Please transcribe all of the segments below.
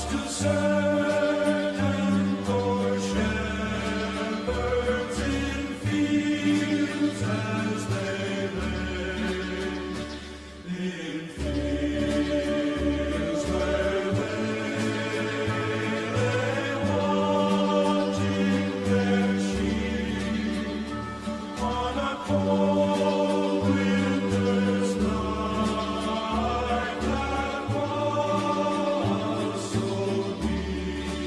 to certain poor shepherds in fields as they lay, in fields where they lay watching their sheep on a cold winter's night that was so deep.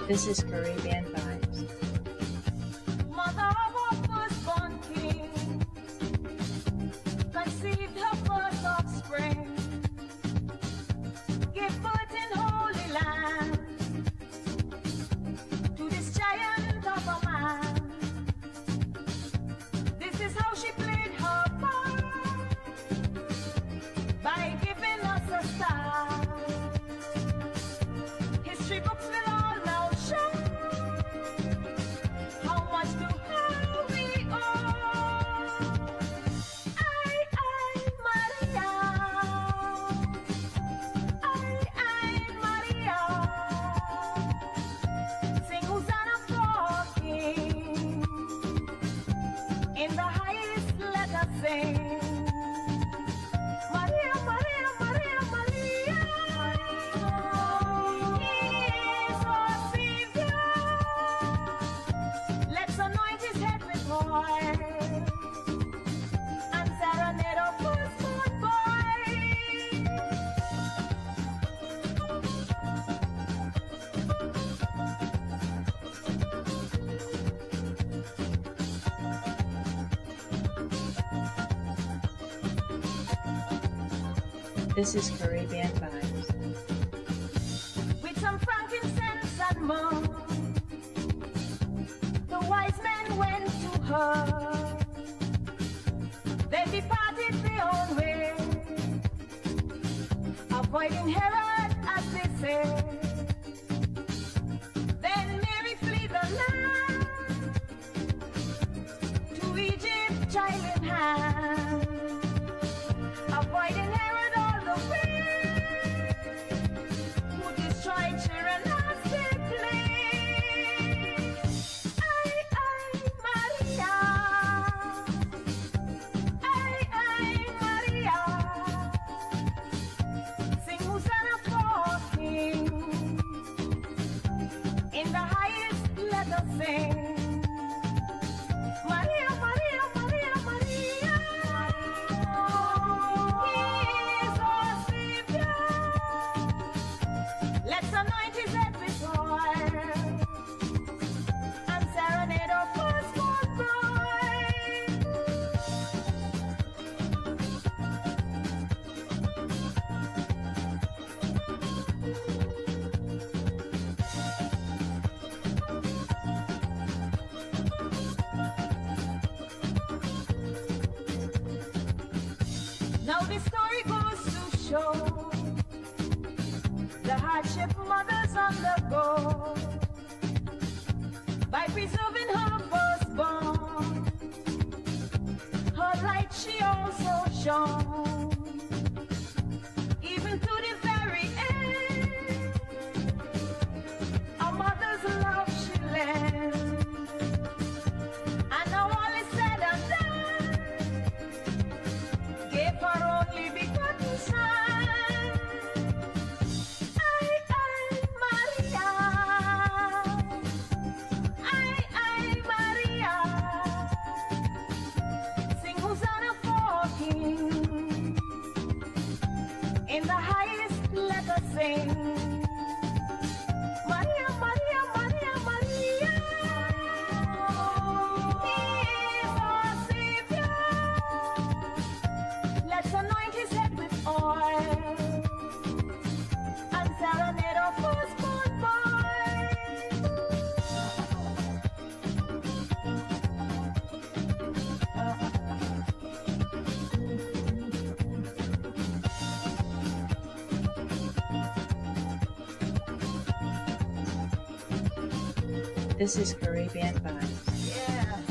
This is Caribbean Vibes. Mother of our firstborn king conceived her first offspring, gave birth in Holy Land to this giant of a man. This is how she played her part by giving us a star. History books will all now show how much to her we owe. Maria. Maria. Sing Hosanna for King. In the highest let us sing. Maria, Maria, Maria, Maria. He is our Savior. Let's anoint his head with oil and serenade our firstborn boy. This is Caribbean Vibes. With some frankincense and myrrh, the wise men went to her. They departed their own way, avoiding Herod as they say. Then Mary flee the land to Egypt, child in hand, avoiding Herod all the way, who destroyed children as they play. Maria. Maria. Sing Hosanna for King. In the highest let us sing. Maria, Maria, Maria, Maria. He is our Savior. Let's anoint his head with oil and serenade our firstborn boy. Now the story goes to show the hardship mothers undergo by preserving her firstborn. Her light she also shone, even to the very end. A mother's love she lent, and now all is said and done, gave her only begotten son. Maria. Maria. Sing Hosanna for King. In the highest let us sing. Maria, Maria, Maria, Maria. He is our Savior. Let's anoint his head with oil and serenade our firstborn boy. This is Caribbean Vibes. Yeah.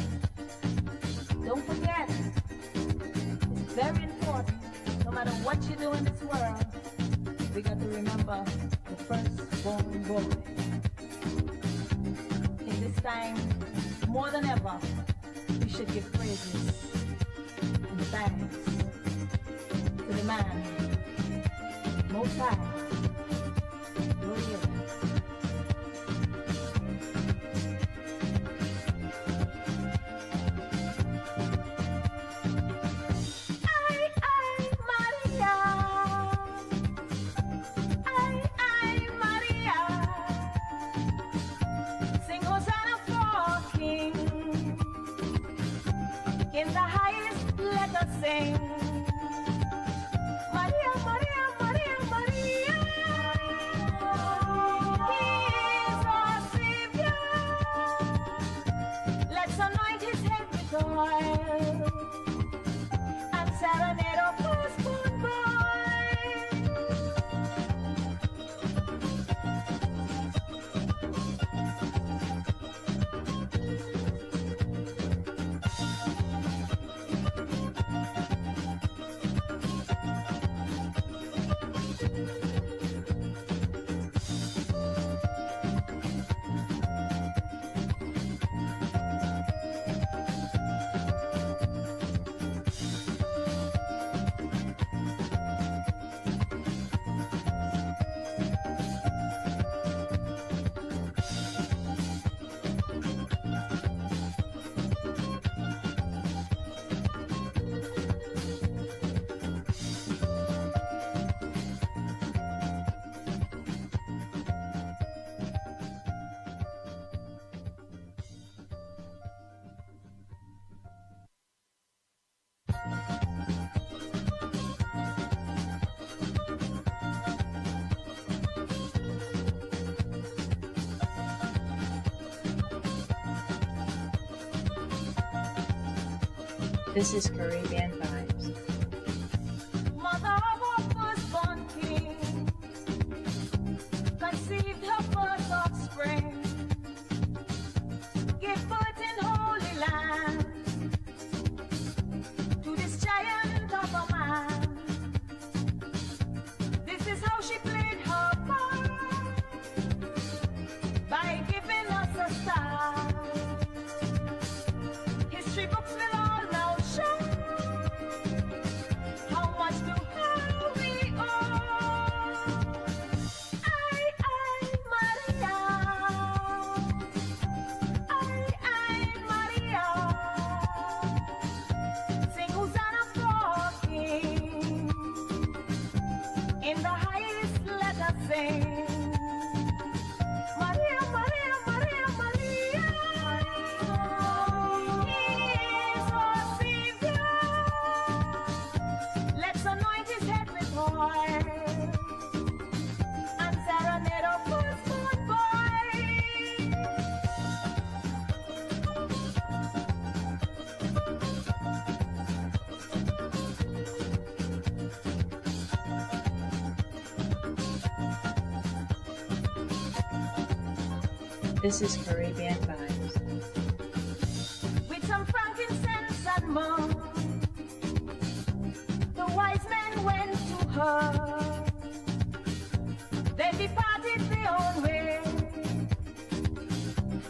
Don't forget, it's very important. No matter what you do in this world, we got to remember the firstborn boy. In this time, more than ever, we should give praises and thanks to the man, Most High. Hallelujah. In the highest, let us sing. Maria, Maria, Maria, Maria. He is our Savior. Let's anoint his head with oil and serenade our firstborn This is Caribbean Vibes. Mother of our firstborn king, conceived her first offspring, gave birth in Holy Land to this giant of a man. This is how she played her part by giving us a star. History books will all now show how much to her we owe. Maria. Maria. Sing Hosanna for King. In the highest, let us sing. Maria, Maria, Maria, Maria. He is our Savior. Let's anoint his head with oil and serenade our firstborn boy. This is Caribbean Vibes. With some frankincense and myrrh, the wise men went to her. They departed their own way,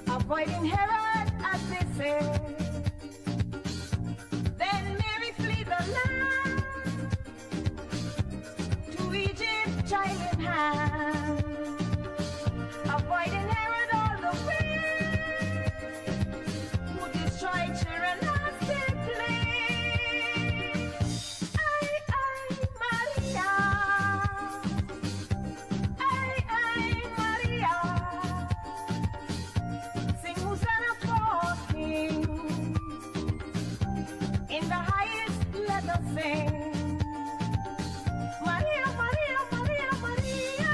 avoiding Herod as they say. Then Mary flee the land to Egypt, child in hand, avoiding Herod all the way, who destroyed children as they play. Maria. Maria. Sing Hosanna for King. In the highest, let us sing. Maria, Maria, Maria, Maria.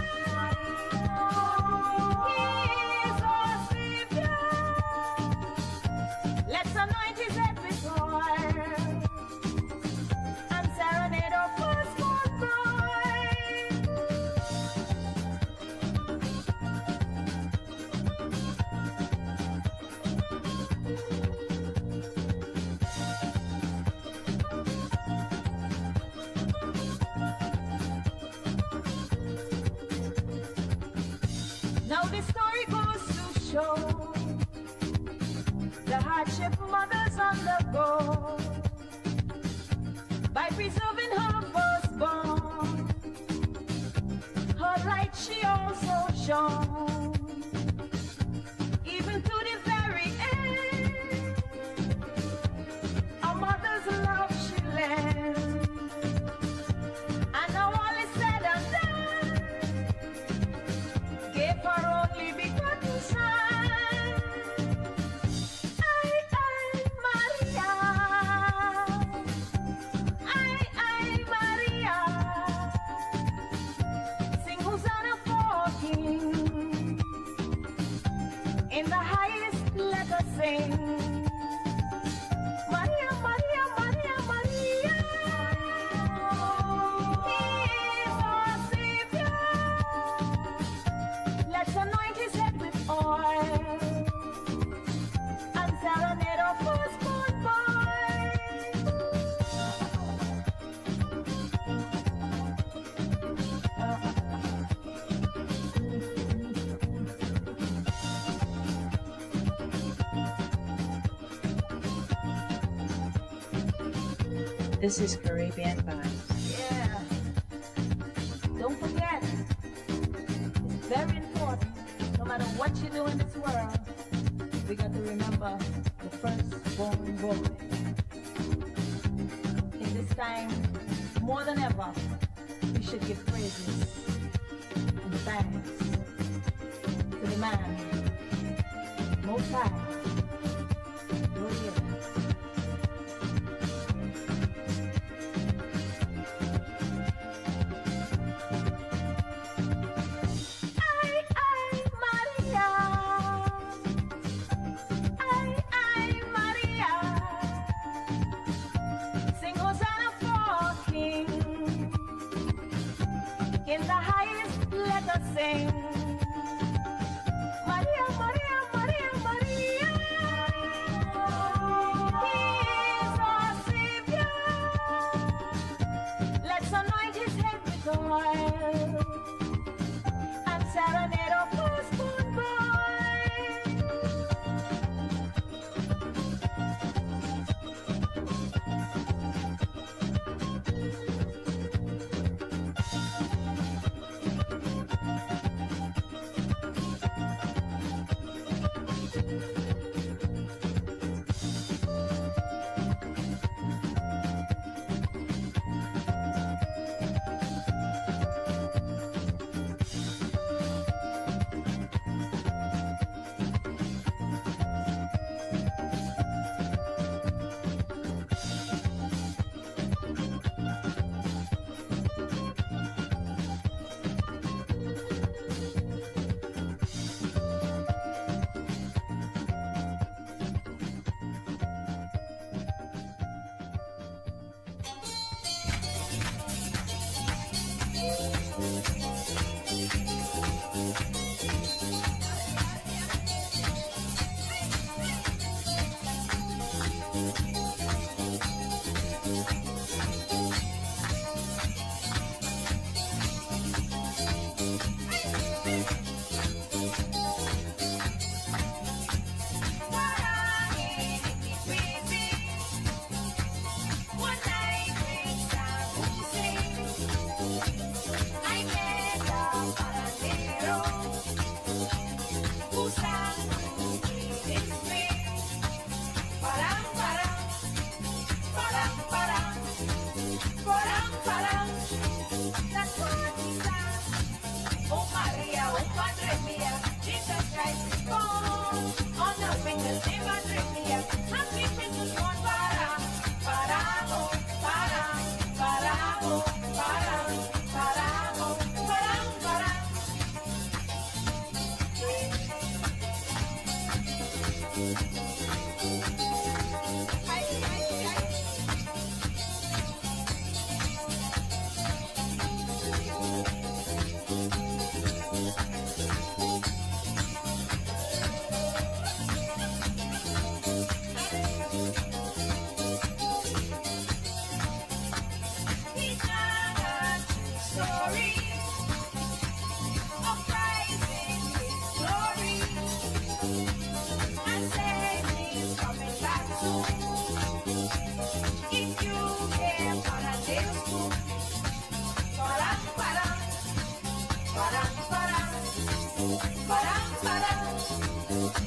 He is our Savior. Let's anoint his head with oil and serenade our firstborn boy. Now the story goes to show the hardship mothers undergo by preserving her firstborn. Her light she also shone, even to the very end. A mother's love she lent, and now all is said and done, gave her only begotten son. I, Maria. I, Maria. Sing Hosanna for King. In the highest let us sing. Maria, Maria, Maria, Maria. He is our Savior. Let's anoint his head with oil and serenade our firstborn boy. This is Caribbean Vibes. Yeah. Don't forget, it's very important. No matter what you do in this world, we got to remember the firstborn boy. In this time, more than ever, we should give praises and thanks to the man, Most High. Oh, yeah. I, Maria. I, Maria. Sing Hosanna for King. In the highest let us sing. Maria, Maria, Maria, Maria. He is our Savior. Let's anoint his head with oil and serenade our firstborn boy.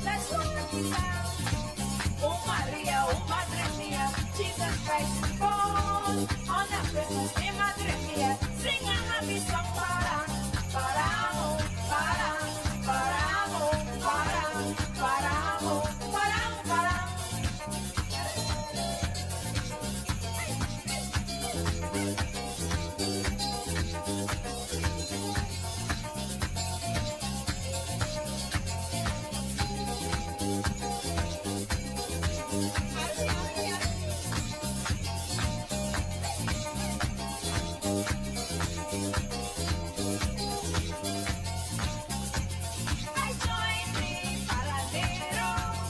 That's what we sound. Oh Maria, oh Madre mia, Jesus Christ is born on a Christmas Day, Madre mia. Sing a happy song, para, paramo, para, paramo, para, paramo, para, para. I joined the paraderos,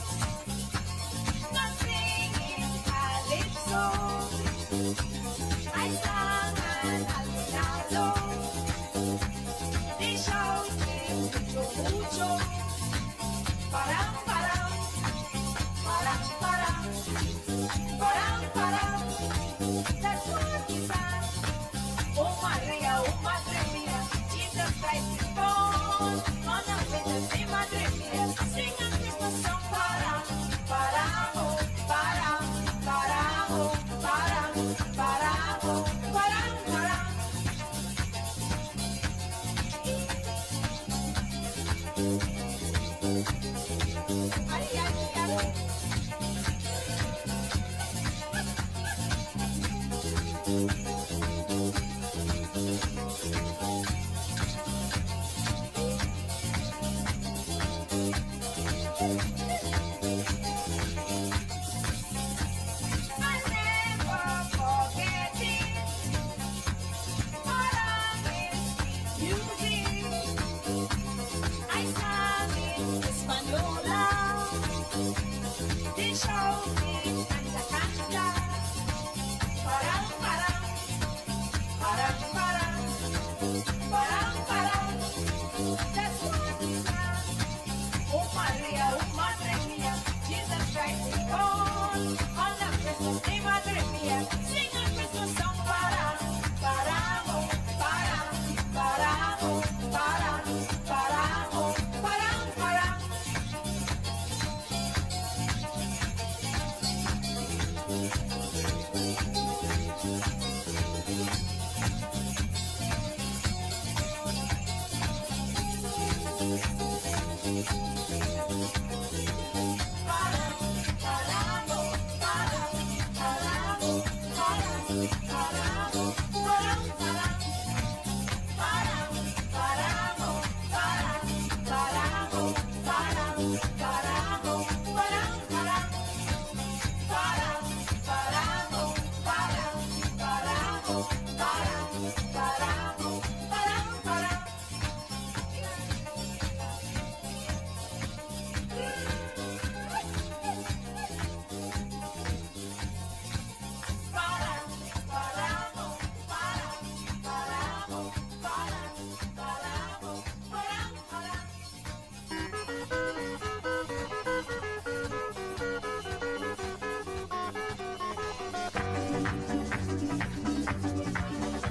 not singing calypso. I sang an aguinaldo. They shouted mucho, mucho. Param, param, param, param, param, param. That's what we sang. Oh Maria, oh Madre mia, Jesus Christ is born on a Christmas Day, Madre mia. Sing a Christmas song, para, paramo, para, paramo, para, paramo, para, para. Ay, ay, ay. I never forget it. Music. I sang in Hispaniola. They shouted canta, canta. Param, param, param, param, param, param. That's what we sang. Oh Maria, oh Madre mia, Jesus Christ is born on a Christmas Day, Madre mia. Sing a Christmas song, para, paramo, para, paramo, para, paramo, param, param.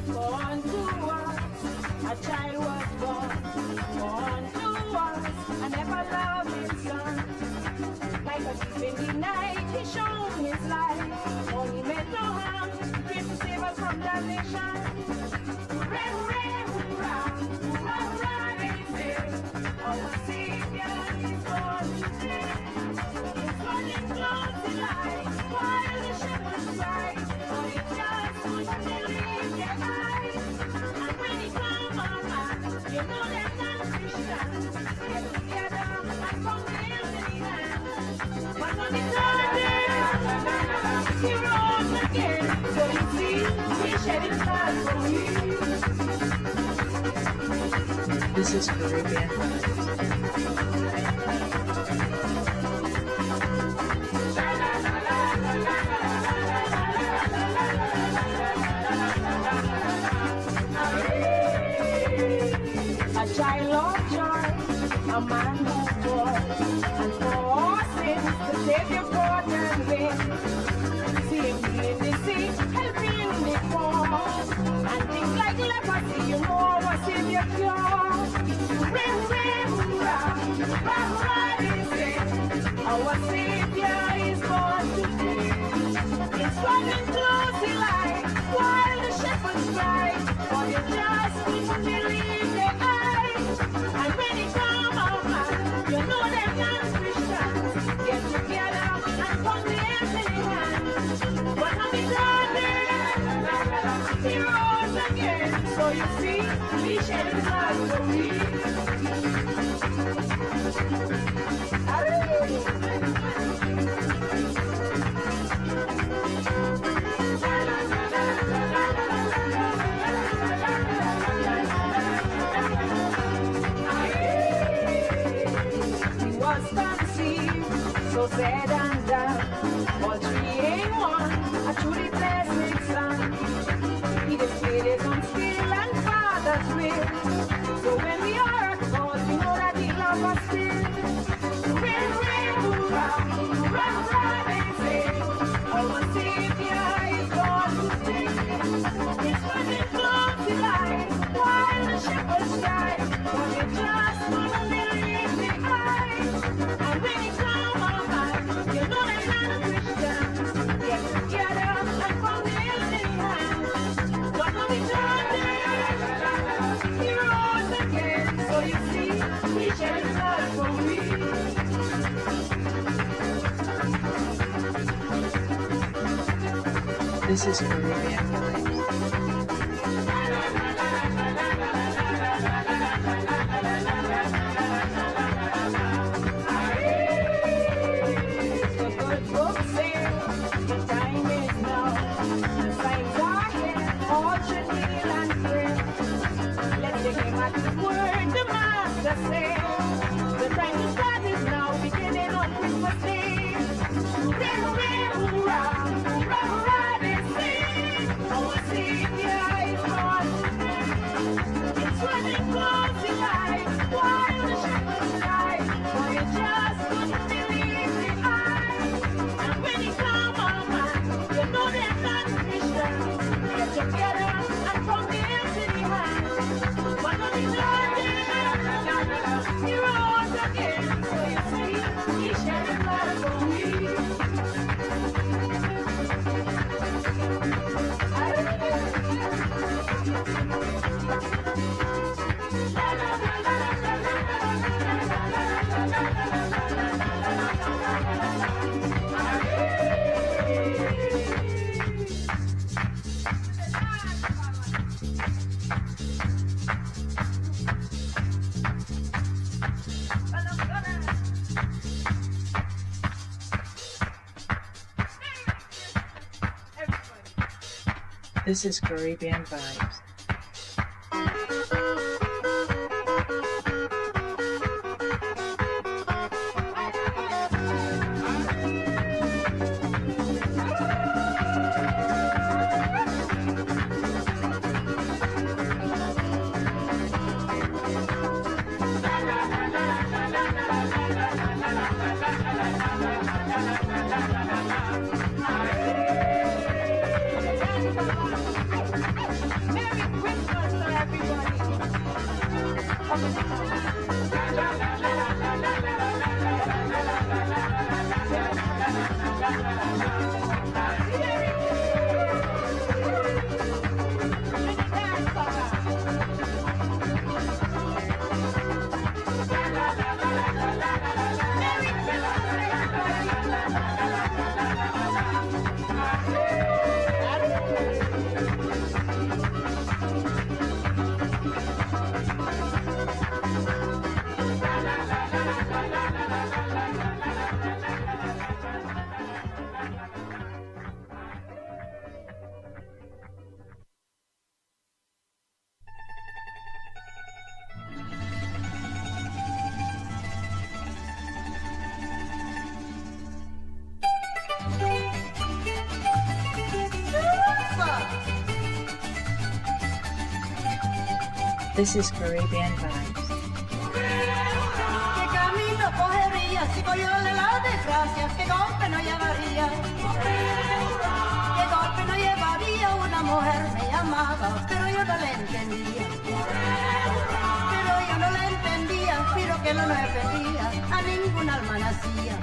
Born to us, a child was born. Born to us, an everlasting son. Like a thief in the night, he shone his light. Oh, he meant no harm, came to save us from damnation. Hooray, hooray, hoorah, hoorah, hoorah, they say. Our Savior is born today. His running clothes the light, while the shepherds cry. For it just couldn't believe their eyes. And when he come around, you know they're not Christians. Get together and come nails in the hand. But on the third day, he rose again. So you see, he shed his blood for me. This is Caribbean Vibes. A child of joy, a man who bore, and for all sins, the Savior brought and win. Saved me in the sea, helping in the fall, and things like leprosy, you know our Savior cure. Savior is born today. It's running close to light while the shepherds cry. For you just couldn't believe their eyes. And when it come out, man, you know them non-Christians get together and put the hands in their hands. But on the garden, he rose again. So you see, he shed his blood for me. He was conceived, so sad and down, all three in one, a truly blessed son. He displayed his own skill and Father's will. So when we are at fault, we know that he loves us still. Ring, ring, hurrah, hurrah, hurrah, they say, our Savior is born today. It's running close to light, while the shepherds cry, for they just couldn't believe the eyes. And when he come on by, you know they're not a Christian. Get together and from the hills in hand. But when we turn there, he rose again. So you see, he shed his blood for me. This is Caribbean Vibes. The good book says the time is now. The signs are here, all should kneel and pray. Let the king at the word the master say. The time to start is now, beginning on Christmas Day. Hooray, hooray, hoorah, hoorah, hurrah, they say. Our Savior is born today. It's running close to light, while the shepherds cry, for you just couldn't believe the eyes. And when he come on, man, you know they're not Christians. Get together and from the hills in the hand. But on the garden, he rose again. So you see, he shed his blood for me. This is Caribbean Vibes. Merry Christmas to everybody. This is Caribbean Vibes. ¿Qué camino cogería si cogióle las desgracias? ¿Qué golpe no llevaría? ¿Qué golpe no llevaría? Una mujer me llamaba, pero yo no le entendía. Pero yo no le entendía, pero que él no defendía, a ningún alma nacía.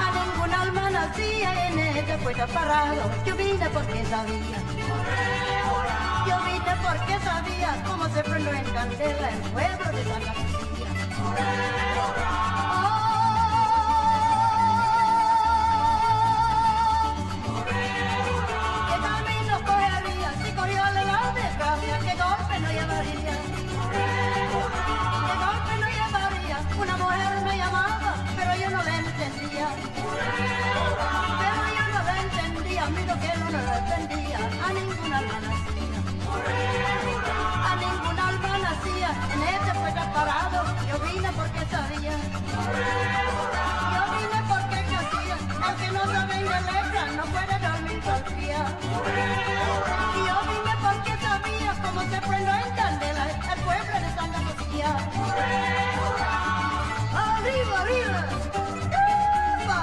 A ningún alma nacía en este puesto parado. Yo vine porque sabía. Yo vine porque sabía cómo se prendió en candela el pueblo de Santa Lucía. ¿Qué camino cogería si cogió la desgracia? ¿Qué golpe no llevaría? ¿Qué golpe no llevaría? Una mujer me llamaba, pero yo no la entendía. Pero yo no la entendía, miro que él no la defendía, a ningún alma nacía. A ningún alma nacía, en este puesto parado, yo vine porque sabía. Yo vine porque hacía, el que no sabe de letra no puede dormir cualquiera. Y yo vine porque sabía cómo se prende en candela el pueblo de Santa Lucía. ¡Arriba, arriba! ¡Epa!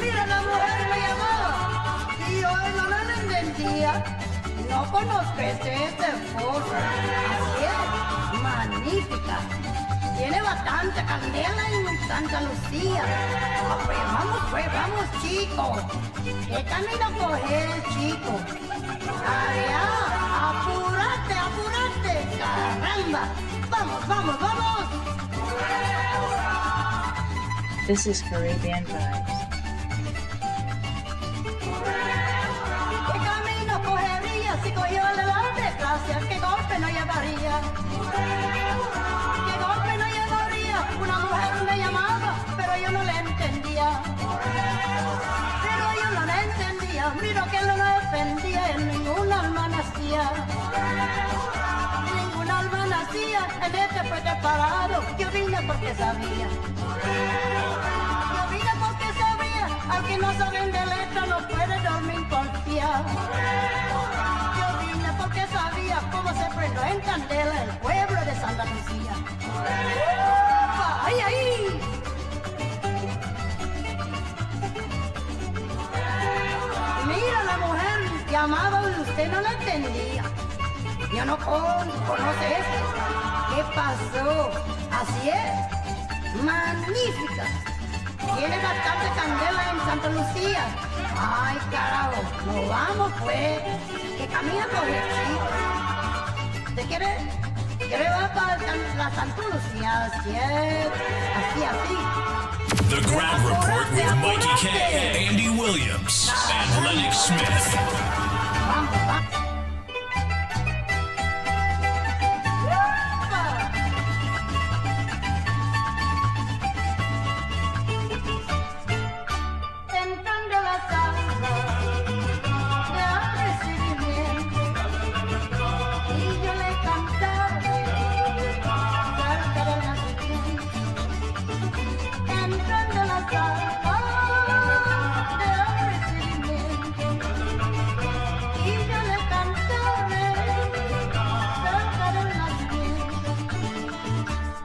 Mira, la mujer me llamaba y yo no la entendía. No conozco esta esposa. Así es, magnífica. Tiene bastante candela en Santa Lucía. Pues vamos, chicos. ¿Qué camino coger, chico? Allá, apúrate, apúrate, caramba. Vamos. This is Caribbean Vibes. ¿Qué camino cogería si cogió la desgracia? ¿Qué golpe no llevaría? ¿Qué golpe no llevaría? Una mujer me llamaba, pero yo no le entendía. Pero yo no le entendía, miro que él no defendía, en ningún alma nacía. Ningún alma nacía, en este puesto parado, yo vine porque sabía. Yo vine porque sabía, al que no saben de letra no puede dormir confiado. Yo vine porque sabía cómo se prendó en candela el pueblo de Santa Lucía. ¡Upa! ¡Ay, ay! Mira, la mujer llamaba y usted no la entendía. Yo no conoce esto. ¿Qué pasó? Así es. Magnífica. Tiene bastante candela en Santa Lucía. Ay, carajo. Nos vamos, pues. Que camina por el chico. ¿Usted quiere va para la Santa Lucía? Así es. Así. The Ground Report with Mikey K, Andy Williams, and Lennox Smith. Vamos. Entrando a la sala de recibimiento y yo le cantaré cerca del nacimiento. Entrando a la sala de recibimiento y yo le cantaré cerca del nacimiento.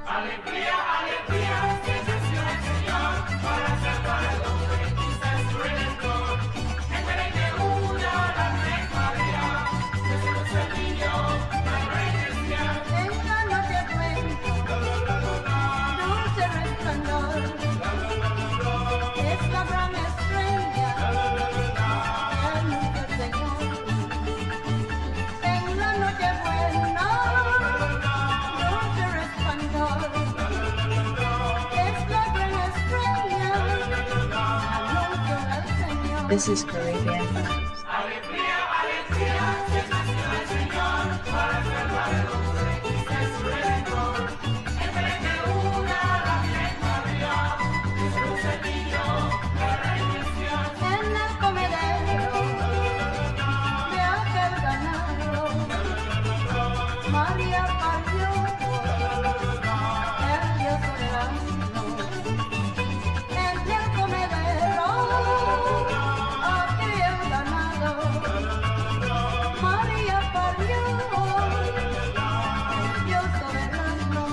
Alegría, alegría, sensación el Señor, para salvar al hombre, quizás su redentor. Entregue una a la Virgen María, desde los el niño, la iglesia. En la noche cuento, dulce resplandor, es la gran estrella que anuncia el Señor. En la noche buena, dulce resplandor, es la gran estrella que anuncia el Señor. This is Caribbean Vibes. Alegría, alegría, sensación el Señor, para salvar al hombre, quizás su redentor. Entregue una a la Virgen María, desde el niño, la iglesia. En el comedero de aquel ganado, María parió el Dios soberano. En el comedero aquel ganado, María parió el Dios soberano.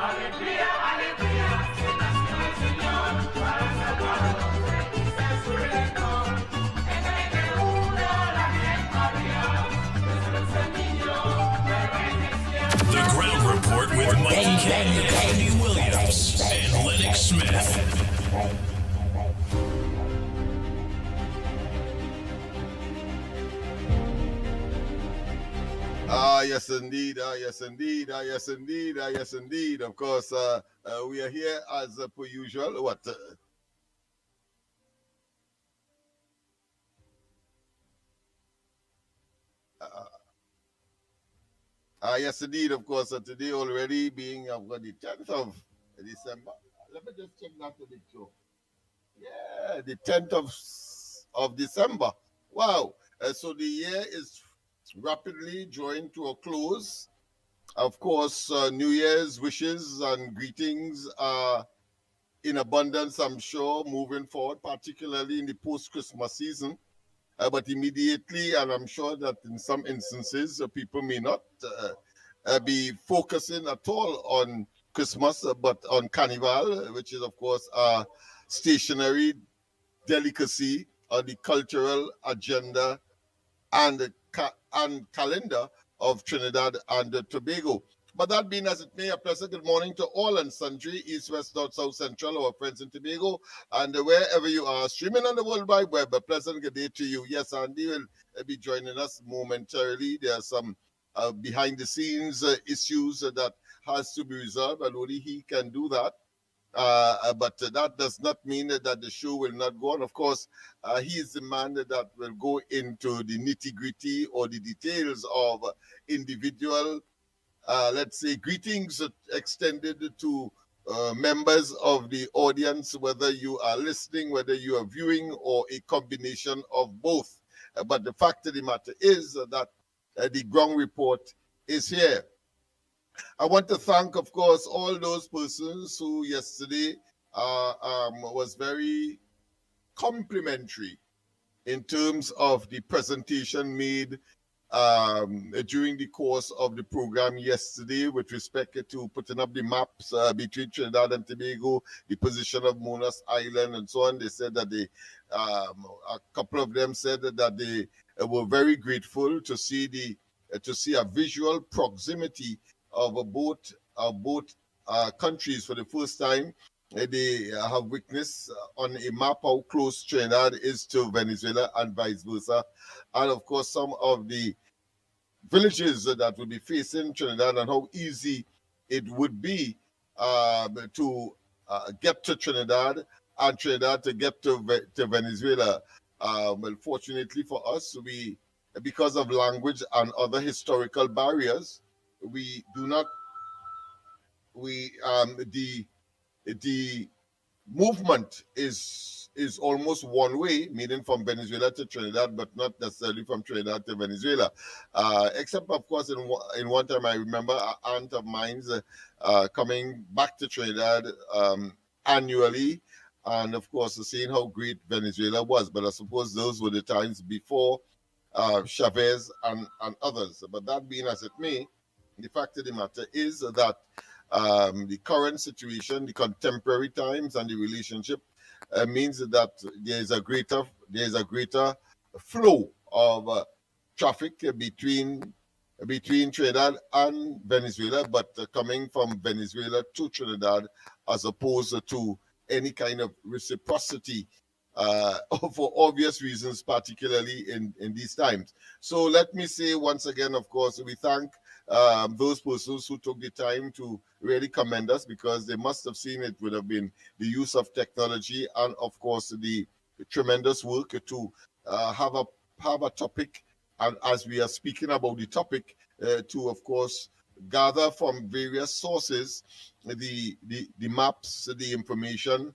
Alegría, alegría, se nació el Señor, para salvar al hombre, quizás su redentor. Entregue una a la Virgen María, desde el niño, la iglesia. The Ground Report with Mikey K, Andy Williams, and Lennox Smith. Yes, indeed. Yes, indeed. Yes, indeed. Yes, indeed. Of course, we are here as per usual. What? Yes, indeed. Of course, today already being the 10th of December. Let me just check that to be sure. Yeah, the 10th of December. Wow. So the year is rapidly drawing to a close. Of course, New Year's wishes and greetings are in abundance, I'm sure, moving forward, particularly in the post-Christmas season. But immediately, and I'm sure that in some instances, people may not be focusing at all on Christmas, but on Carnival, which is, of course, a stationary delicacy on the cultural agenda and calendar of Trinidad and Tobago. But that being as it may, a pleasant good morning to all and sundry, east, west, north, south, central, our friends in Tobago, and wherever you are streaming on the World Wide Web, a pleasant good day to you. Yes, Andy will be joining us momentarily. There are some behind-the-scenes issues that has to be resolved, and only he can do that. But that does not mean that the show will not go on. Of course, he is the man that will go into the nitty-gritty or the details of individual, let's say, greetings extended to members of the audience, whether you are listening, whether you are viewing, or a combination of both. But the fact of the matter is that the ground report is here. I want to thank, of course, all those persons who yesterday was very complimentary in terms of the presentation made during the course of the program yesterday with respect to putting up the maps between Trinidad and Tobago, the position of Monas Island, and so on. They said that a couple of them said that they were very grateful to see a visual proximity of both countries for the first time. They have witnessed on a map how close Trinidad is to Venezuela and vice versa. And of course, some of the villages that will be facing Trinidad and how easy it would be to get to Trinidad and Trinidad to get to Venezuela. Well, fortunately for us, because of language and other historical barriers, the movement is almost one way, meaning from Venezuela to Trinidad, but not necessarily from Trinidad to Venezuela. Except, of course, in one time I remember an aunt of mine's coming back to Trinidad annually, and of course seeing how great Venezuela was. But I suppose those were the times before Chavez and others. But that being as it may, the fact of the matter is that the current situation, the contemporary times, and the relationship means that there is a greater flow of traffic between Trinidad and Venezuela, but coming from Venezuela to Trinidad, as opposed to any kind of reciprocity for obvious reasons, particularly in these times. So let me say once again, of course, we thank those persons who took the time to really commend us, because they must have seen it would have been the use of technology and, of course, the tremendous work to have a topic, and as we are speaking about the topic, to, of course, gather from various sources the maps, the information,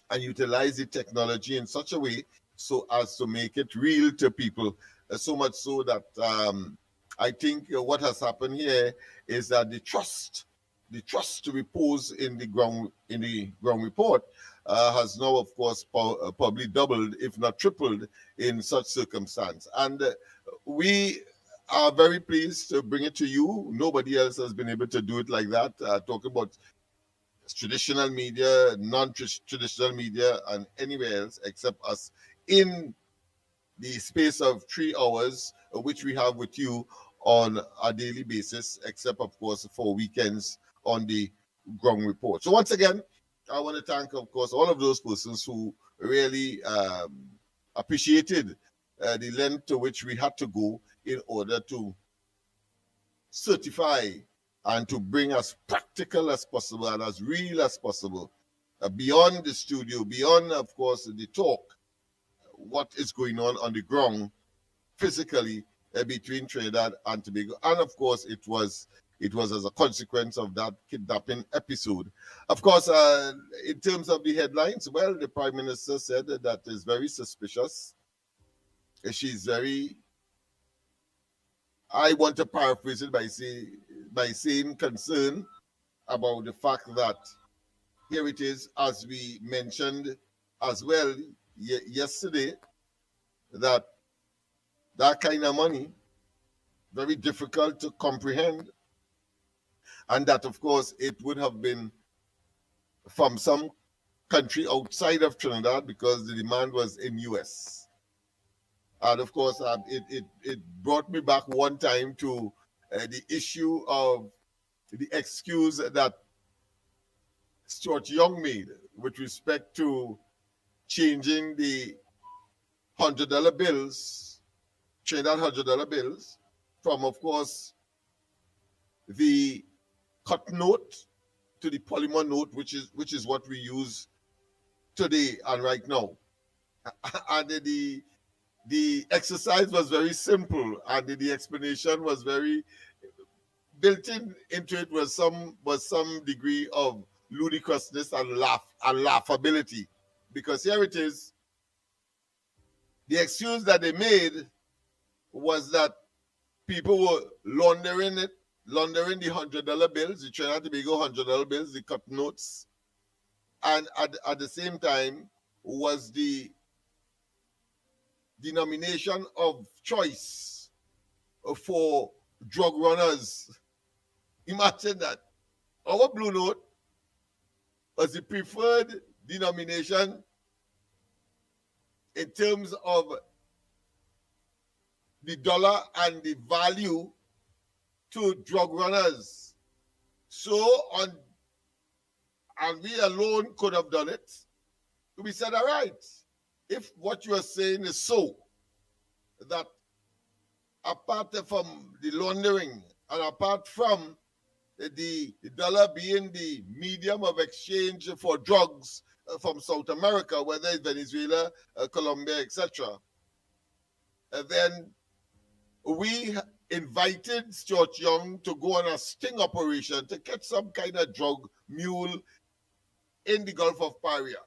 and utilize the technology in such a way so as to make it real to people. So much so that I think what has happened here is that the trust reposed in the ground report has now, of course, probably doubled, if not tripled, in such circumstance. And we are very pleased to bring it to you. Nobody else has been able to do it like that. Talk about traditional media, non-traditional media, and anywhere else except us in the space of 3 hours, which we have with you on a daily basis, except of course for weekends on the ground report. So once again, I want to thank, of course, all of those persons who really appreciated the length to which we had to go in order to certify and to bring as practical as possible and as real as possible, beyond the studio, beyond, of course, the talk, what is going on the ground physically between Trinidad and Tobago. And of course, it was as a consequence of that kidnapping episode. Of course, in terms of the headlines, well, the Prime Minister said that is very suspicious. She's very, I want to paraphrase it by saying concerned about the fact that here it is, as we mentioned as well yesterday, that kind of money, very difficult to comprehend, and that, of course, it would have been from some country outside of Trinidad because the demand was in US. And of course, it brought me back one time to the issue of the excuse that Stuart Young made with respect to changing the $100 bills, Trinidad $100 bills, from, of course, the cut note to the polymer note, which is what we use today and right now. And the exercise was very simple, and the explanation was very built into it was some degree of ludicrousness and laughability, because here it is. The excuse that they made was that people were laundering the $100 bills, the Trinidad and Tobago $100 bills, the cut notes, and at the same time was the denomination of choice for drug runners. Imagine that. Our blue note was the preferred denomination in terms of the dollar and the value to drug runners. And we alone could have done it. We said, all right, if what you are saying is so, that apart from the laundering and apart from the dollar being the medium of exchange for drugs from South America, whether it's Venezuela, Colombia, etc., then we invited Stuart Young to go on a sting operation to catch some kind of drug mule in the Gulf of Paria.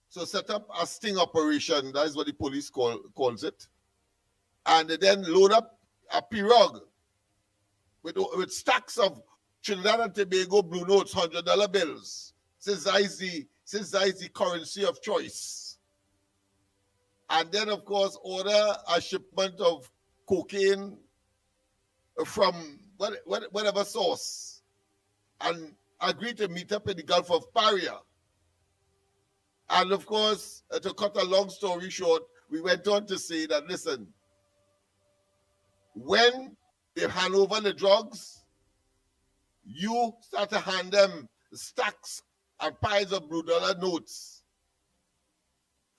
So set up a sting operation, that is what the police calls it, and then load up a pirogue with stacks of Trinidad and Tobago blue notes, $100 bills, since that is the currency of choice. And then, of course, order a shipment of cocaine from whatever source, and agree to meet up in the Gulf of Paria. And of course, to cut a long story short, we went on to say that, listen, when they hand over the drugs, you start to hand them stacks and piles of blue dollar notes.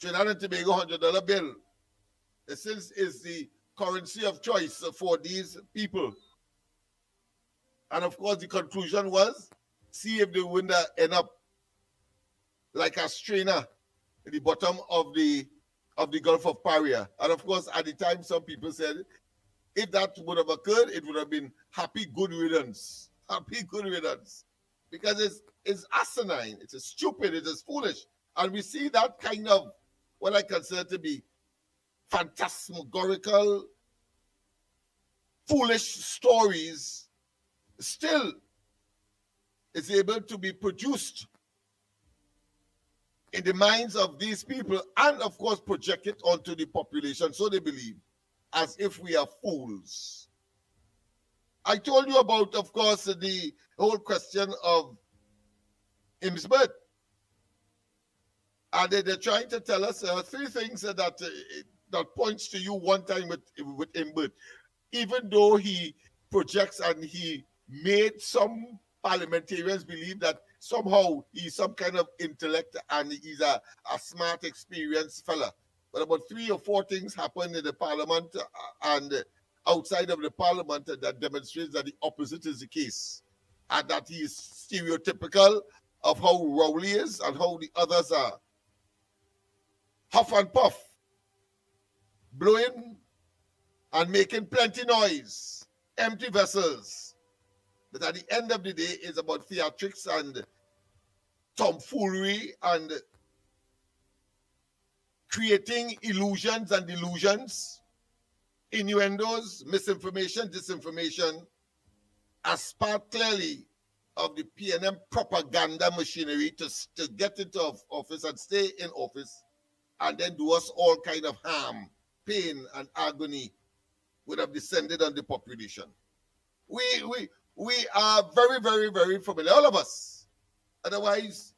Trinidad and Tobago $100 bill. Since is the currency of choice for these people. And of course, the conclusion was, see if they wouldn't end up like a strainer at the bottom of the Gulf of Paria. And of course, at the time, some people said, if that would have occurred, it would have been happy good riddance. Happy good riddance. Because it's asinine, it's stupid, it is foolish. And we see that kind of what I consider to be phantasmagorical, foolish stories still is able to be produced in the minds of these people, and of course project it onto the population, so they believe, as if we are fools. I told you about, of course, the whole question of him's birth. And they're trying to tell us three things that points to you one time with him birth. Even though he projects and he made some parliamentarians believe that somehow he's some kind of intellect and he's a smart, experienced fella. But about 3 or 4 things happened in the parliament and outside of the parliament that demonstrates that the opposite is the case. And that he is stereotypical of how Rowley is and how the others are. Huff and puff, blowing and making plenty noise, empty vessels. But at the end of the day, it's about theatrics and tomfoolery and creating illusions and delusions, innuendos, misinformation, disinformation, as part clearly of the PNM propaganda machinery to get into office and stay in office and then do us all kind of harm, pain, and agony would have descended on the population. We are very, very, very familiar, all of us. Otherwise,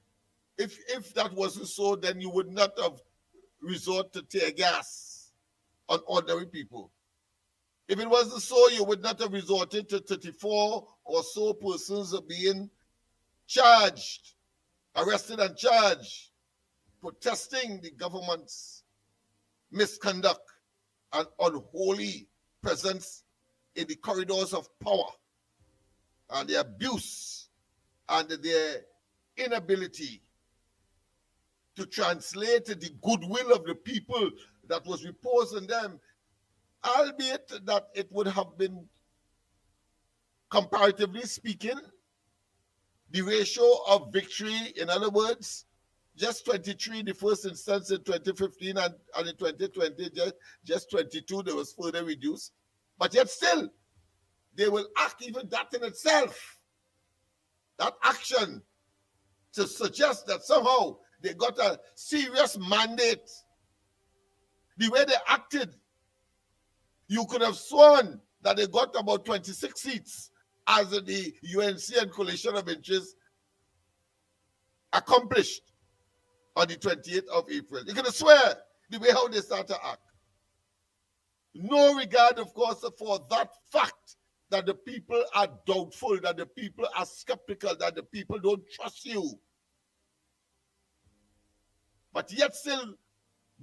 if that wasn't so, then you would not have resort to tear gas on ordinary people. If it wasn't so, you would not have resorted to 34 or so persons being charged, arrested and charged, protesting the government's misconduct and unholy presence in the corridors of power and the abuse and their inability to translate the goodwill of the people that was reposed in them, albeit that it would have been, comparatively speaking, the ratio of victory, in other words, just 23 in the first instance in 2015 and in 2020, just 22, there was further reduced. But yet still, they will act even that in itself, that action to suggest that somehow they got a serious mandate. The way they acted, you could have sworn that they got about 26 seats as the UNC and coalition of interest accomplished on the 28th of April. You can swear the way how they start to act. No regard, of course, for that fact that the people are doubtful, that the people are skeptical, that the people don't trust you. But yet still,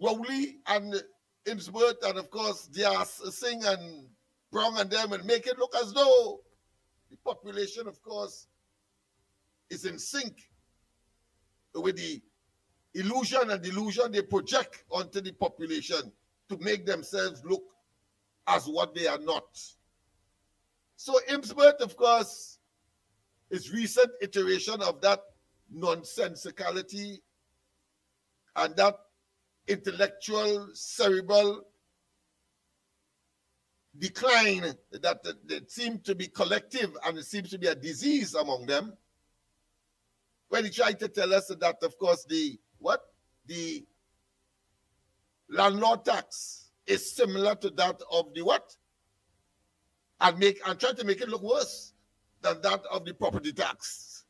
Rowley and Innsbruck and, of course, Diaz, Singh and Brown and them and make it look as though the population, of course, is in sync with the illusion and delusion they project onto the population to make themselves look as what they are not. So Innsbruck, of course, is recent iteration of that nonsensicality and that intellectual, cerebral decline that seemed to be collective and it seems to be a disease among them. When he tried to tell us that, of course, the landlord tax is similar to that of the what? And try to make it look worse than that of the property tax.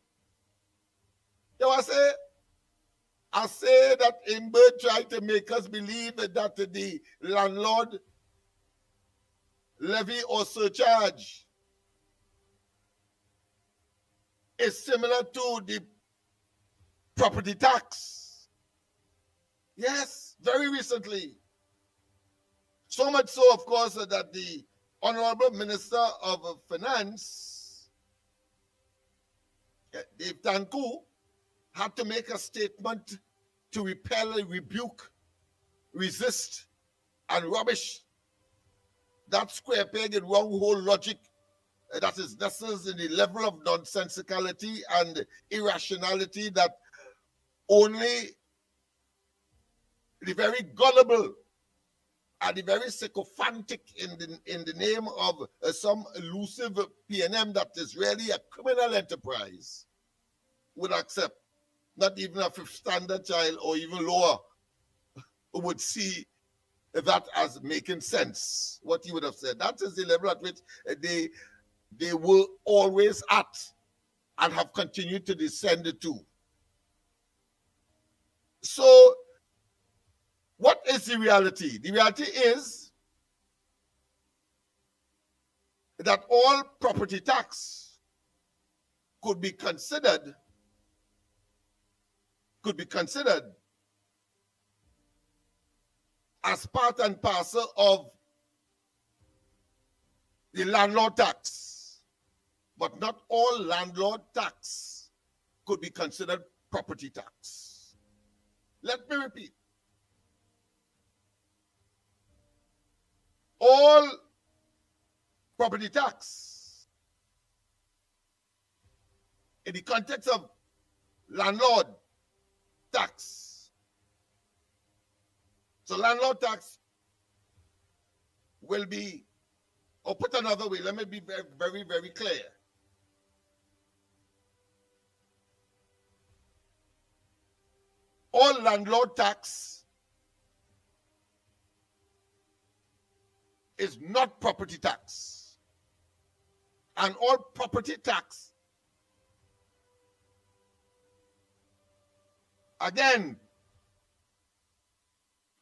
You know, I say that Imber tried to make us believe that the landlord levy or surcharge is similar to the property tax. Yes, very recently. So much so, of course, that the Honorable Minister of Finance, Dave Tanku, had to make a statement to repel, rebuke, resist, and rubbish that square peg and wrong hole logic that is necessary in the level of nonsensicality and irrationality that only the very gullible and the very sycophantic in the name of some elusive PNM that is really a criminal enterprise would accept. Not even a fifth standard child or even lower would see that as making sense, what he would have said. That is the level at which they were always at and have continued to descend to. So, what is the reality? The reality is that all property tax could be considered as part and parcel of the landlord tax, but not all landlord tax could be considered property tax. Let me repeat. All property tax in the context of landlord tax. So landlord tax will be, or put another way, let me be very, very, very clear. All landlord tax is not property tax. And all property tax, again,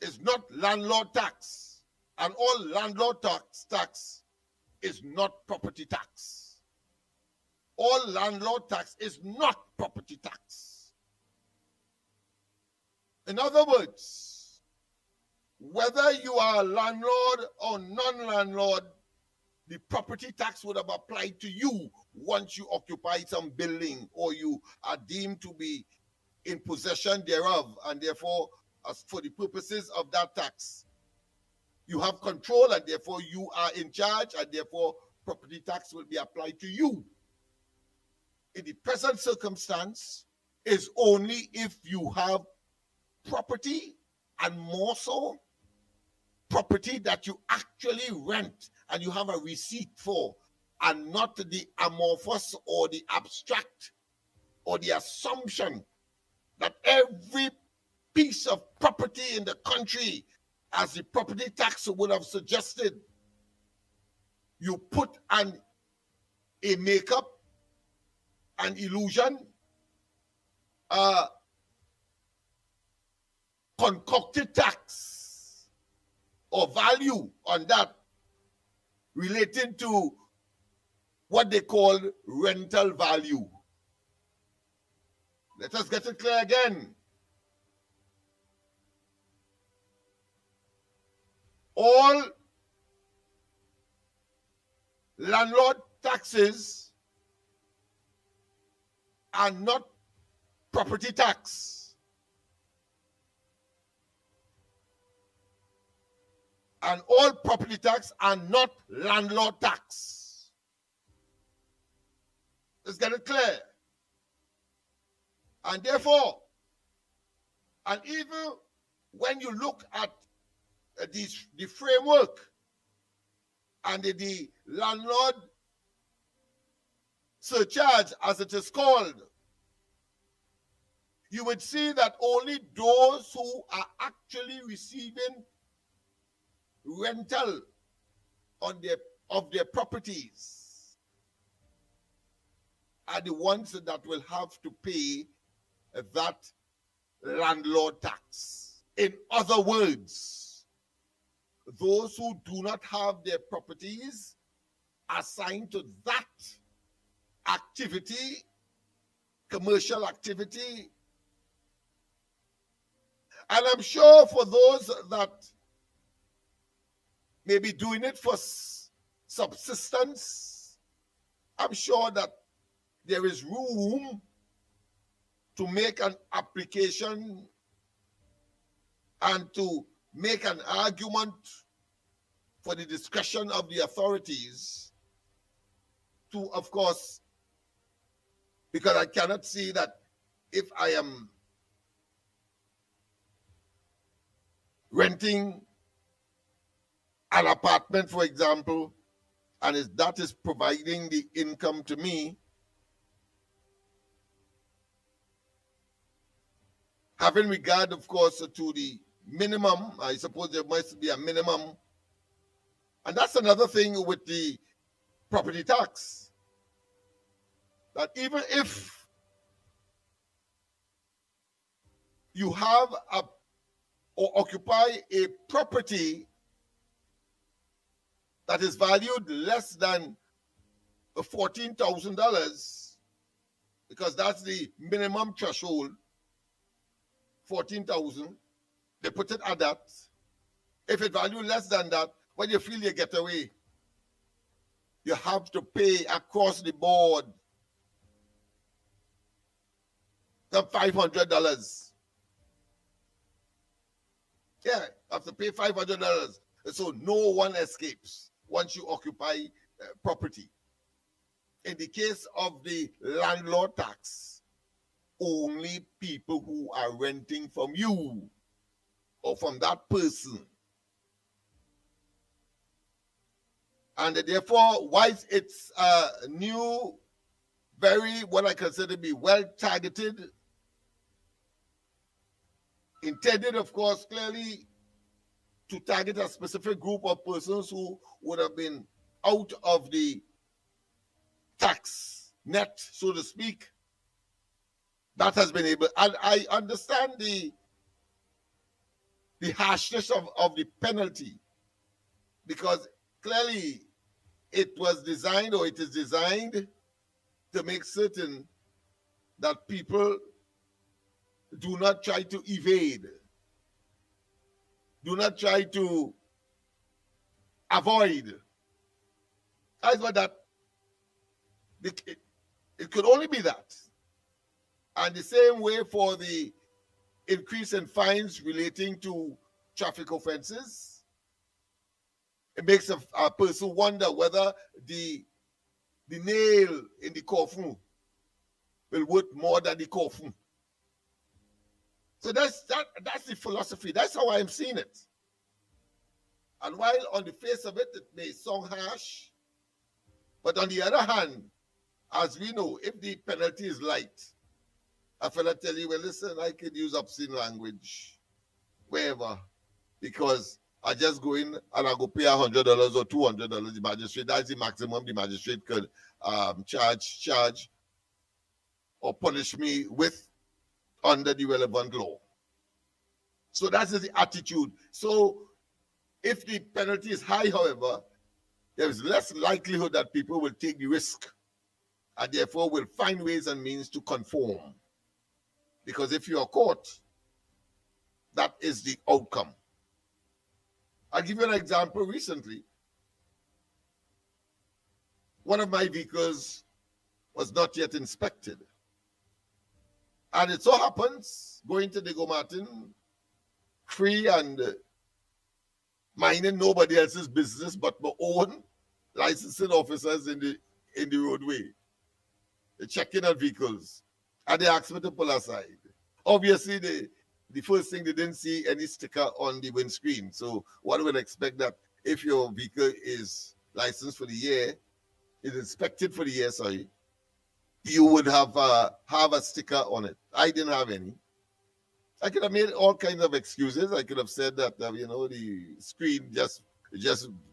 is not landlord tax. And all landlord tax is not property tax. All landlord tax is not property tax. In other words, whether you are a landlord or non-landlord, the property tax would have applied to you once you occupy some building or you are deemed to be in possession thereof, and therefore, as for the purposes of that tax, you have control, and therefore you are in charge, and therefore property tax will be applied to you. In the present circumstance, is only if you have property, and more so, property that you actually rent and you have a receipt for, and not the amorphous or the abstract or the assumption that every piece of property in the country, as the property tax would have suggested, you put a makeup, an illusion, concocted tax or value on that relating to what they call rental value. Let us get it clear again. All landlord taxes are not property tax. And all property tax are not landlord tax. Let's get it clear. And therefore, and even when you look at the framework and the landlord surcharge, as it is called, you would see that only those who are actually receiving rental on of their properties are the ones that will have to pay that landlord tax. In other words, those who do not have their properties assigned to that activity, commercial activity, and I'm sure for those that may be doing it for subsistence, I'm sure that there is room to make an application and to make an argument for the discretion of the authorities to, of course, because I cannot see that if I am renting an apartment, for example, and that is providing the income to me, having regard, of course, to the minimum, I suppose there must be a minimum. And that's another thing with the property tax, that even if you have or occupy a property that is valued less than $14,000, because that's the minimum threshold, 14,000. They put it at that. If it value less than that, when you feel you get away, you have to pay across the board the $500. Yeah, you have to pay $500. So no one escapes once you occupy property. In the case of the landlord tax, only people who are renting from you or from that person. And therefore, whilst it's a new, very, what I consider to be well-targeted, intended, of course, clearly to target a specific group of persons who would have been out of the tax net, so to speak, that has been able, and I understand the harshness of the penalty, because clearly it was designed, or it is designed, to make certain that people do not try to evade, do not try to avoid. As for that, it could only be that. And the same way for the increase in fines relating to traffic offenses, it makes a person wonder whether the nail in the coffin will work more than the coffin. So that's the philosophy. That's how I'm seeing it. And while on the face of it, it may sound harsh, but on the other hand, as we know, if the penalty is light, a fella tell you, well, listen, I could use obscene language wherever, because I just go in and I go pay $100 or $200. The magistrate, that's the maximum the magistrate could charge or punish me with under the relevant law. So that's the attitude. So if the penalty is high, however, there is less likelihood that people will take the risk, and therefore will find ways and means to conform. Because if you are caught, that is the outcome. I'll give you an example. Recently, one of my vehicles was not yet inspected. And it so happens, going to Diego Martin, free and minding nobody else's business but my own licensing officers in the roadway. They check in on vehicles, and they asked me to pull aside. Obviously, the first thing, they didn't see any sticker on the windscreen. So one would expect that if your vehicle is licensed for the year, is inspected for the year, sorry, you would have a sticker on it. I didn't have any. I could have made all kinds of excuses. I could have said that the screen just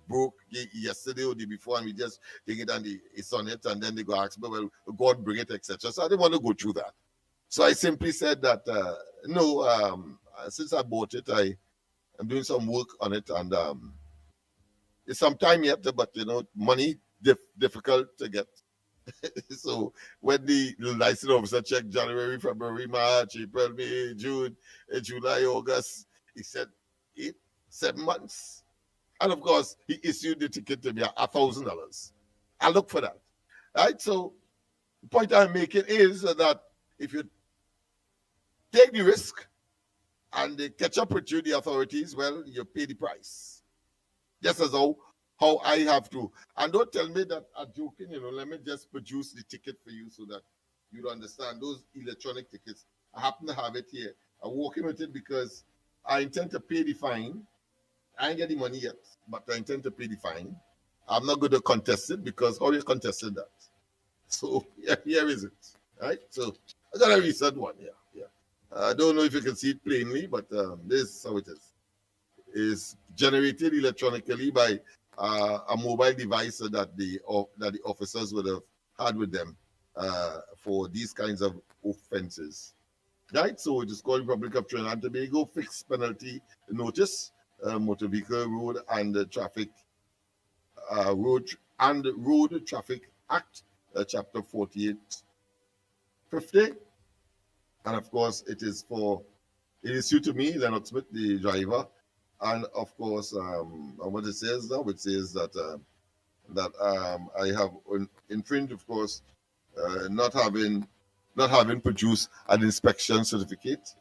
broke yesterday or the day before, and we just take it and it's on it, and then they go ask me, well, God bring it, etc. So I didn't want to go through that. So I simply said that no, since I bought it, I'm doing some work on it, and it's some time yet, but money difficult to get. So when the license officer checked January, February, March, April, May, June, July, August, he said 7 months. And of course, he issued the ticket to me $1,000. I look for that. Right? So the point I'm making is that if you take the risk and they catch up with you, the authorities, well, you pay the price. Just as how I have to. And don't tell me that I'm joking, let me just produce the ticket for you so that you'll understand. Those electronic tickets, I happen to have it here. I'm working with it because I intend to pay the fine. I ain't getting money yet, but I intend to pay the fine. I'm not going to contest it, because how you contested that? So here is it, right? So I got a recent one here. Yeah. I don't know if you can see it plainly, but this is how it is. It's generated electronically by a mobile device that the officers would have had with them for these kinds of offenses. Right? So it is called Republic of Trinidad and Tobago Fixed Penalty Notice, Motor Vehicle Road and Traffic Road Traffic Act, chapter 4850. And of course, it is due to me, Lennox Smith, the driver. And of course, what it says now, it says that I have infringed, of course, not having produced an inspection certificate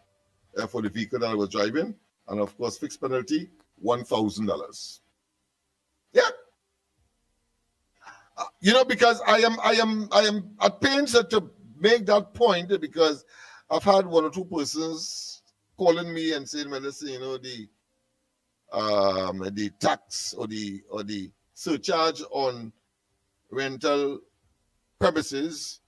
for the vehicle that I was driving, and of course, fixed penalty $1,000. Yeah, because I am at pains to make that point, because I've had one or two persons calling me and saying, "Well, listen, the tax or the surcharge on rental premises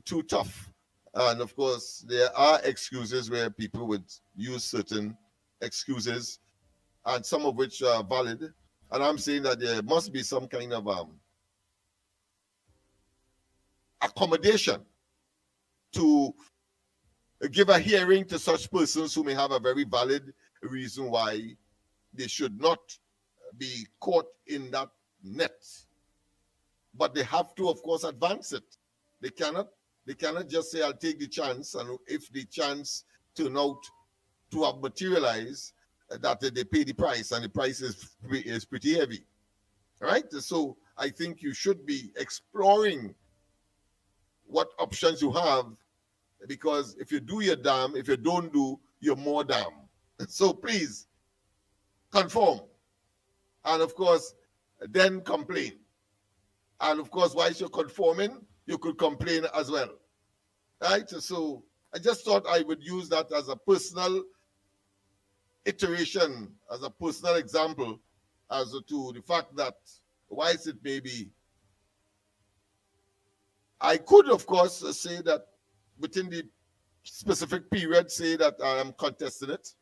too tough." And of course, there are excuses where people would use certain excuses, and some of which are valid. And I'm saying that there must be some kind of accommodation to give a hearing to such persons who may have a very valid reason why they should not be caught in that net. But they have to, of course, advance it. They cannot just say, "I'll take the chance," and if the chance turn out to have materialized, that they pay the price, and the price is pretty heavy. Right? So I think you should be exploring what options you have, because if you do, you're damned. If you don't do, you're more damned. So please conform, and of course, then complain. And of course, while you're conforming, you could complain as well. Right? So I just thought I would use that as a personal iteration, as a personal example, as to the fact that, whilst it may be, I could, of course, say that within the specific period, say that I am contesting it,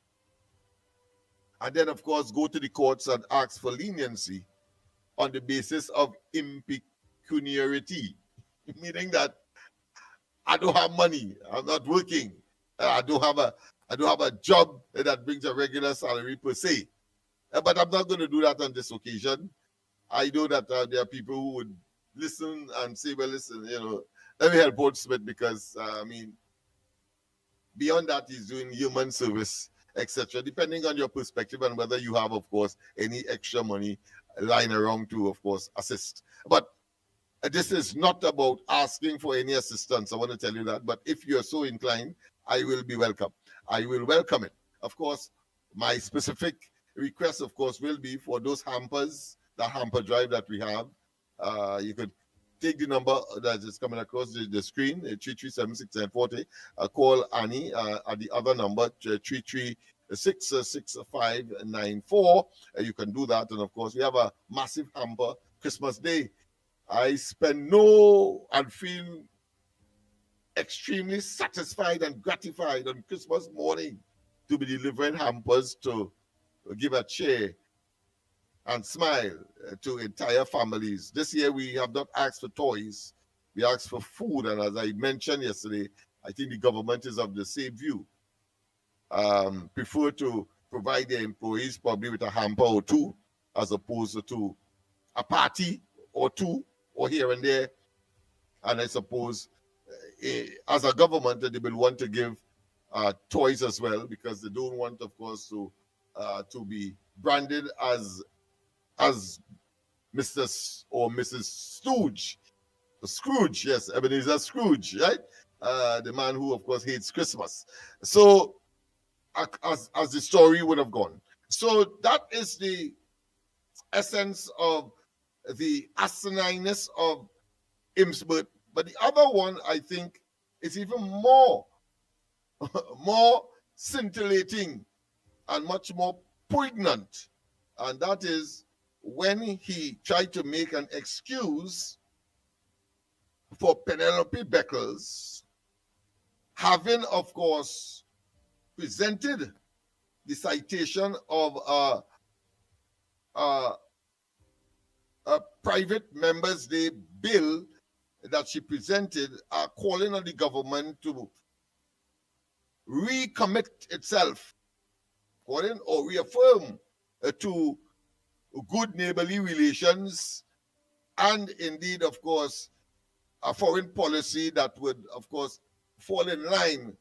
and then, of course, go to the courts and ask for leniency on the basis of impecuniarity, meaning that I don't have money, I'm not working, I don't have a job that brings a regular salary per se. But I'm not going to do that on this occasion. I know that there are people who would listen and say, "Well, listen, let me help Paul Smith, because beyond that, he's doing human service, etc." Depending on your perspective and whether you have, of course, any extra money lying around to, of course, assist. But this is not about asking for any assistance. I want to tell you that. But if you're so inclined, I will be welcome. I will welcome it. Of course, my specific request, of course, will be for those hampers, that hamper drive that we have. You could take the number that is coming across the screen, 3376940. Call Annie at the other number, 3366594. You can do that. And of course, we have a massive hamper Christmas Day. I feel extremely satisfied and gratified on Christmas morning to be delivering hampers to give a cheer and smile to entire families. This year we have not asked for toys, we asked for food, and as I mentioned yesterday, I think the government is of the same view. Prefer to provide their employees probably with a hamper or two, as opposed to a party or two, or here and there. And I suppose as a government, they will want to give toys as well, because they don't want, of course, to be branded as Mr. or Mrs. Scrooge, yes, Ebenezer Scrooge, right? The man who, of course, hates Christmas. So, as the story would have gone. So that is the essence of the asinineness of Imsbert. But the other one, I think, is even more scintillating and much more poignant. And that is when he tried to make an excuse for Penelope Beckles having, of course, presented the citation of a private members' day bill that she presented, calling on the government to recommit itself, calling or reaffirm to good neighborly relations, and indeed, of course, a foreign policy that would, of course, fall in line,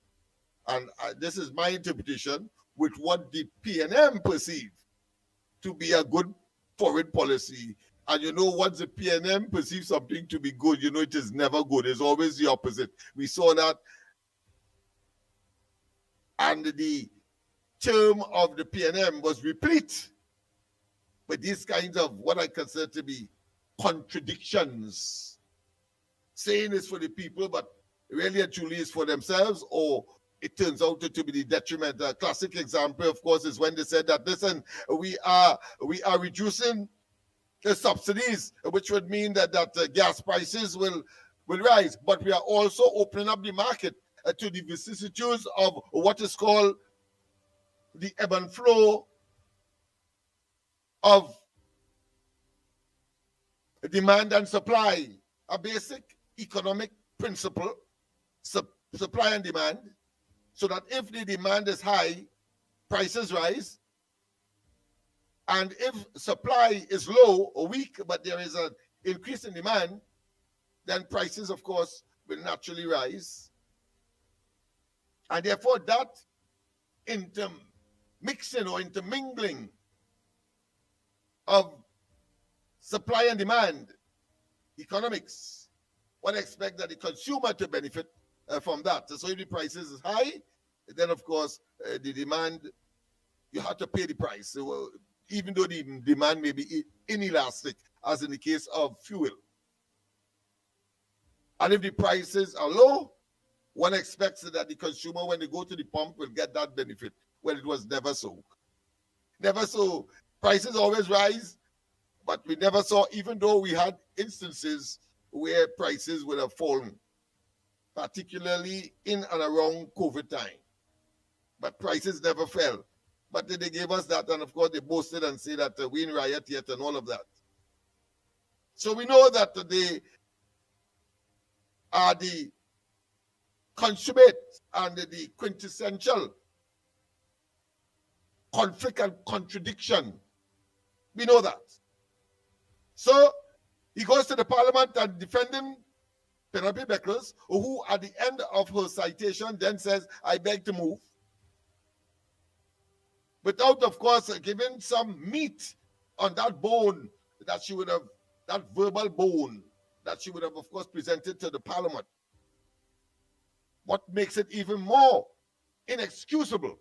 and this is my interpretation, with what the PNM perceive to be a good foreign policy. And you know, once the PNM perceives something to be good, you know it is never good. It's always the opposite. We saw that, and the term of the PNM was replete with these kinds of what I consider to be contradictions. Saying it's for the people, but really and truly is for themselves, or it turns out to be the detriment. A classic example, of course, is when they said that, listen, we are reducing the subsidies, which would mean that gas prices will rise, but we are also opening up the market to the vicissitudes of what is called the ebb and flow of demand and supply, a basic economic principle, supply and demand, so that if the demand is high, prices rise, and if supply is low or weak, but there is an increase in demand, then prices, of course, will naturally rise. And therefore, that intermixing or intermingling of supply and demand economics, one expect that the consumer to benefit from that. So if the prices is high, then of course the demand, you have to pay the price. So, even though the demand may be inelastic, as in the case of fuel. And if the prices are low, one expects that the consumer, when they go to the pump, will get that benefit. Well, it was never so. Never so. Prices always rise, but we never saw, even though we had instances where prices would have fallen, particularly in and around COVID time. But prices never fell. But they gave us that, and of course they boasted and say that we in riot yet and all of that. So we know that they are the consummate and the quintessential conflict and contradiction. We know that. So he goes to the parliament and defending Penelope Beckles, who at the end of her citation then says, I beg to move. Without, of course, giving some meat on that bone that she would have, that verbal bone that she would have, of course, presented to the parliament. What makes it even more inexcusable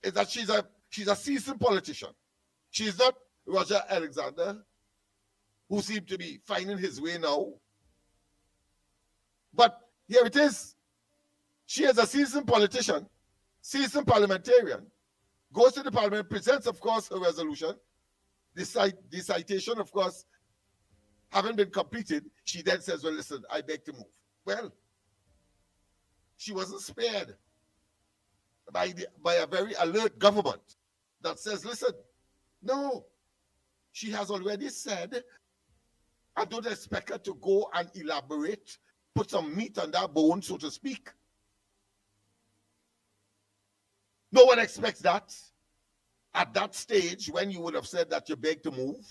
is that she's a seasoned politician. She's not Roger Alexander, who seemed to be finding his way now. But here it is. She is a seasoned politician, seasoned parliamentarian, goes to the parliament, presents, of course, her resolution. The citation, of course, having been completed, she then says, well, listen, I beg to move. Well, she wasn't spared by a very alert government that says, listen, no, she has already said, I don't expect her to go and elaborate, put some meat on that bone, so to speak. No one expects that at that stage when you would have said that you beg to move.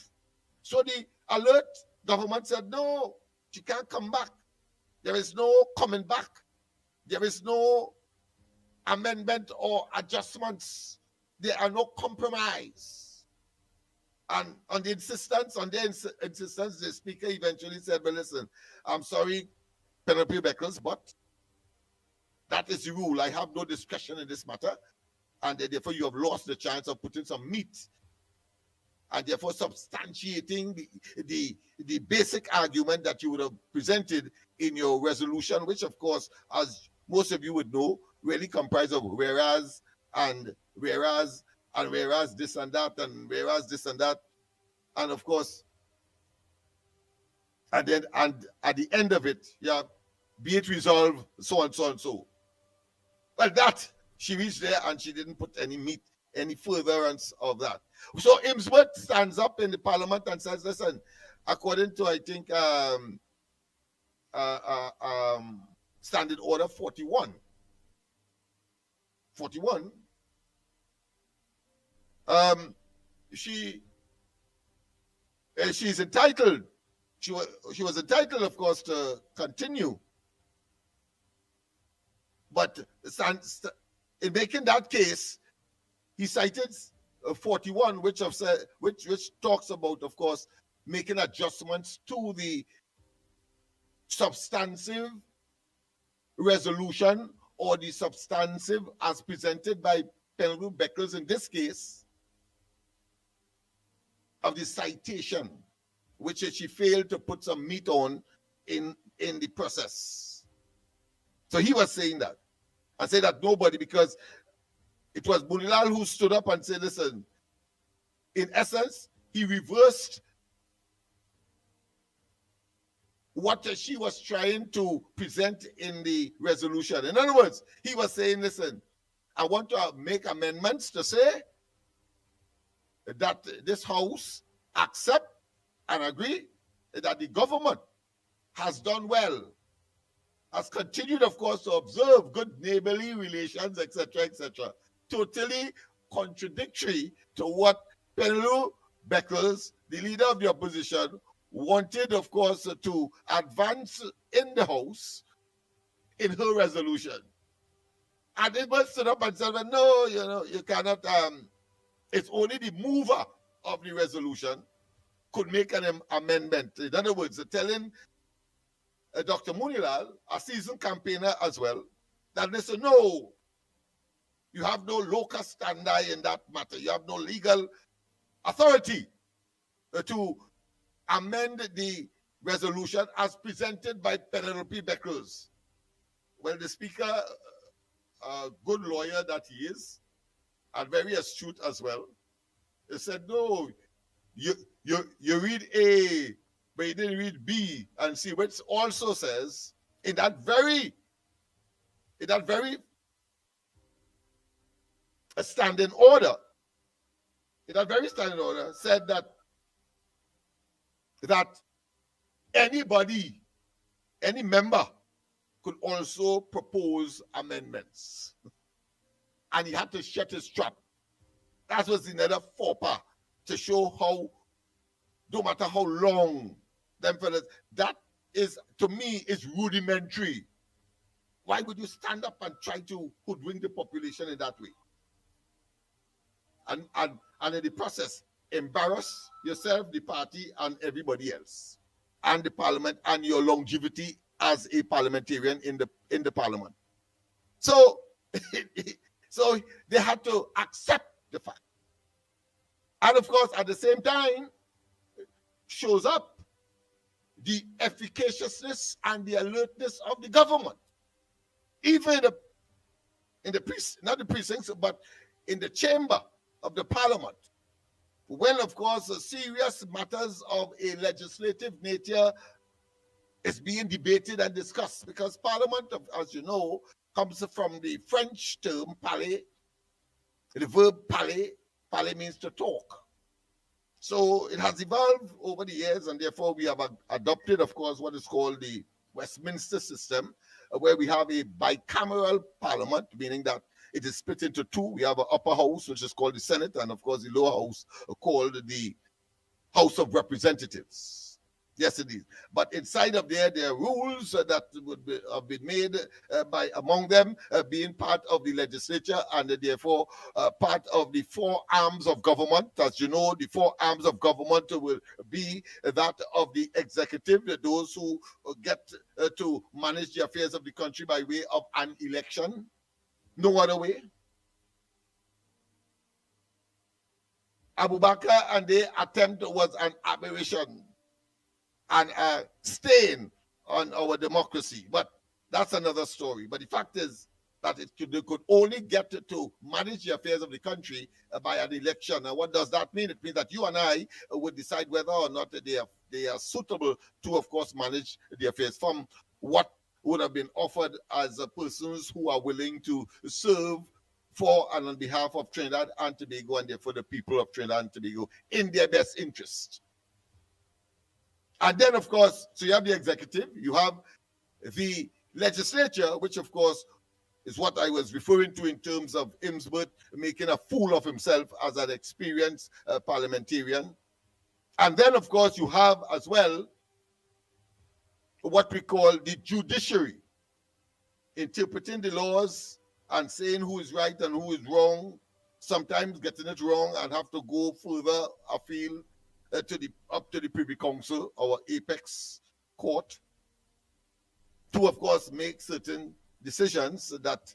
So the alert government said, no, she can't come back. There is no coming back. There is no amendment or adjustments. There are no compromise. And on their insistence, the speaker eventually said, well, listen, I'm sorry, Penelope Beckles, but that is the rule. I have no discretion in this matter. And therefore you have lost the chance of putting some meat and therefore substantiating the basic argument that you would have presented in your resolution, which of course, as most of you would know, really comprised of whereas and whereas and whereas this and that and whereas this and that. And of course, and at the end of it, yeah, be it resolved, so and so and so. Well, that she reached there and she didn't put any meat, any furtherance of that. So Imsworth stands up in the parliament and says, listen, according to, I think, Standard Order 41, she's entitled she was entitled, of course, to continue. But in making that case, he cited 41, which talks about, of course, making adjustments to the substantive resolution or the substantive as presented by Penalty Beckles in this case of the citation, which she failed to put some meat on in the process. So he was saying that. I say that nobody, because it was Bunilal who stood up and said, listen, in essence, he reversed what she was trying to present in the resolution. In other words, he was saying, listen, I want to make amendments to say that this House accept and agree that the government has done well, has continued, of course, to observe good neighborly relations, etc., etc. Totally contradictory to what Penalty Beckles, the leader of the opposition, wanted, of course, to advance in the House in her resolution. And it was stood up and said, well, no, you cannot, it's only the mover of the resolution could make an amendment. In other words, telling Dr. Munilal, a seasoned campaigner as well, that listen, no, you have no locus standi in that matter. You have no legal authority to amend the resolution as presented by Penelope Beckles. Well, the speaker, a good lawyer that he is, and very astute as well, he said, no, you read A, but you didn't read B and C, which also says in that very standing order, said that anybody, any member could also propose amendments. And he had to shut his trap. That was another faux pas to show how, no matter how long them fellas, that is, to me, is rudimentary. Why would you stand up and try to hoodwink the population in that way? And in the process, embarrass yourself, the party, and everybody else, and the parliament, and your longevity as a parliamentarian in the parliament. So, so they had to accept the fact. And of course, at the same time, shows up the efficaciousness and the alertness of the government, even in the not the precincts, but in the chamber of the parliament, when, of course, serious matters of a legislative nature is being debated and discussed, because parliament, as you know, comes from the French term parler, the verb parler. Parler means to talk. So it has evolved over the years, and therefore we have adopted, of course, what is called the Westminster system, where we have a bicameral parliament, meaning that it is split into two. We have an upper house, which is called the Senate, and of course the lower house called the House of Representatives. Yes, it is. But inside of there are rules that would have been made by among them being part of the legislature, and therefore part of the four arms of government. As you know, the four arms of government will be that of the executive, those who get to manage the affairs of the country by way of an election. No other way. Abu Bakr and their attempt was an aberration and a stain on our democracy. But that's another story. But the fact is that they could only get to manage the affairs of the country by an election. And what does that mean? It means that you and I would decide whether or not they are suitable to, of course, manage the affairs from what would have been offered as persons who are willing to serve for and on behalf of Trinidad and Tobago, and therefore the people of Trinidad and Tobago, in their best interest. And then, of course, so you have the executive, you have the legislature, which, of course, is what I was referring to in terms of Imsbert making a fool of himself as an experienced parliamentarian. And then, of course, you have as well what we call the judiciary, interpreting the laws and saying who is right and who is wrong, sometimes getting it wrong and have to go further afield up to the Privy Council, our apex court, to, of course, make certain decisions that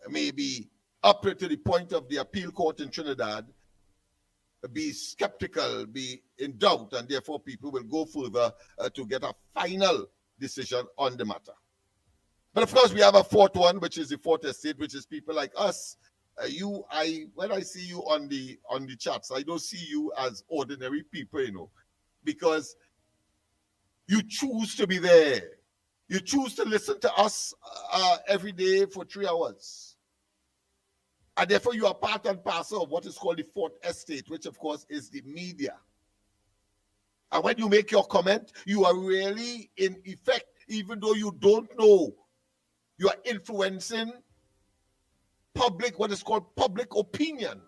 may be up to the point of the appeal court in Trinidad be skeptical, be in doubt, and therefore people will go further to get a final decision on the matter. But of course, we have a fourth one, which is the fourth estate, which is people like us. When I see you on the chats, I don't see you as ordinary people, because you choose to be there. You choose to listen to us every day for 3 hours. And therefore, you are part and parcel of what is called the fourth estate, which, of course, is the media. And when you make your comment, you are really, in effect, even though you don't know, you are influencing what is called public opinion.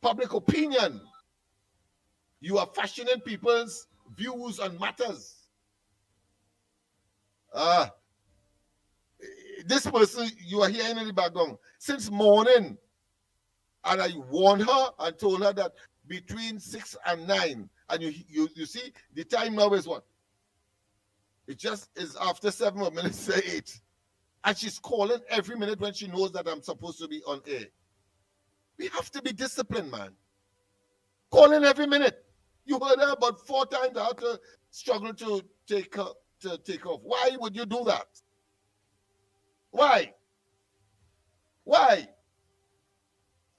Public opinion. You are fashioning people's views on matters. This person you are hearing in the background since morning, and I warned her and told her that between 6 and 9, and you see the time now is what? It just is after 7 minutes to 8, and she's calling every minute when she knows that I'm supposed to be on air. We have to be disciplined, man. Calling every minute. You heard her about 4 times. I had to struggle to take off. Why would you do that? Why?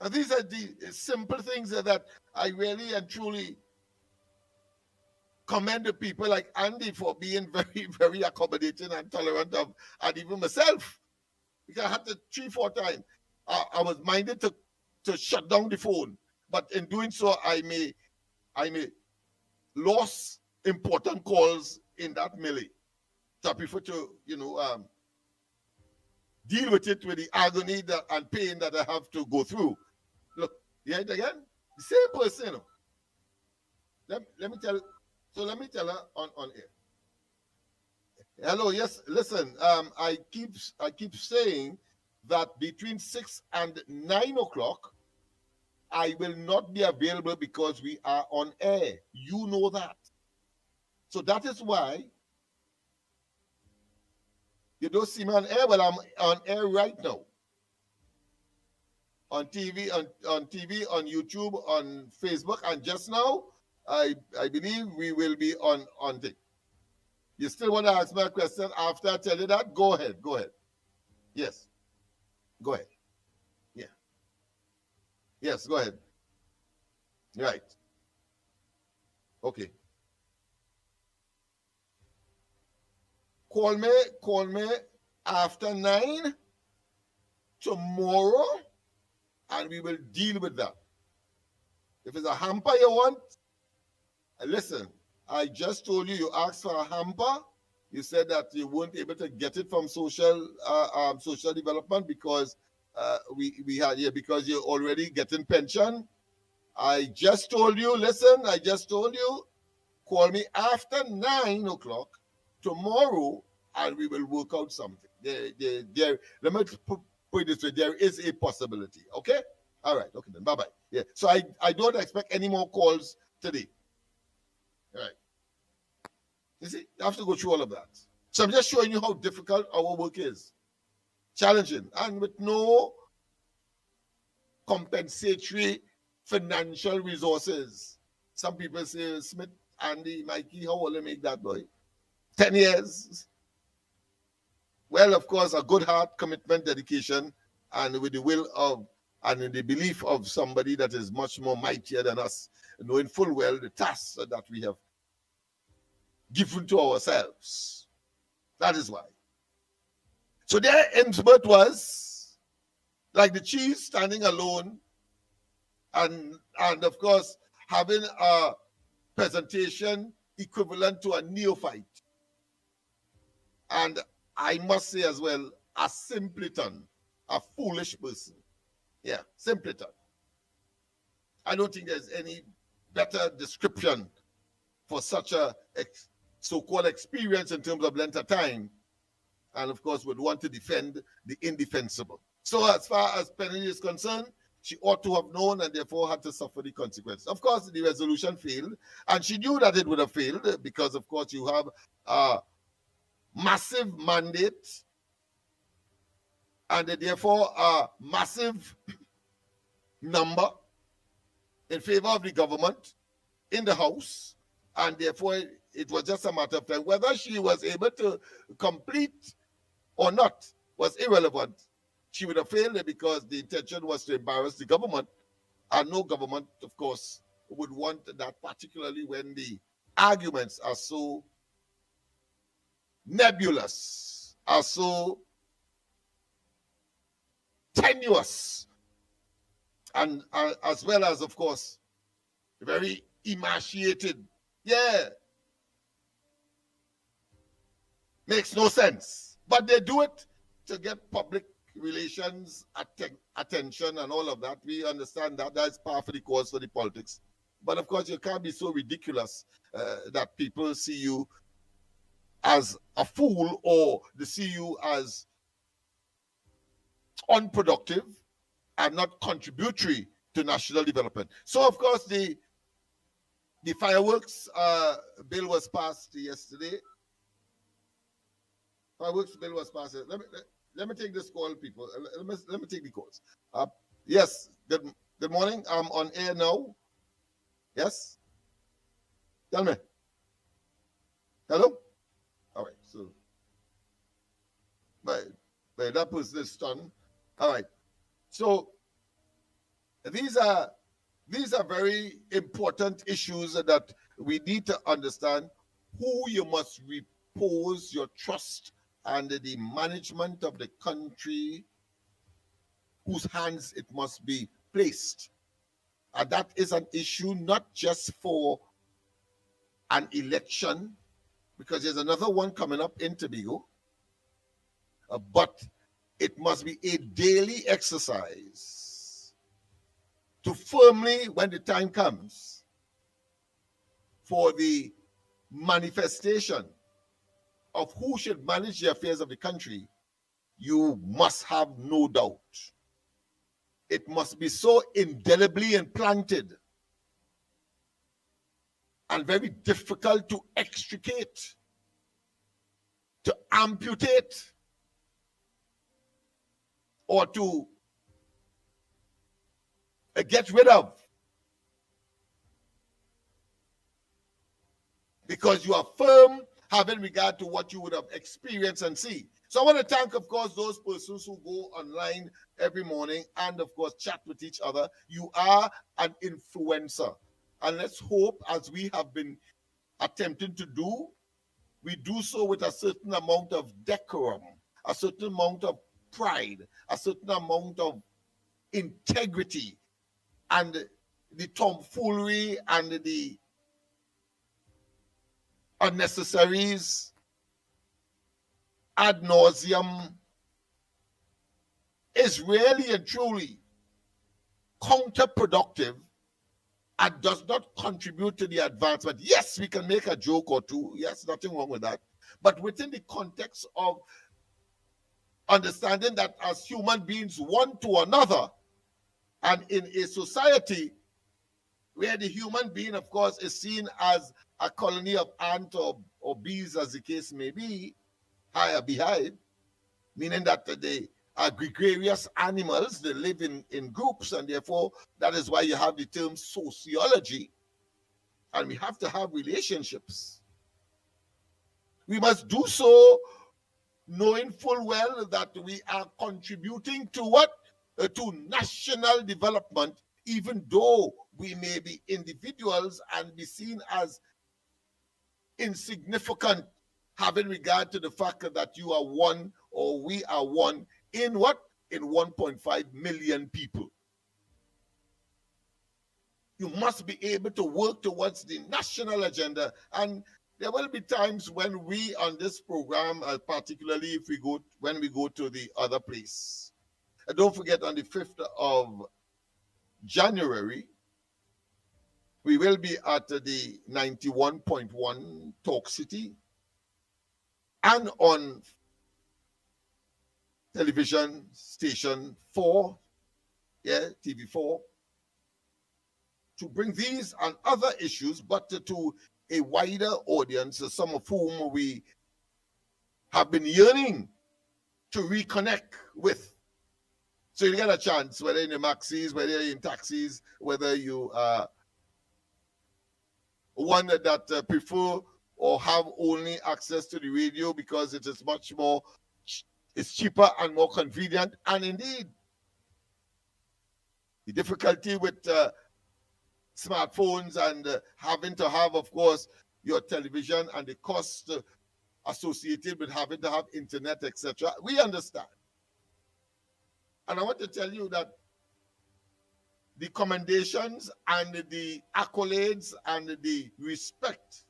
And these are the simple things that I really and truly commend the people like Andy for being very, very accommodating and tolerant of, and even myself. Because I had to 3-4 times. I was minded to shut down the phone, but in doing so, I may lose important calls in that melee. So I prefer to, deal with it with the agony and pain that I have to go through. Look, you hear it again? The same person. Let me tell her on air. Hello, yes, listen, I keep saying that between 6 and 9 o'clock, I will not be available because we are on air. You know that. So that is why you don't see me on air. Well, I'm on air right now. On TV, on YouTube, on Facebook, and just now, I believe we will be on the. You still want to ask me a question after I tell you that? Go ahead. Yes. Go ahead. Yeah. Yes, go ahead. Right. Okay. Call me after 9 tomorrow, and we will deal with that. If it's a hamper you want, listen, I just told you asked for a hamper. You said that you weren't able to get it from social development because we had here because you're already getting pension. I just told you, call me after 9 o'clock tomorrow, and we will work out something. Let me put it this way, there is a possibility. Okay? All right. Okay, then. Bye-bye. Yeah. So I don't expect any more calls today. All right. You see, you have to go through all of that. So I'm just showing you how difficult our work is. Challenging. And with no compensatory financial resources. Some people say, Smith, Andy, Mikey, how will they make that, boy? 10 years. Well, of course, a good heart, commitment, dedication, and with the will of, and in the belief of somebody that is much more mightier than us, knowing full well the tasks that we have given to ourselves. That is why. So there, Innsbruck was like the cheese standing alone, and of course, having a presentation equivalent to a neophyte. And I must say as well, a simpleton, a foolish person. Yeah, simpleton. I don't think there's any better description for such a so-called experience in terms of length of time, and of course would want to defend the indefensible. So as far as Penny is concerned, she ought to have known and therefore had to suffer the consequences. Of course, the resolution failed, and she knew that it would have failed because, of course, you have a massive mandate and therefore a massive number in favor of the government in the House, and therefore it was just a matter of time. Whether she was able to complete or not was irrelevant. She would have failed because the intention was to embarrass the government, and no government, of course, would want that, particularly when the arguments are so nebulous, are so tenuous, and as well as, of course, very emaciated. Yeah, makes no sense. But they do it to get public relations attention and all of that. We understand that that's part of the cause for the politics. But of course, you can't be so ridiculous that people see you as a fool or they see you as unproductive and not contributory to national development. So, of course, the fireworks bill was passed yesterday. Fireworks bill was passed. Let me take this call, people. Let me take the calls. Yes. Good morning. I'm on air now. Yes. Tell me. Hello. All right. So, but that person is stunned. All right. So these are very important issues that we need to understand. Who you must repose your trust and the management of the country, whose hands it must be placed. And that is an issue not just for an election, because there's another one coming up in Tobago, but it must be a daily exercise to firmly, when the time comes for the manifestation of who should manage the affairs of the country, you must have no doubt. It must be so indelibly implanted and very difficult to extricate, to amputate, or to get rid of, because you are firm having regard to what you would have experienced and see. So I want to thank, of course, those persons who go online every morning and, of course, chat with each other. You are an influencer. And let's hope, as we have been attempting to do, we do so with a certain amount of decorum, a certain amount of pride, a certain amount of integrity, and the tomfoolery and the unnecessaries ad nauseum is really and truly counterproductive and does not contribute to the advancement. Yes, we can make a joke or two. Yes, nothing wrong with that. But within the context of understanding that as human beings, one to another, and in a society where the human being, of course, is seen as a colony of ants or bees, as the case may be, higher behind, meaning that they are gregarious animals, they live in groups, and therefore that is why you have the term sociology, and we have to have relationships. We must do so knowing full well that we are contributing to what? To national development, even though we may be individuals and be seen as insignificant, having regard to the fact that you are one or we are one in what? In 1.5 million people. You must be able to work towards the national agenda, and there will be times when we on this program, particularly if when we go to the other place. And don't forget, on the 5th of January, We will be at the 91.1 Talk City and on television station 4, TV4, to bring these and other issues, but to a wider audience, some of whom we have been yearning to reconnect with. So you get a chance, whether in the maxis, whether you're in taxis, whether you are one that prefer or have only access to the radio because it is much more, it's cheaper and more convenient. And indeed, the difficulty with smartphones and having to have, of course, your television and the cost associated with having to have internet, etc. We understand. And I want to tell you that the commendations and the accolades and the respect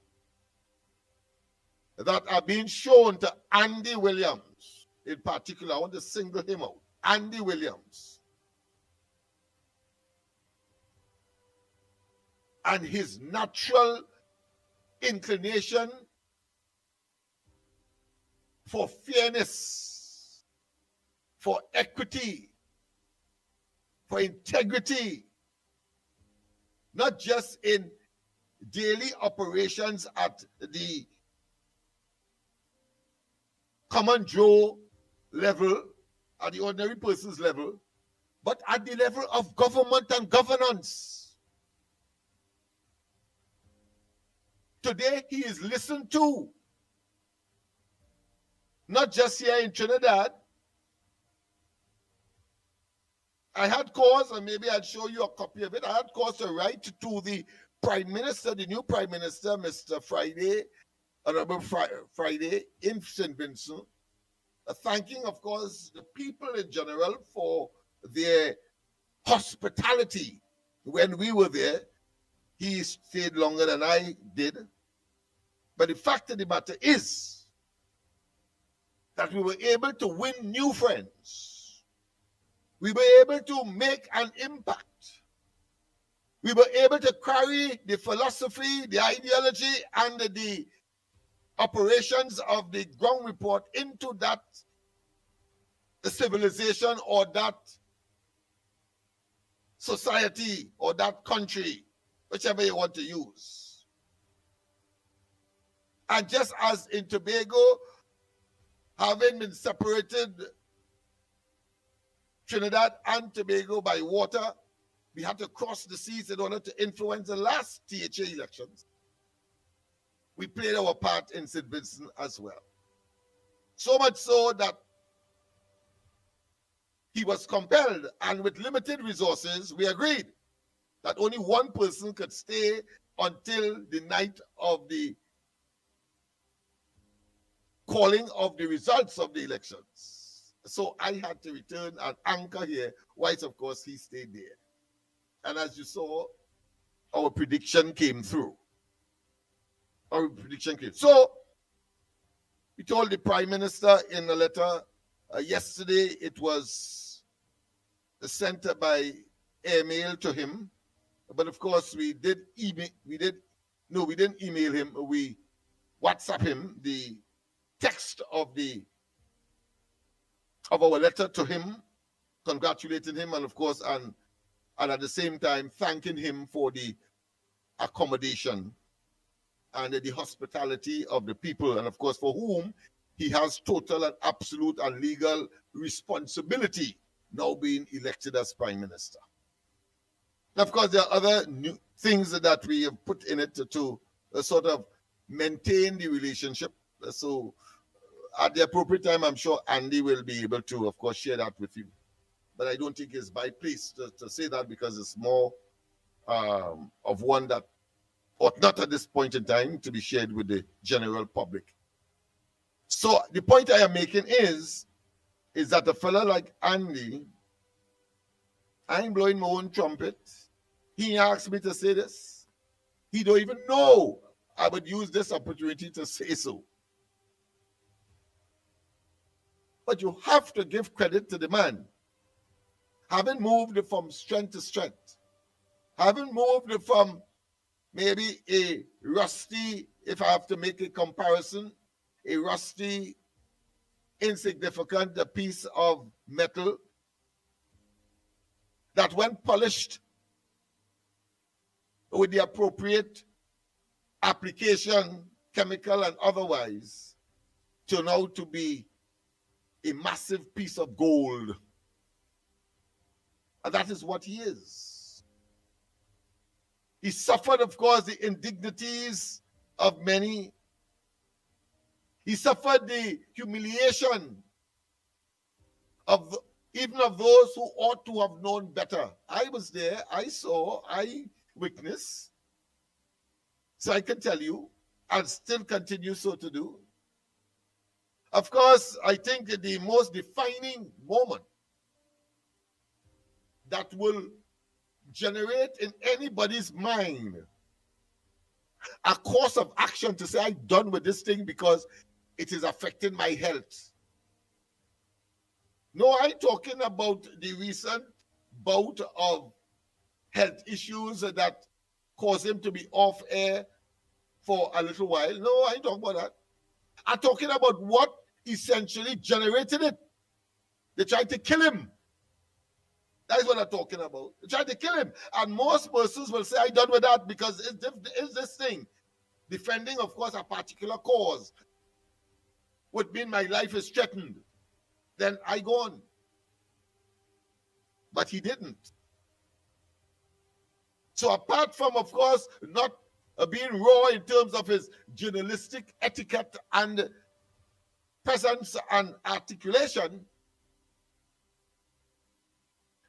that are being shown to Andy Williams in particular, I want to single him out. Andy Williams and his natural inclination for fairness, for equity, for integrity, not just in daily operations at the common Joe level, at the ordinary person's level, but at the level of government and governance. Today, he is listened to, not just here in Trinidad. I had cause, and maybe I'd show you a copy of it. I had cause to write to the Prime Minister, the new Prime Minister, Mr. Friday, Honorable Friday in St. Vincent, thanking, of course, the people in general for their hospitality when we were there. He stayed longer than I did. But the fact of the matter is that we were able to win new friends. We were able to make an impact. We were able to carry the philosophy, the ideology, and the operations of the ground report into that civilization or that society or that country, whichever you want to use. And just as in Tobago, having been separated, Trinidad and Tobago by water, we had to cross the seas in order to influence the last THA elections. We played our part in St. Vincent as well. So much so that he was compelled, and with limited resources, we agreed that only one person could stay until the night of the calling of the results of the elections. So I had to return and anchor here, whilst of course he stayed there. And as you saw, our prediction came through. Our prediction came. So we told the Prime Minister in a letter yesterday. It was sent by airmail to him, but of course we did email. We didn't email him. We WhatsApp him the text of our letter to him, congratulating him, and of course, and at the same time thanking him for the accommodation and the hospitality of the people, and of course for whom he has total and absolute and legal responsibility, now being elected as Prime Minister. And of course there are other new things that we have put in it to sort of maintain the relationship. So at the appropriate time, I'm sure Andy will be able to, of course, share that with you. But I don't think it's by place to say that, because it's more of one that ought not at this point in time to be shared with the general public. So the point I am making is that a fellow like Andy, I ain't blowing my own trumpet. He asked me to say this. He don't even know I would use this opportunity to say so. But you have to give credit to the man. Having moved from strength to strength, having moved from maybe a rusty, if I have to make a comparison, a rusty, insignificant piece of metal that when polished with the appropriate application, chemical and otherwise, turn out to be a massive piece of gold. And that is what he is. He suffered, of course, the indignities of many. He suffered the humiliation of even of those who ought to have known better. I was there, I saw, I witnessed. So I can tell you, and still continue so to do. Of course, I think that the most defining moment that will generate in anybody's mind a course of action to say, I'm done with this thing because it is affecting my health. No, I'm talking about the recent bout of health issues that caused him to be off air for a little while. No, I ain't talking about that. I'm talking about what essentially generated it. They tried to kill him. That is what I'm talking about. They tried to kill him. And most persons will say, I'm done with that because it's this thing. Defending, of course, a particular cause would mean my life is threatened. Then I go on. But he didn't. So apart from, of course, not being raw in terms of his journalistic etiquette and presence and articulation,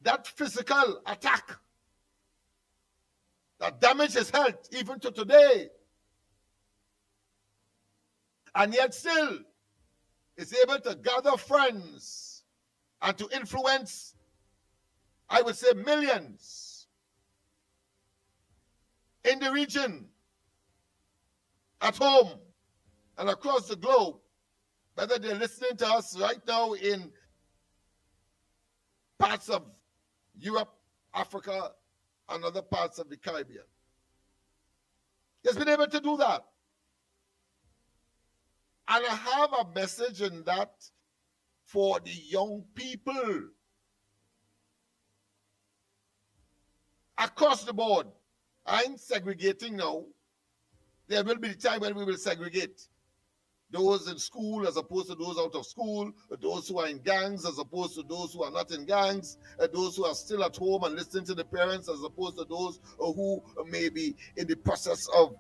that physical attack that damaged his health even to today, and yet still is able to gather friends and to influence, I would say, millions in the region, at home, and across the globe, whether they're listening to us right now in parts of Europe, Africa, and other parts of the Caribbean. He's been able to do that. And I have a message in that for the young people across the board. I'm segregating now. There will be a time when we will segregate those in school as opposed to those out of school, those who are in gangs as opposed to those who are not in gangs, those who are still at home and listening to the parents as opposed to those who may be in the process of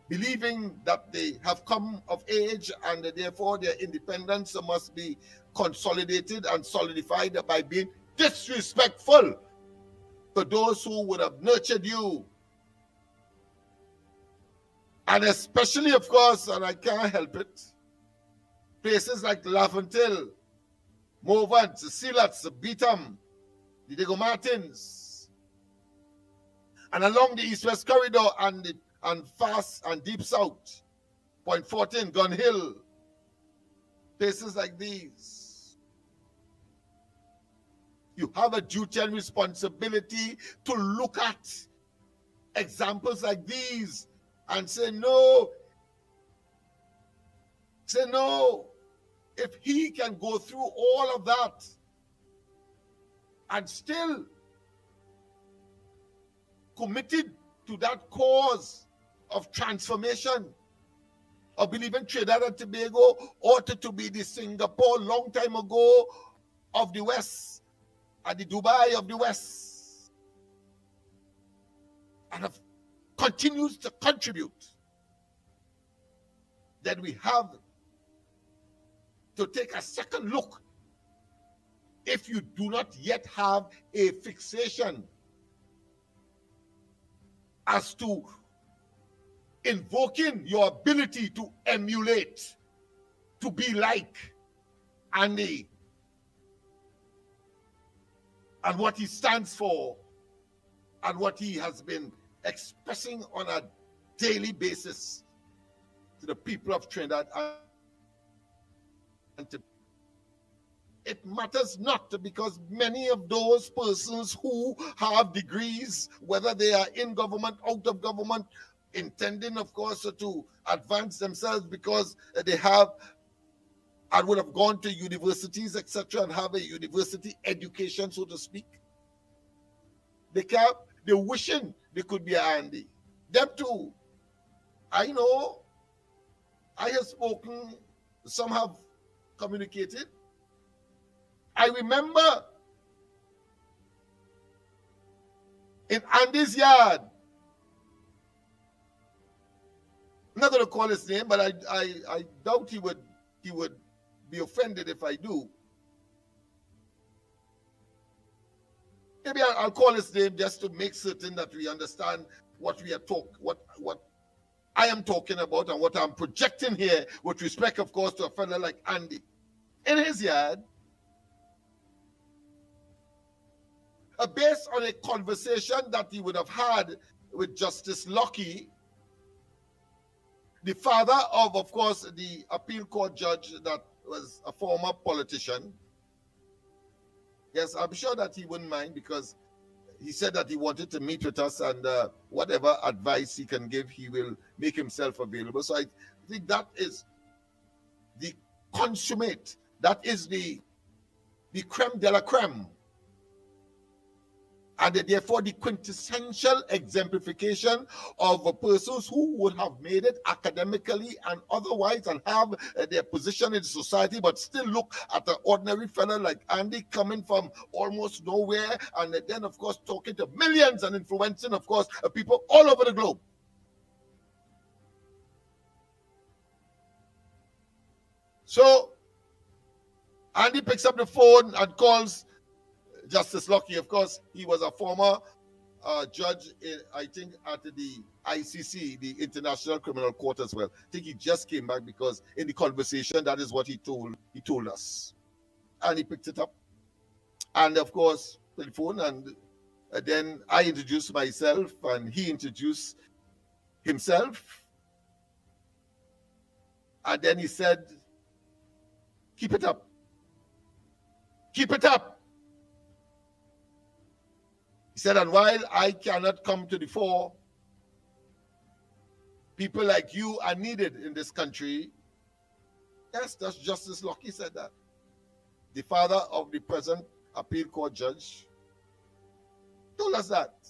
believing that they have come of age and therefore their independence must be consolidated and solidified by being disrespectful to those who would have nurtured you. And especially, of course, and I can't help it, places like Laventille, Morvant, Silats, Beetham, the Diego Martins, and along the East-West Corridor and fast and deep south, Point 14, Gun Hill, places like these. You have a duty and responsibility to look at examples like these and say no. Say no. If he can go through all of that and still committed to that cause of transformation, of believing Trinidad and Tobago ought to be the Singapore long time ago of the West, and the Dubai of the West, and continues to contribute, then we have to take a second look if you do not yet have a fixation as to invoking your ability to emulate, to be like Andy and what he stands for and what he has been expressing on a daily basis to the people of Trinidad and to it matters not, because many of those persons who have degrees, whether they are in government, out of government, intending, of course, to advance themselves because they have and would have gone to universities, etc., and have a university education, so to speak. They're wishing they could be Andy. Them too. I know. I have spoken. Some have communicated. I remember in Andy's yard. I'm not going to call his name, but I doubt he would be offended if I do. Maybe I'll call his name just to make certain that we understand what we are what I am talking about and what I'm projecting here with respect, of course, to a fellow like Andy. In his yard, based on a conversation that he would have had with Justice Lockie, the father of course, the appeal court judge that was a former politician. Yes, I'm sure that he wouldn't mind, because he said that he wanted to meet with us, and whatever advice he can give, he will make himself available. So I think that is the consummate, that is the creme de la creme, and therefore the quintessential exemplification of persons who would have made it academically and otherwise, and have their position in society, but still look at an ordinary fellow like Andy coming from almost nowhere, and then, of course, talking to millions and influencing, of course, people all over the globe. So Andy picks up the phone and calls Justice Lockie. Of course, he was a former judge, I think, at the ICC, the International Criminal Court as well. I think he just came back, because in the conversation, that is what he told us. And he picked it up. And of course, telephone, and then I introduced myself, and he introduced himself. And then he said, "Keep it up. Keep it up." He said, "And while I cannot come to the fore, people like you are needed in this country." Yes, that's Justice Lockie said that. The father of the present appeal court judge told us that.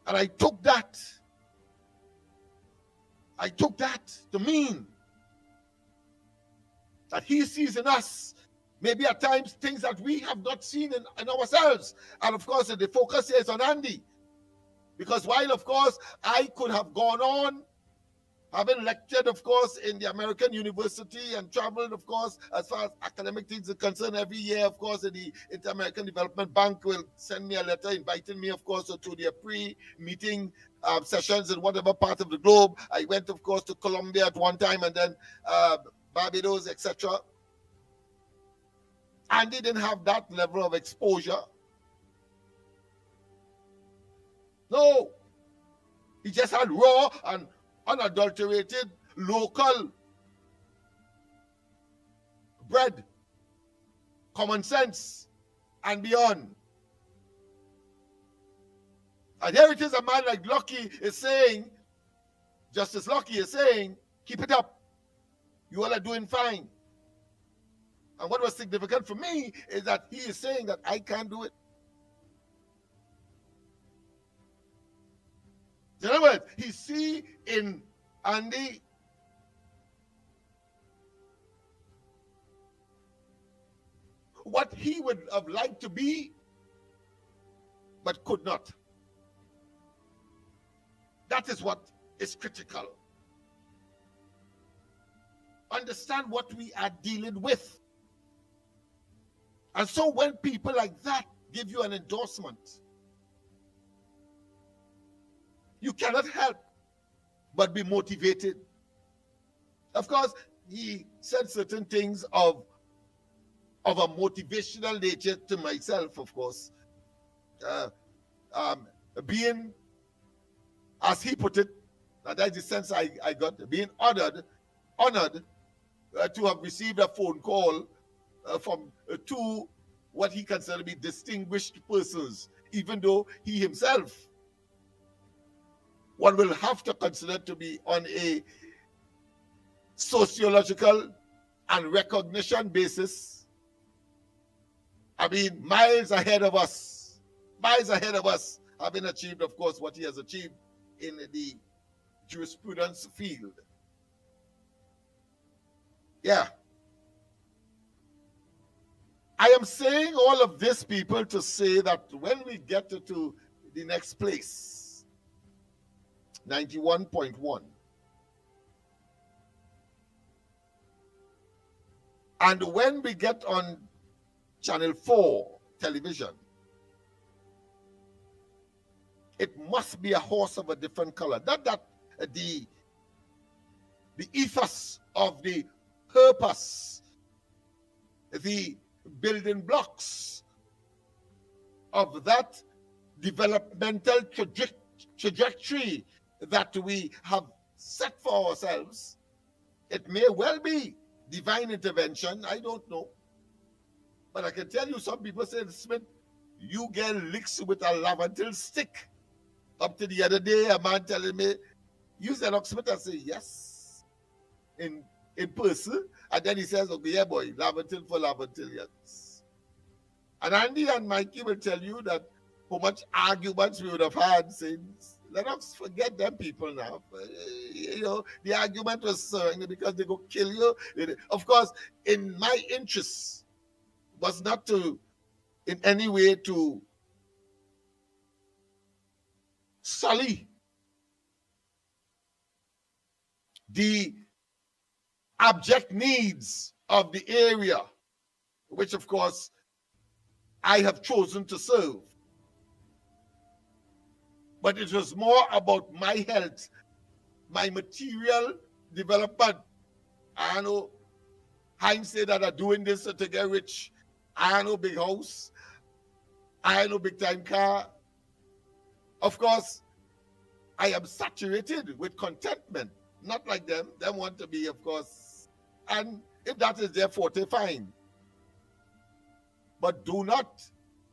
And I took that to mean that he sees in us, maybe at times, things that we have not seen in ourselves. And of course, the focus here is on Andy. Because while, of course, I could have gone on, having lectured, of course, in the American University, and traveled, of course, as far as academic things are concerned, every year, of course, the Inter-American Development Bank will send me a letter inviting me, of course, to their pre-meeting sessions in whatever part of the globe. I went, of course, to Colombia at one time, and then Barbados, etc. Andy didn't have that level of exposure. No. He just had raw and unadulterated local bread, common sense, and beyond. And here it is, a man like Lockie is saying, Justice Lockie is saying, "Keep it up. You all are doing fine." And what was significant for me is that he is saying that I can't do it. In other words, he see in Andy what he would have liked to be, but could not. That is what is critical. Understand what we are dealing with. And so when people like that give you an endorsement, you cannot help but be motivated. Of course, he said certain things of a motivational nature to myself, of course. Being, as he put it, that's the sense I got, being honored to have received a phone call from two what he considered to be distinguished persons, even though he himself, one will have to consider to be on a sociological and recognition basis. I mean, miles ahead of us, having achieved, of course, what he has achieved in the jurisprudence field. Yeah. I am saying all of this, people, to say that when we get to the next place, 91.1, and when we get on Channel 4 television, it must be a horse of a different color. Not that the ethos of the purpose, the building blocks of that developmental trajectory that we have set for ourselves, it may well be divine intervention, I don't know. But I can tell you, some people say, Smith, you get licks with a Laventille stick. Up to the other day, a man telling me, use Lennox Smith. I say, yes, in person. And then he says, okay, yeah, boy, Laventille for Laventille, yes. And Andy and Mikey will tell you that how much arguments we would have had since, Lennox, forget them people now. You know, the argument was because they go kill you. Of course, in my interest was not to, in any way, to sully the abject needs of the area, which of course I have chosen to serve. But it was more about my health, my material development. I know Heinz said that I'm doing this to get rich. I know big house. I know big time car. Of course, I am saturated with contentment. Not like them. They want to be, of course. And if that is their forte, fine. But do not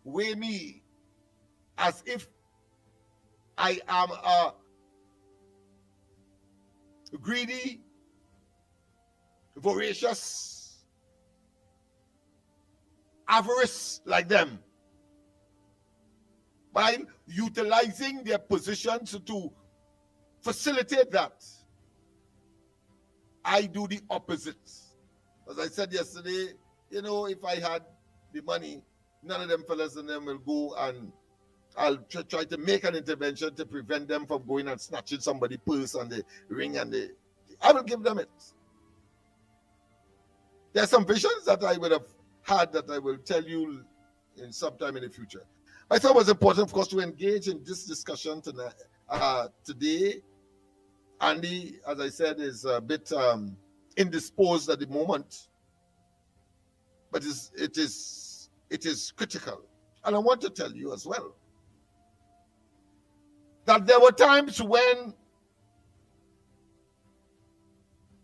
weigh me as if I am a greedy, voracious, avarice like them, by utilizing their positions to facilitate that. I do the opposite. As I said yesterday, you know, if I had the money, none of them fellas and them will go, and I'll try to make an intervention to prevent them from going and snatching somebody's purse and the ring, and I will give them it. There are some visions that I would have had that I will tell you in sometime in the future. I thought it was important, of course, to engage in this discussion tonight, today. Andy, as I said, is a bit indisposed at the moment, but it is critical. And I want to tell you as well that there were times when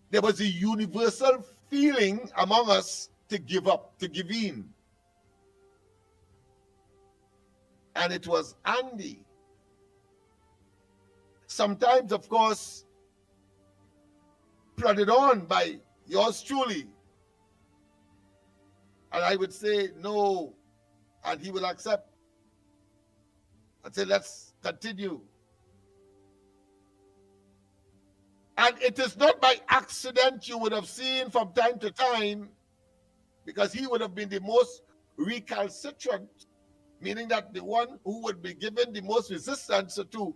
there was a universal feeling among us to give up, to give in. And it was Andy. Sometimes, of course, prodded on by yours truly. And I would say no, and he will accept. I'd say, let's continue. And it is not by accident you would have seen from time to time, because he would have been the most recalcitrant, meaning that the one who would be given the most resistance to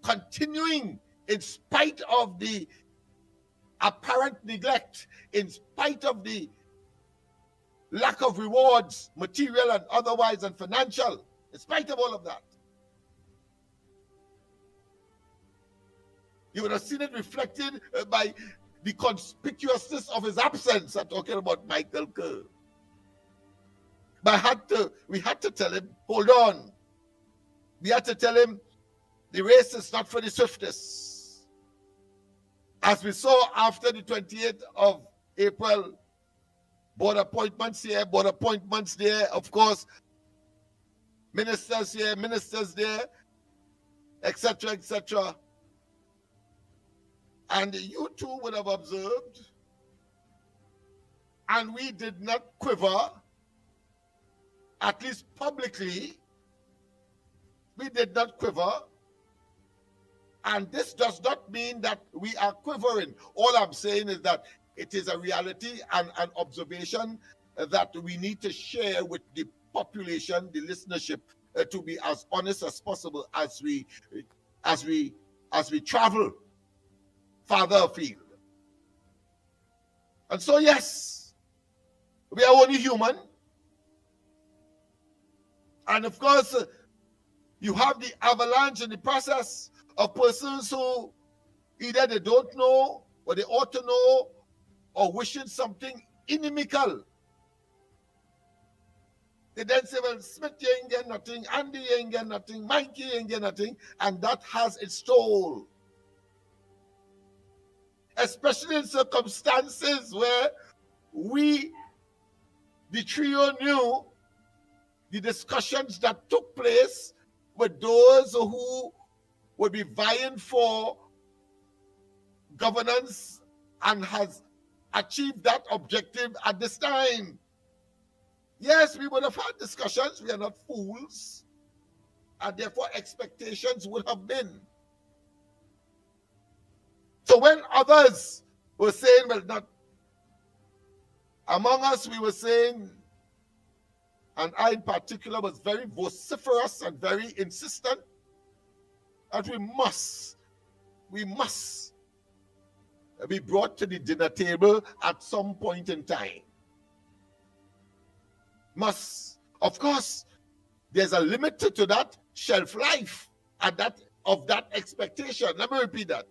continuing in spite of the apparent neglect, in spite of the lack of rewards, material and otherwise, and financial, in spite of all of that. You would have seen it reflected by the conspicuousness of his absence. I'm talking about Michael Kerr. But we had to tell him, hold on. We had to tell him the race is not for the swiftest. As we saw after the 28th of April board appointments here, board appointments there, of course, ministers here, ministers there, etc., etc. And you too would have observed, and we did not quiver, at least publicly, we did not quiver. And this does not mean that we are quivering. All I'm saying is that it is a reality and an observation that we need to share with the population, the listenership, to be as honest as possible as we travel farther afield. And so, yes, we are only human. And of course, you have the avalanche in the process of persons who either they don't know or they ought to know, or wishing something inimical. They then say, well, Smith, you ain't get nothing, Andy, you ain't get nothing, Mikey, you ain't get nothing, and that has its toll. Especially in circumstances where we, the trio, knew the discussions that took place with those who would be vying for governance and has achieved that objective at this time. Yes, we would have had discussions. We are not fools. And therefore, expectations would have been. So when others were saying, well, not among us, we were saying, and I in particular was very vociferous and very insistent, that we must be brought to the dinner table at some point in time. Must. Of course, there's a limit to that shelf life and of that expectation. Let me repeat that.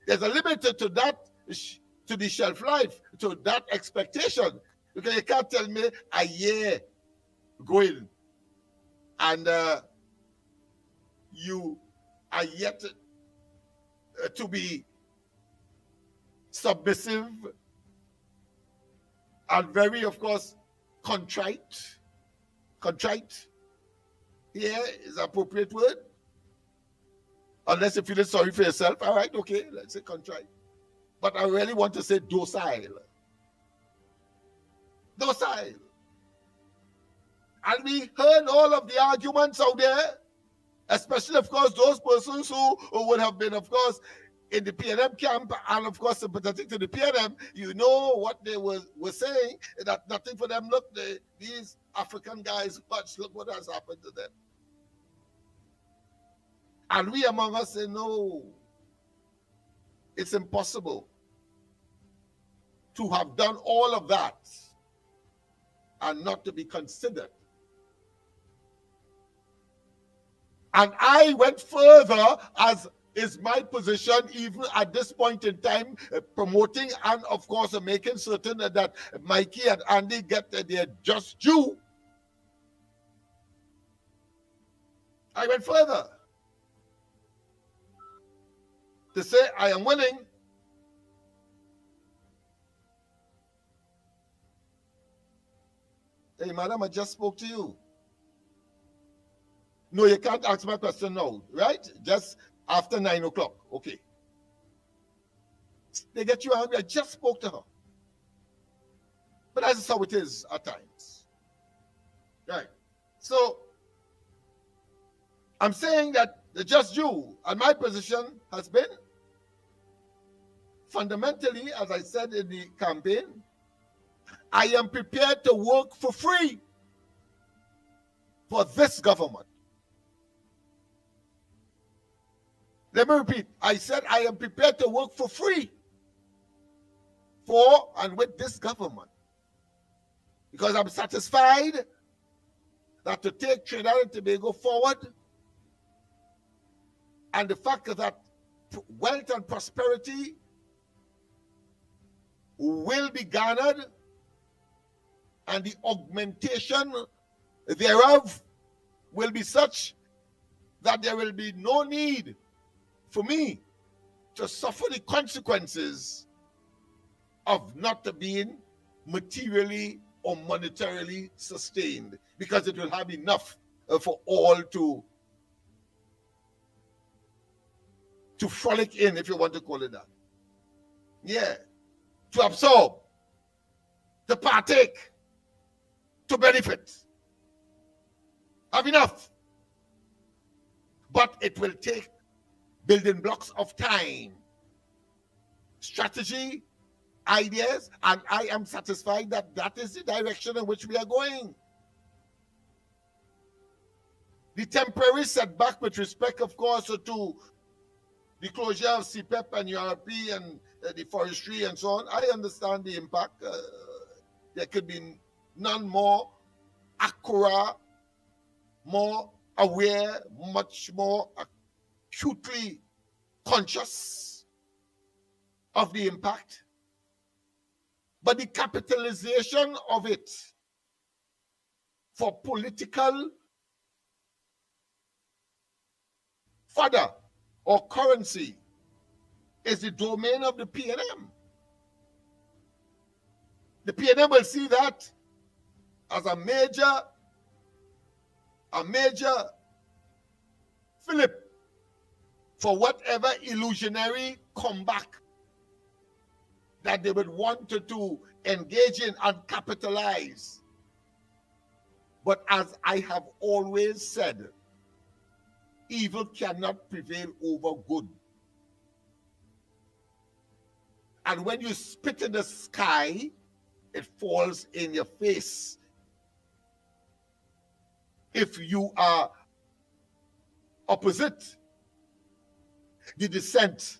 There's a limit to that, to the shelf life, to that expectation. Because you can't tell me a year going and you are yet to be submissive and very, of course, contrite. Contrite here is an appropriate word. Unless you're feeling sorry for yourself. All right, okay, let's say contrite. But I really want to say docile. Docile. And we heard all of the arguments out there, especially, of course, those persons who would have been, of course, in the PNM camp and, of course, sympathetic to the PNM. You know what they were saying, that nothing for them. Look, these African guys, look what has happened to them. And we among us say, no, it's impossible to have done all of that and not to be considered. And I went further, as is my position, even at this point in time, promoting and, of course, making certain that Mikey and Andy get their just due. I went further to say I am willing Hey, madam, I just spoke to you. No, you can't ask my question now, right? Just after 9 o'clock. Okay. They get you angry. I just spoke to her. But that's how it is at times. Right. So, I'm saying that the just due and my position has been fundamentally, as I said in the campaign, I am prepared to work for free for this government. Let me repeat. I said I am prepared to work for free for and with this government. Because I'm satisfied that to take Trinidad and Tobago forward, and the fact that wealth and prosperity will be garnered, and the augmentation thereof will be such that there will be no need for me to suffer the consequences of not being materially or monetarily sustained, because it will have enough for all to frolic in, if you want to call it that. Yeah. To absorb, to partake, to benefit. Have enough. But it will take building blocks of time, strategy, ideas, and I am satisfied that that is the direction in which we are going. The temporary setback with respect, of course, to the closure of CPEP and URP and the forestry and so on, I understand the impact. There could be none more accurate, more aware, much more acutely conscious of the impact. But the capitalization of it for political fodder or currency is the domain of the PNM. The PNM will see that as a major fillip for whatever illusionary comeback that they would want to engage in and capitalize. But as I have always said, evil cannot prevail over good. And when you spit in the sky, it falls in your face. If you are opposite the descent,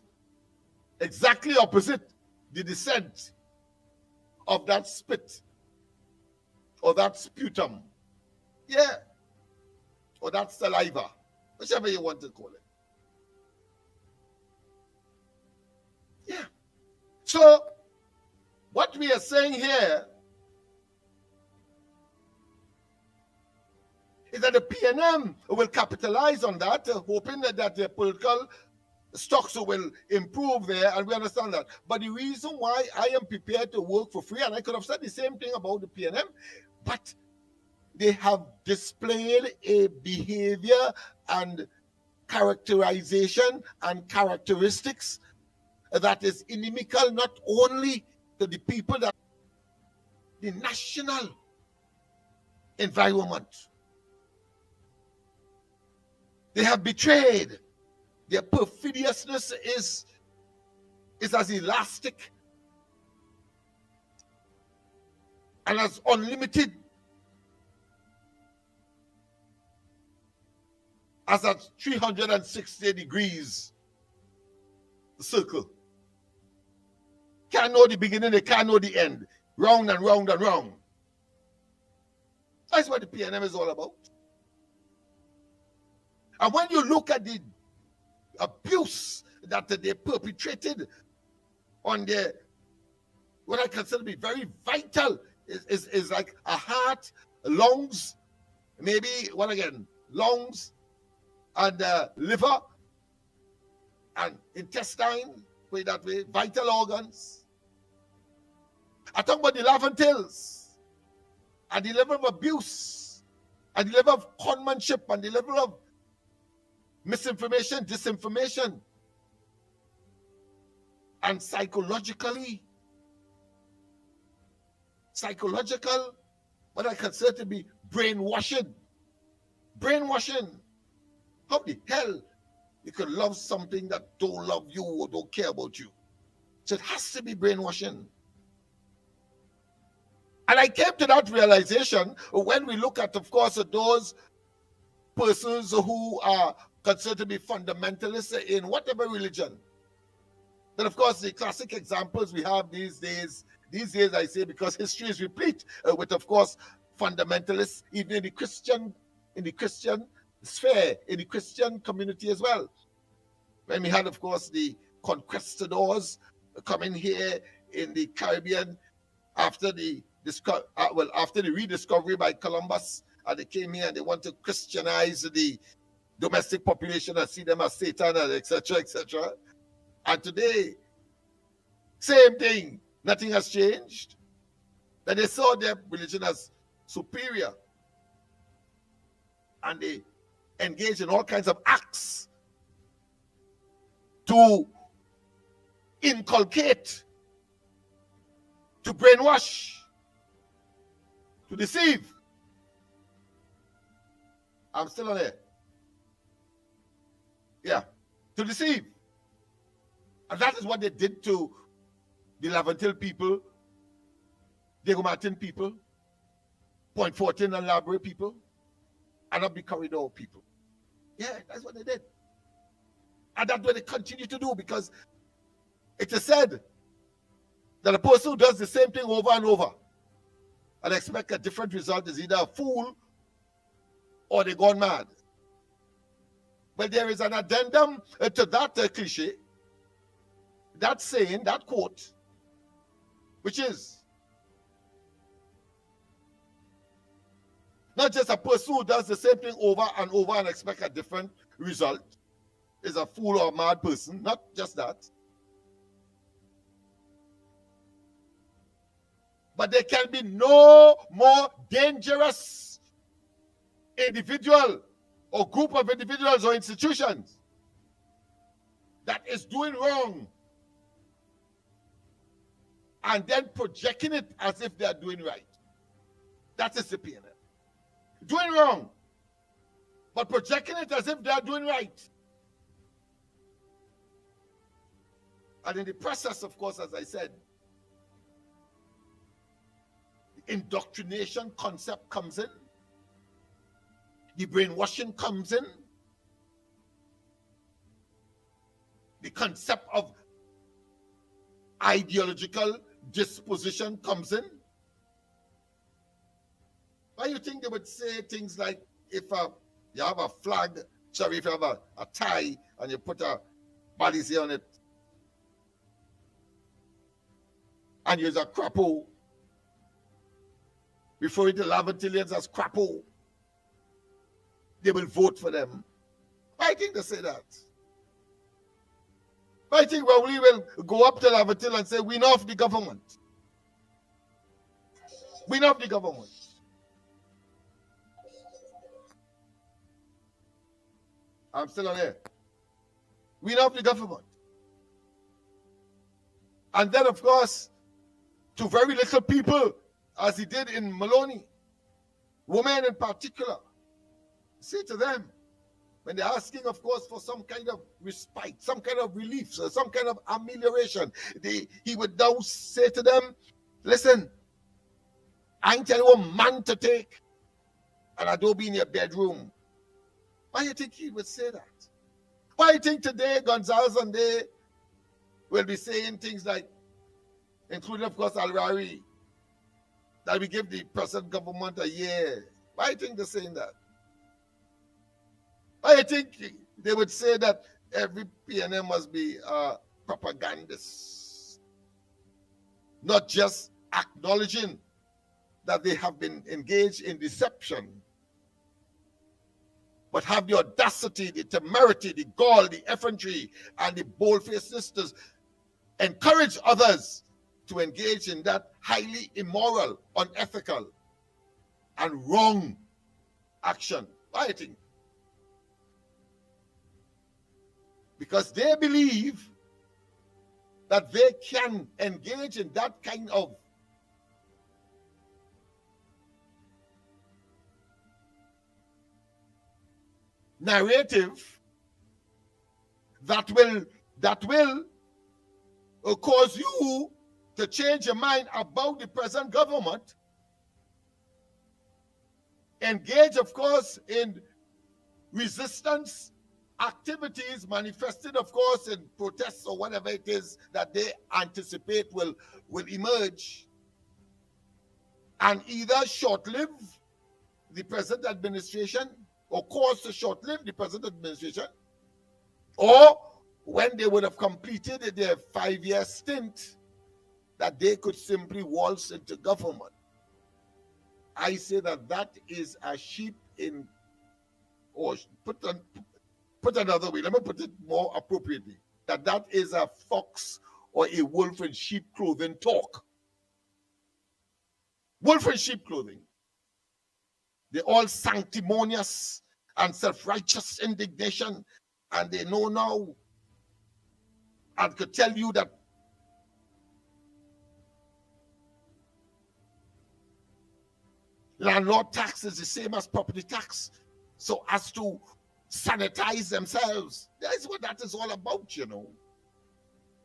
exactly opposite the descent of that spit or that sputum, yeah, or that saliva, whichever you want to call it. Yeah. So what we are saying here is that the PNM will capitalize on that, hoping that the political stocks will improve there, and we understand that. But the reason why I am prepared to work for free, and I could have said the same thing about the PNM, but they have displayed a behavior and characterization and characteristics that is inimical not only to the people, that the national environment. They have betrayed. Their perfidiousness is as elastic and as unlimited as a 360 degrees circle. Can't know the beginning, they can't know the end. Round and round and round. That's what the PNM is all about. And when you look at the abuse that they perpetrated on their, what I consider to be very vital, is like a heart, lungs, maybe, what again, lungs and liver and intestine, put it that way, vital organs. I talk about the Laventils and the level of abuse and the level of conmanship and the level of misinformation, disinformation, and psychological, what I consider to be brainwashing. How the hell you could love something that don't love you or don't care about you? So it has to be brainwashing. And I came to that realization when we look at, of course, those persons who are considered to be fundamentalists in whatever religion. Then, of course, the classic examples we have these days I say, because history is replete with, of course, fundamentalists, even in the Christian sphere, in the Christian community as well. When we had, of course, the conquistadors coming here in the Caribbean after the rediscovery by Columbus, and they came here and they want to Christianize the domestic population and see them as Satan, and etc., etc. And today, same thing. Nothing has changed. That they saw their religion as superior. And they engaged in all kinds of acts to inculcate, to brainwash, to deceive. I'm still on there. Yeah, to deceive. And that is what they did to the Laventil people, Diego Martin people, Point Fortin and Library people, and up the corridor people. Yeah, that's what they did. And that's what they continue to do, because it is said that a person who does the same thing over and over and expect a different result is either a fool or they gone mad. But there is an addendum to that cliche, that saying, that quote, which is not just a person who does the same thing over and over and expect a different result is a fool or a mad person, not just that. But there can be no more dangerous individual or group of individuals or institutions that is doing wrong and then projecting it as if they are doing right. That is the PNM. Doing wrong, but projecting it as if they are doing right. And in the process, of course, as I said, the indoctrination concept comes in, the brainwashing comes in, the concept of ideological disposition comes in. Why do you think they would say things like, if you have a flag, sorry, if you have a tie and you put a balize on it, and use a crapo, referring to Laventilians as crapo, they will vote for them. Why do you think they say that? Why do you think we will go up to Laventil and say, we know of the government? We know of the government. I'm still on here. We know of the government. And then, of course, to very little people, as he did in Maloney, women in particular, say to them, when they're asking, of course, for some kind of respite, some kind of relief, so some kind of amelioration, he would now say to them, listen, I ain't telling you a man to take, and I don't be in your bedroom. Why do you think he would say that? Why do you think today Gonzalez and they will be saying things like, including, of course, Al-Rari, that we give the present government a year? Why do you think they're saying that? Why do you think they would say that every PNM must be a propagandist? Not just acknowledging that they have been engaged in deception, but have the audacity, the temerity, the gall, the effrontery, and the bold-facedness to encourage others to engage in that highly immoral, unethical, and wrong action. Why do you think? Because they believe that they can engage in that kind of narrative that will cause you to change your mind about the present government, engage, of course, in resistance activities manifested, of course, in protests or whatever it is that they anticipate will emerge, and either short-live the present administration or cause to short-live the present administration, or when they would have completed their 5-year stint, that they could simply waltz into government. I say that that is a sheep in, or put another way, let me put it more appropriately, that is a fox or a wolf in sheep clothing talk. wolf in sheep clothing. They all sanctimonious and self-righteous indignation, and they know now and could tell you that landlord tax is the same as property tax, so as to sanitize themselves. That is what that is all about, you know.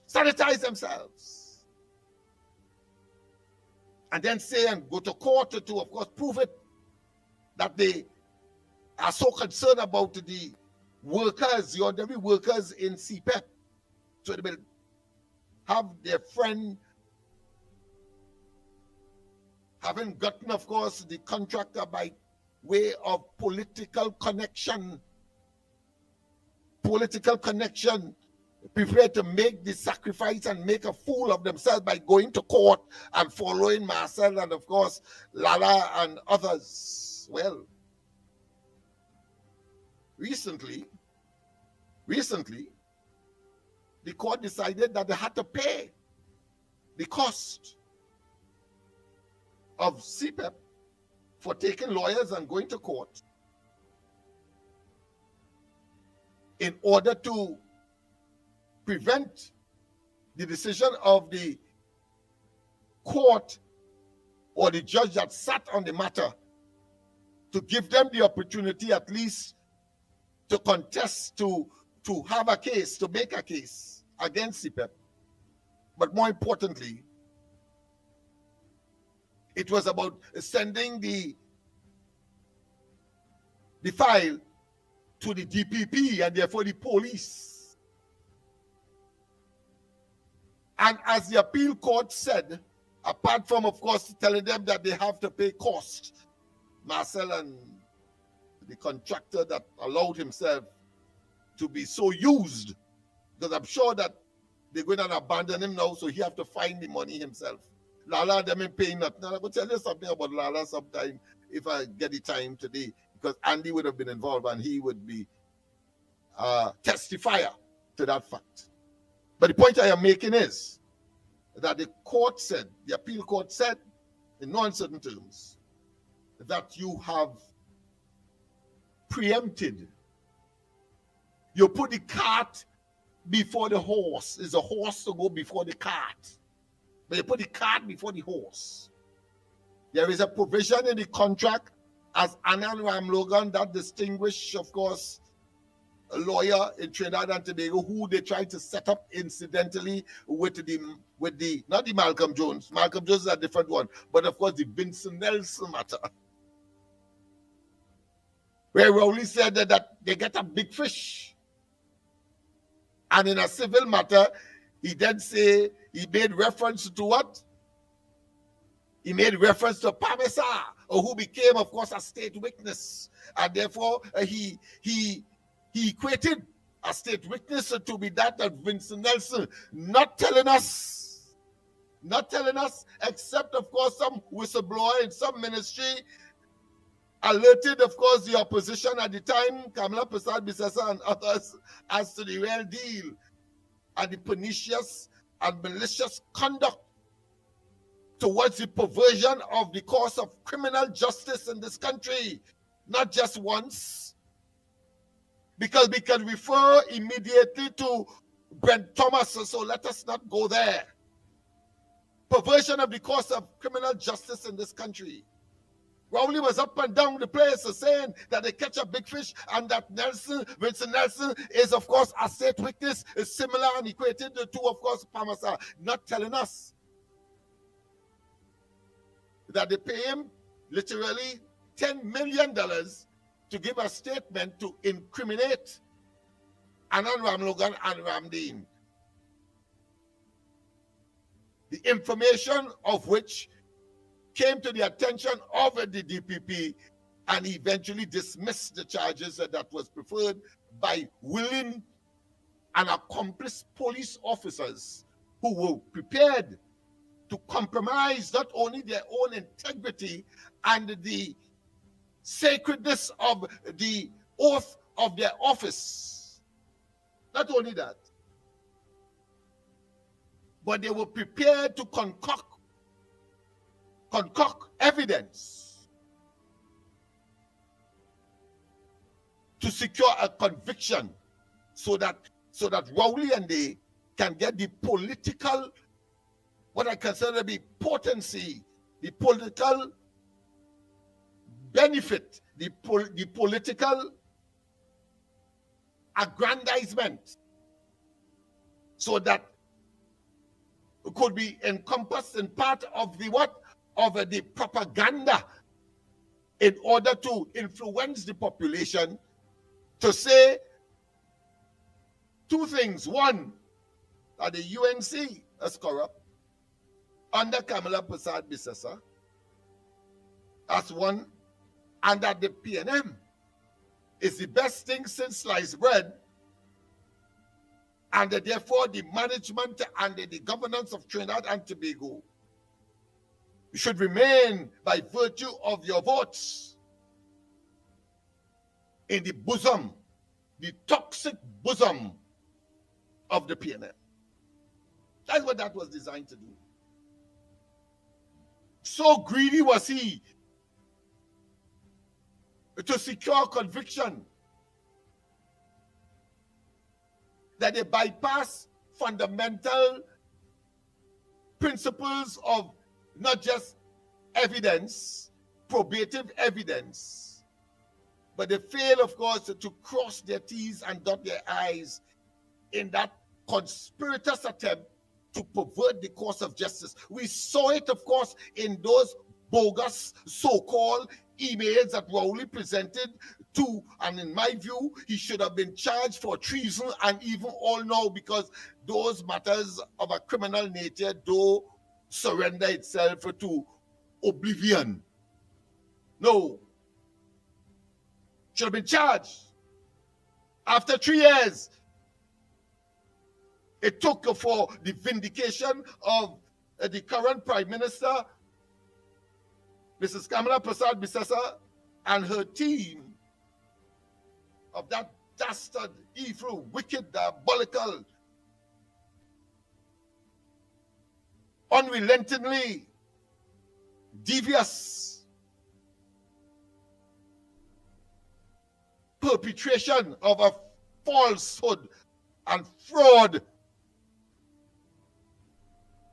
Sanitize themselves. And then say and go to court to of course, prove it that they are so concerned about the workers, the ordinary workers in CPEP. So they will have their friend having gotten, of course, the contractor by way of political connection, prepared to make the sacrifice and make a fool of themselves by going to court and following Marcel and, of course, Lala and others. Well, recently, the court decided that they had to pay the cost of CPEP for taking lawyers and going to court in order to prevent the decision of the court or the judge that sat on the matter to give them the opportunity at least to contest, to have a case, to make a case against CPEP. But more importantly, it was about sending the file to the DPP and therefore the police. And as the appeal court said, apart from, of course, telling them that they have to pay cost, Marcel and the contractor that allowed himself to be so used, because I'm sure that they're going to abandon him now, so he have to find the money himself. Lala, them ain't paying nothing. And I will tell you something about Lala sometime if I get the time today, because Andy would have been involved and he would be testifier to that fact. But the point I am making is that the court said, the appeal court said, in no uncertain terms, that you have preempted. You put the cart before the horse. It's a horse to go before the cart. But you put the cart before the horse. There is a provision in the contract, as Anna Ramlogan, that distinguished, of course, a lawyer in Trinidad and Tobago, who they tried to set up incidentally with the not the Malcolm Jones. Malcolm Jones is a different one, but of course the Vincent Nelson matter, where Rowley said that they get a big fish. And in a civil matter, he then say, he made reference to what? He made reference to Pamesa, who became, of course, a state witness. And therefore, he equated a state witness to be that of Vincent Nelson, not telling us, except, of course, some whistleblower in some ministry alerted, of course, the opposition at the time, Kamala Prasad Bisesa and others, as to the real deal and the pernicious and malicious conduct towards the perversion of the course of criminal justice in this country, not just once, because we can refer immediately to Brent Thomas, so let us not go there. Perversion of the course of criminal justice in this country. Rowley was up and down the place saying that they catch a big fish and that Vincent Nelson is, of course, a state witness, is similar and equated to, of course, Pamasa, not telling us that they pay him literally $10 million to give a statement to incriminate Anand Ramlogan and Ramdeen. The information of which came to the attention of the DPP and eventually dismissed the charges that was preferred by willing and accomplished police officers who were prepared to compromise not only their own integrity and the sacredness of the oath of their office. Not only that, but they were prepared to concoct evidence to secure a conviction so that Rowley and they can get the political, what I consider to be potency, the political benefit, the political aggrandizement, so that it could be encompassed in part of the what? Of the propaganda, in order to influence the population to say two things. One, that the UNC is corrupt under Kamala Prasad Bissessa. That's one. And that the PNM is the best thing since sliced bread, and that therefore the management and the governance of Trinidad and Tobago should remain by virtue of your votes in the bosom, the toxic bosom of the PNM. That's what that was designed to do. So greedy was he to secure conviction that they bypass fundamental principles of not just evidence, probative evidence, but they fail, of course, to cross their T's and dot their I's in that conspirators attempt to pervert the course of justice. We saw it, of course, in those bogus so-called emails that Rowley presented to, and in my view, he should have been charged for treason and even all now, because those matters of a criminal nature do surrender itself to oblivion. No. Should have been charged. After 3 years, it took for the vindication of the current Prime Minister, Mrs. Kamala Prasad Bissessa, and her team of that dastard, evil, wicked, diabolical, unrelentingly devious perpetration of a falsehood and fraud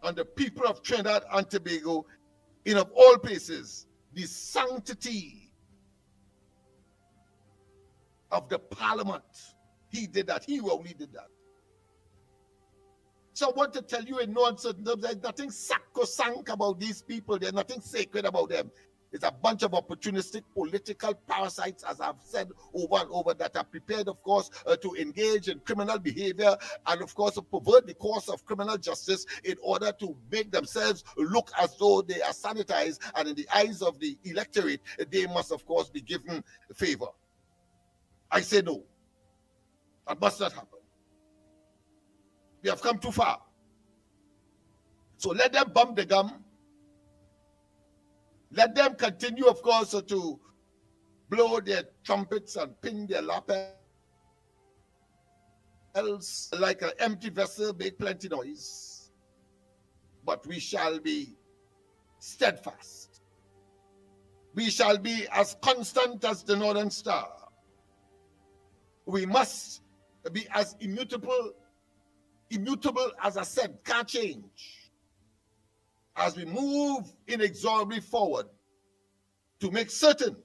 on the people of Trinidad and Tobago, in of all places, the sanctity of the parliament. He did that. He only did that. So I want to tell you in no uncertain terms, there's nothing sacrosanct about these people. There's nothing sacred about them. It's a bunch of opportunistic political parasites, as I've said over and over, that are prepared, of course, to engage in criminal behavior and, of course, to pervert the course of criminal justice in order to make themselves look as though they are sanitized, and in the eyes of the electorate, they must, of course, be given favor. I say no. That must not happen. We have come too far. So let them bump the gum. Let them continue, of course, to blow their trumpets and ping their lapels like an empty vessel, make plenty noise. But we shall be steadfast. We shall be as constant as the northern star. We must be as immutable as I said, can't change. As we move inexorably forward to make certain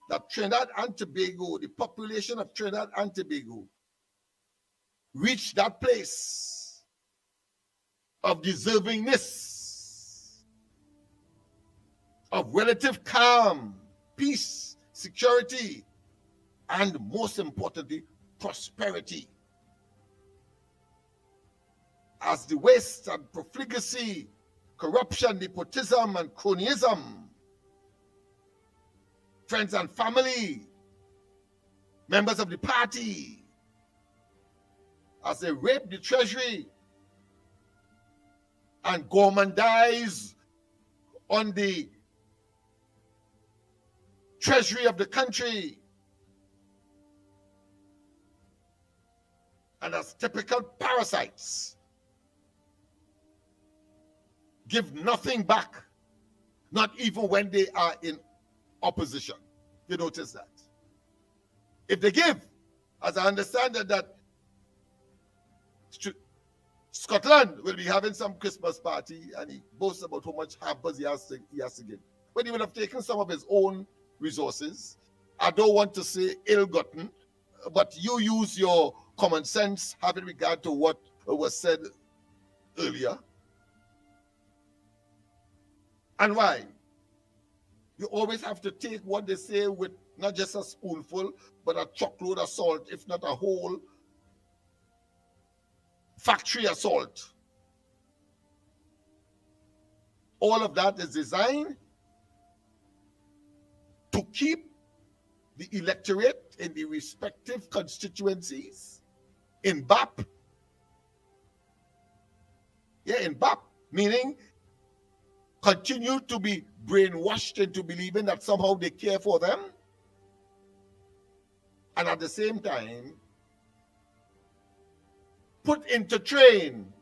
that Trinidad and Tobago, the population of Trinidad and Tobago, reach that place of deservingness, of relative calm, peace, security, and most importantly, prosperity. As the waste and profligacy, corruption, nepotism, and cronyism, friends and family, members of the party, as they rape the treasury and gourmandize on the treasury of the country, and as typical parasites, give nothing back not even when they are in opposition. You notice that. If they give, as I understand that Scotland will be having some Christmas party, and he boasts about how much hampers he has to give. But he would have taken some of his own resources. I don't want to say ill-gotten, but you use your common sense having regard to what was said earlier. And why? You always have to take what they say with not just a spoonful, but a truckload of salt, if not a whole factory of salt. All of that is designed to keep the electorate in the respective constituencies in BAP. Yeah, in BAP, meaning continue to be brainwashed into believing that somehow they care for them. And at the same time, put into train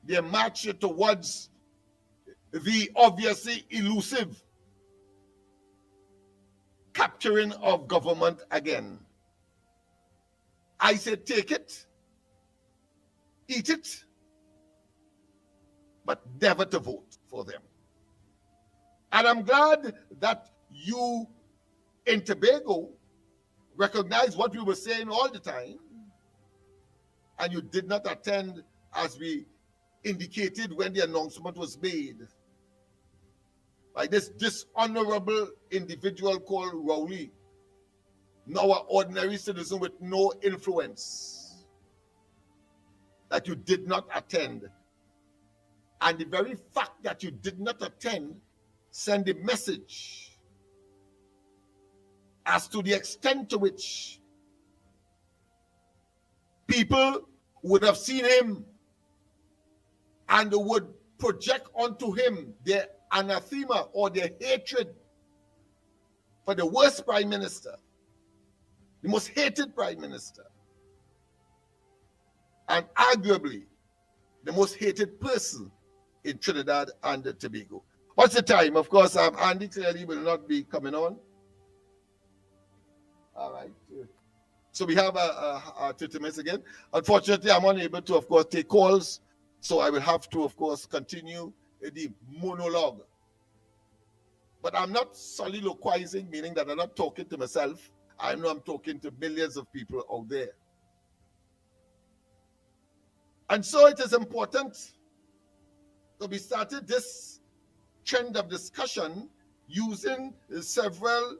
their march towards the obviously elusive capturing of government again. I said take it, eat it, but never to vote for them. And I'm glad that you in Tobago recognize what we were saying all the time, and you did not attend as we indicated when the announcement was made by this dishonorable individual called Rowley, now an ordinary citizen with no influence, that you did not attend. And the very fact that you did not attend send a message as to the extent to which people would have seen him and would project onto him their anathema or their hatred for the worst prime minister, the most hated prime minister, and arguably the most hated person in Trinidad and Tobago. What's the time? Of course, Andy clearly will not be coming on. All right. So we have 30 minutes again. Unfortunately, I'm unable to, of course, take calls. So I will have to, of course, continue the monologue. But I'm not soliloquizing, meaning that I'm not talking to myself. I know I'm talking to millions of people out there. And so it is important that we started this trend of discussion using several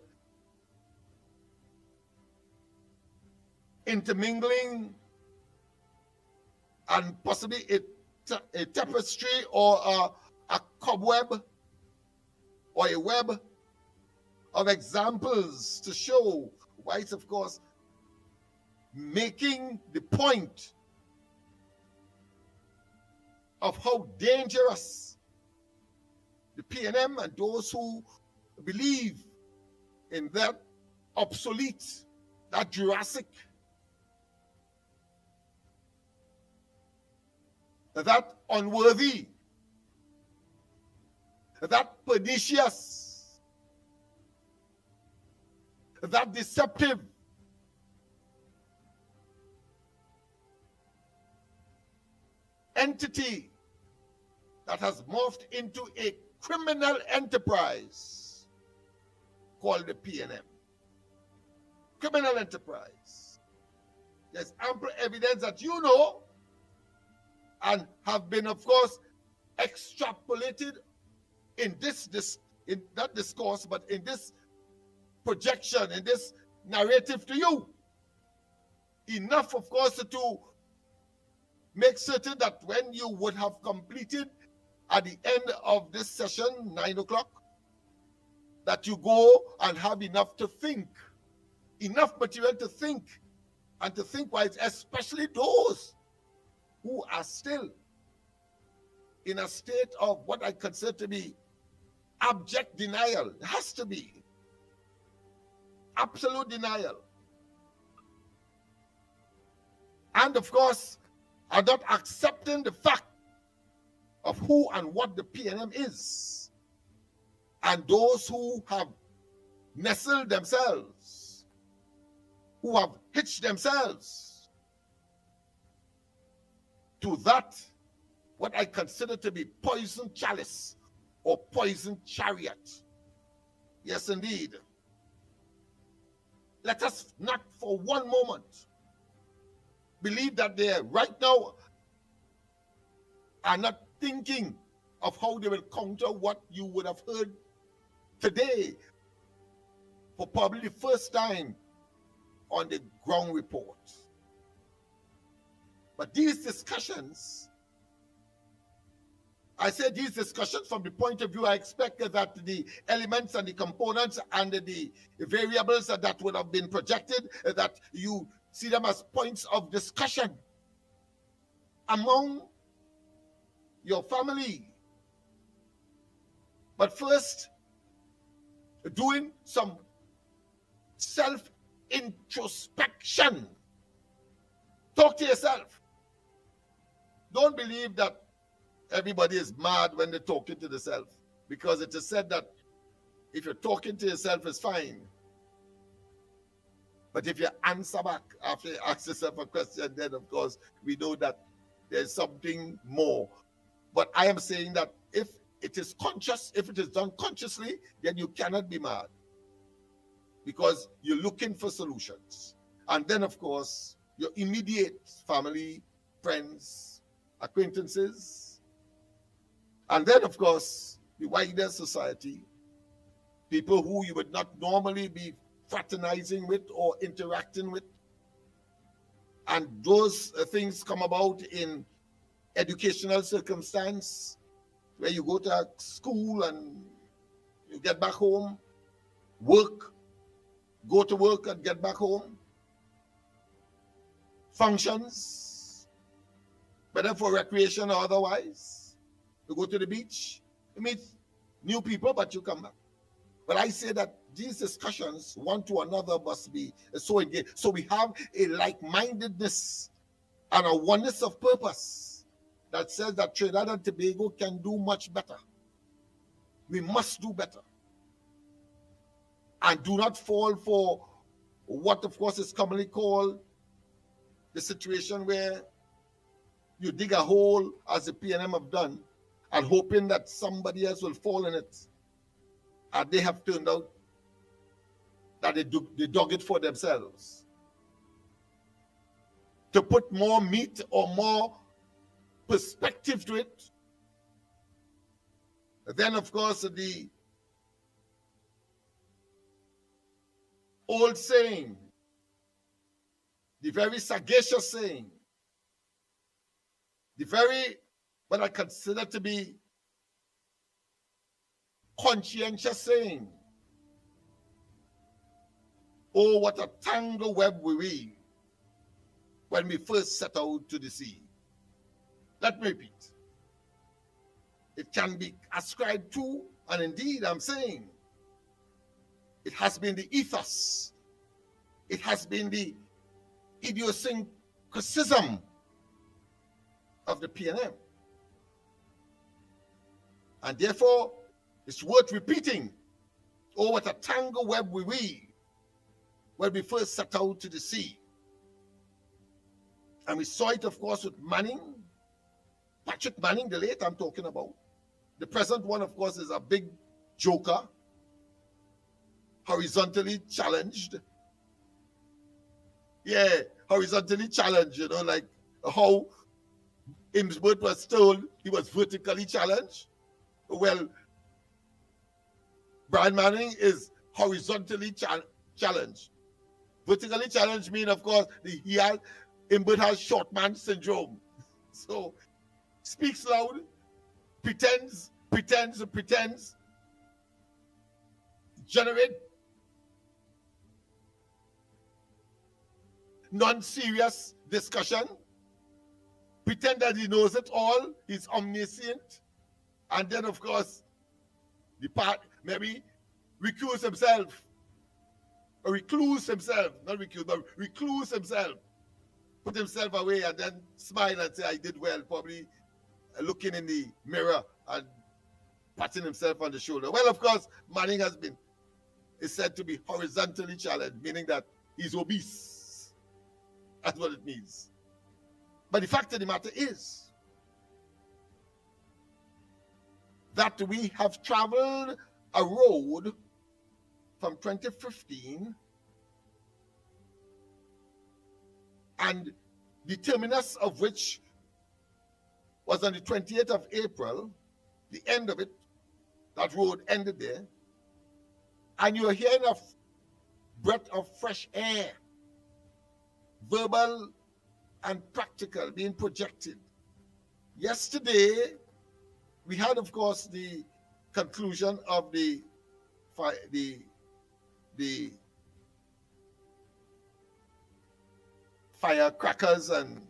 intermingling and possibly a tapestry or a cobweb or a web of examples to show why it's, of course, making the point of how dangerous the PNM and those who believe in that obsolete, that Jurassic, that unworthy, that pernicious, that deceptive, entity that has morphed into a criminal enterprise called the PNM. Criminal enterprise. There's ample evidence that you know and have been, of course, extrapolated in in that discourse, but in this projection, in this narrative to you. Enough, of course, to make certain that when you would have completed at the end of this session, 9 o'clock, that you go and have enough to think, enough material to think, and to think wise, especially those who are still in a state of what I consider to be abject denial. It has to be absolute denial. And of course, are not accepting the fact of who and what the PNM is. And those who have nestled themselves, who have hitched themselves to that, what I consider to be poison chalice or poison chariot. Yes, indeed. Let us not for one moment believe that they right now are not thinking of how they will counter what you would have heard today for probably the first time on the ground report. But these discussions, I say these discussions from the point of view I expected that the elements and the components and the variables that would have been projected, that you see them as points of discussion among your family. But first, doing some self-introspection. Talk to yourself. Don't believe that everybody is mad when they're talking to themselves, because it is said that if you're talking to yourself, it's fine. But if you answer back after you ask yourself a question, then of course we know that there's something more. But I am saying that if it is conscious, if it is done consciously, then you cannot be mad, because you're looking for solutions. And then of course your immediate family, friends, acquaintances, and then, of course, the wider society, people who you would not normally be fraternizing with or interacting with. And those things come about in educational circumstance, where you go to school and you get back home, work, go to work and get back home, functions, whether for recreation or otherwise. You go to the beach, you meet new people, but you come back. But I say that these discussions, one to another, must be so engaged. So we have a like-mindedness and a oneness of purpose that says that Trinidad and Tobago can do much better. We must do better. And do not fall for what, of course, is commonly called the situation where you dig a hole, as the PNM have done, and hoping that somebody else will fall in it. And they have turned out that they dug it for themselves. To put more meat or more perspective to it, then of course the old saying, the very sagacious saying, the very, what I consider to be conscientious saying, oh, what a tangle web we weave when we first set out to the sea. Let me repeat. It can be ascribed to, and indeed I'm saying, it has been the ethos, it has been the idiosyncrasism of the PNM. And therefore, it's worth repeating, oh, what a tangle web we weave when we first set out to the sea. And we saw it, of course, with Manning, Patrick Manning, the late I'm talking about. The present one, of course, is a big joker, horizontally challenged. Yeah, horizontally challenged, you know, like how Imsbert was told he was vertically challenged. Well, Brian Manning is horizontally challenged. Vertically challenged means, of course, Imbert has short man syndrome. So speaks loud, pretends, generate non-serious discussion, pretend that he knows it all, he's omniscient, and then of course the part maybe recuse himself, or recluse himself, not recuse, but recluse himself, put himself away and then smile and say, I did well, probably looking in the mirror and patting himself on the shoulder. Well, of course, Manning is said to be horizontally challenged, meaning that he's obese. That's what it means. But the fact of the matter is that we have traveled a road from 2015, and the terminus of which was on the 28th of April, the end of it, that road ended there, and you're hearing a breath of fresh air, verbal and practical, being projected. Yesterday, we had, of course, the conclusion of the firecrackers and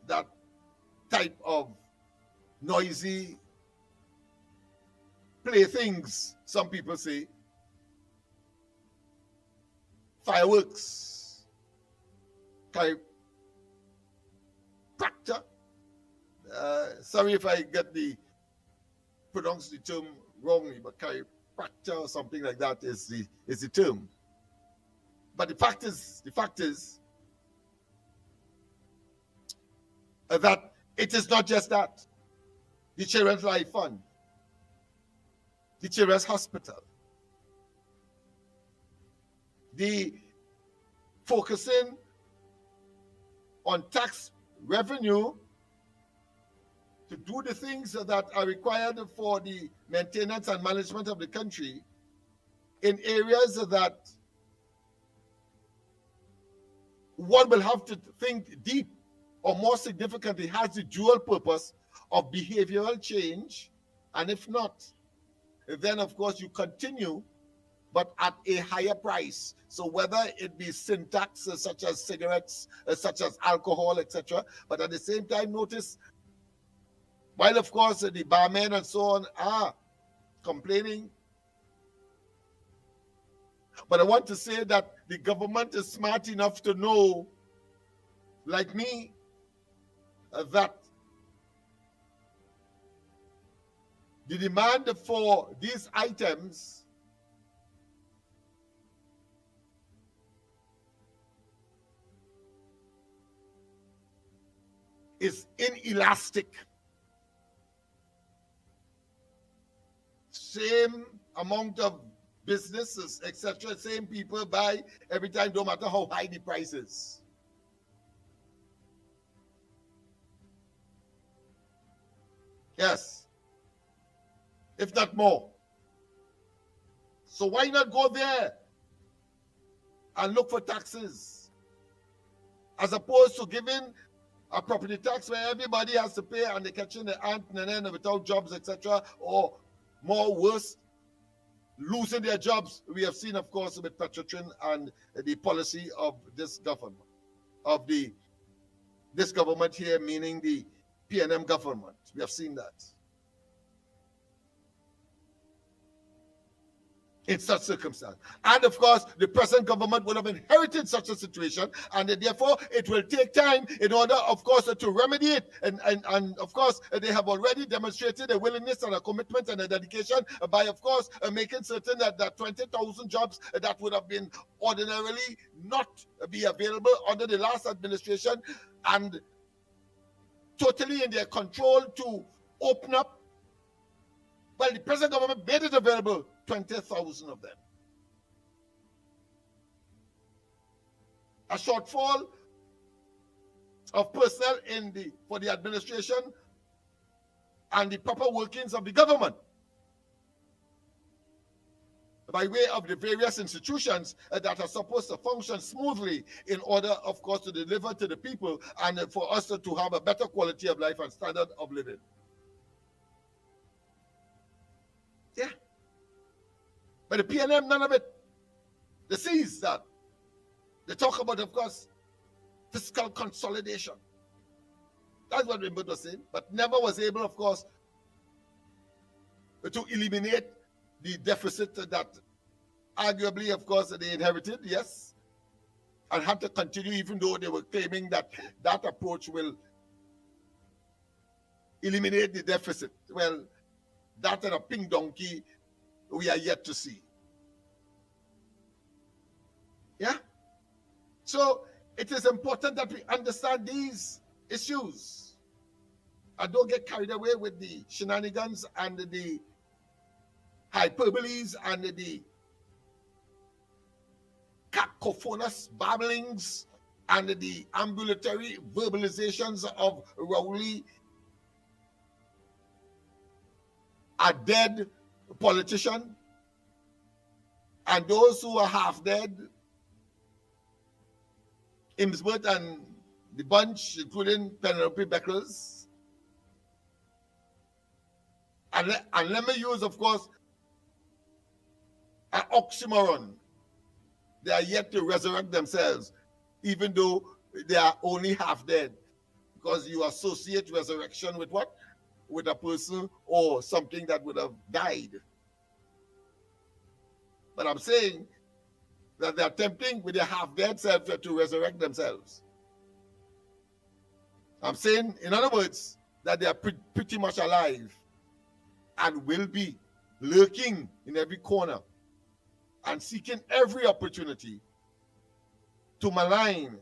that type of noisy playthings, some people say, fireworks, chiropractor. Sorry if I pronounce the term wrongly, but chiropractor or something like that is the term. But the fact is that it is not just that. The Children's Life Fund, the Children's Hospital, the focusing on tax revenue to do the things that are required for the maintenance and management of the country in areas that one will have to think deep, or more significantly, has the dual purpose of behavioral change. And if not, then of course you continue, but at a higher price. So whether it be syntax such as cigarettes, such as alcohol, etc., but at the same time, notice, while of course the barmen and so on are complaining, but I want to say that the government is smart enough to know, like me, that the demand for these items is inelastic. Same amount of businesses, etc., same people buy every time, no matter how high the price is. Yes, if not more. So why not go there and look for taxes, as opposed to giving a property tax where everybody has to pay and they're catching the ant and then without jobs, etc., or more worse, losing their jobs. We have seen, of course, with Petrotrin and the policy of this government, this government here, meaning the PNM government. We have seen that. In such circumstance. And of course, the present government would have inherited such a situation, and therefore it will take time in order, of course, to remedy it. And of course, they have already demonstrated a willingness and a commitment and a dedication by, of course, making certain that 20,000 jobs that would have been ordinarily not be available under the last administration and totally in their control to open up. Well, the present government made it available, 20,000 of them. A shortfall of personnel for the administration and the proper workings of the government by way of the various institutions that are supposed to function smoothly in order, of course, to deliver to the people and for us to have a better quality of life and standard of living. Yeah. But the PNM, none of it. They seize that. They talk about, of course, fiscal consolidation. That's what Wimbledon was saying, but never was able, of course, to eliminate the deficit that arguably, of course, they inherited, yes, and had to continue, even though they were claiming that that approach will eliminate the deficit. Well, that and a pink donkey we are yet to see. Yeah? So it is important that we understand these issues and don't get carried away with the shenanigans and the hyperboles and the cacophonous babblings and the ambulatory verbalizations of Rowley, a dead politician, and those who are half dead, Imsworth and the bunch, including Penelope Beckles. And let me use, of course, an oxymoron. They are yet to resurrect themselves, even though they are only half dead. Because you associate resurrection with what? With a person or something that would have died. But I'm saying that they're attempting with their half-dead self to resurrect themselves. I'm saying, in other words, that they are pretty much alive and will be lurking in every corner and seeking every opportunity to malign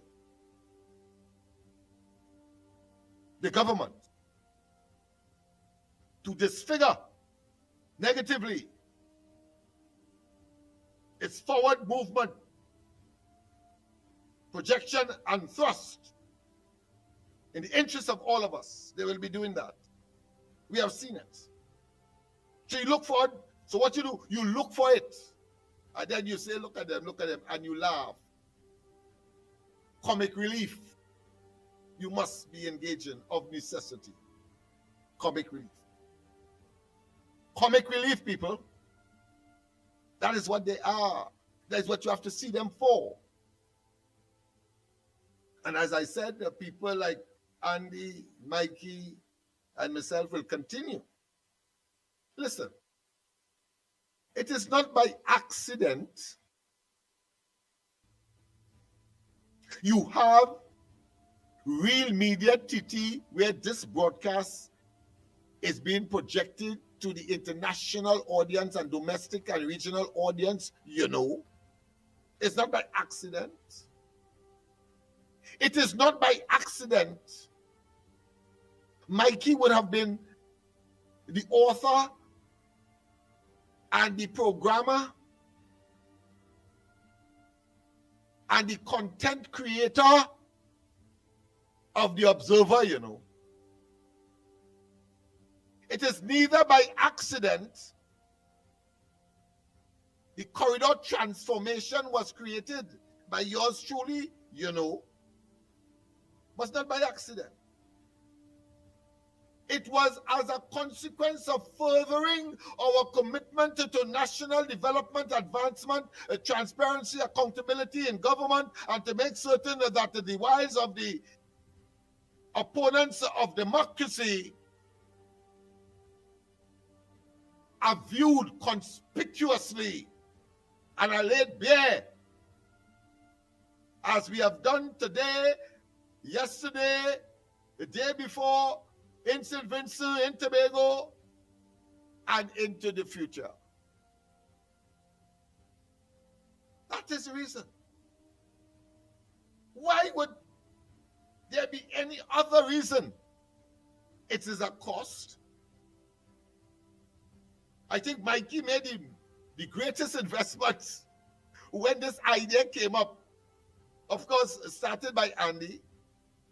the government, to disfigure negatively its forward movement, projection, and thrust in the interest of all of us. They will be doing that. We have seen it. So you look for it. So what you do, you look for it. And then you say, look at them, and you laugh. Comic relief. You must be engaging of necessity. Comic relief. Comic relief, people. That is what they are. That is what you have to see them for. And as I said, the people like Andy, Mikey, and myself will continue. Listen, it is not by accident you have Real Media TT where this broadcast is being projected to the international audience and domestic and regional audience, you know. It's not by accident. It is not by accident. Mikey would have been the author and the programmer and the content creator of The Observer, you know. It is neither by accident the corridor transformation was created by yours truly, you know. Was not by accident. It was as a consequence of furthering our commitment to national development, advancement, transparency, accountability in government, and to make certain that the device of the opponents of democracy are viewed conspicuously and are laid bare, as we have done today, yesterday, the day before, in St. Vincent, in Tobago, and into the future. That is the reason. Why would there be any other reason? It is a cost. I think Mikey made the greatest investment when this idea came up. Of course, started by Andy.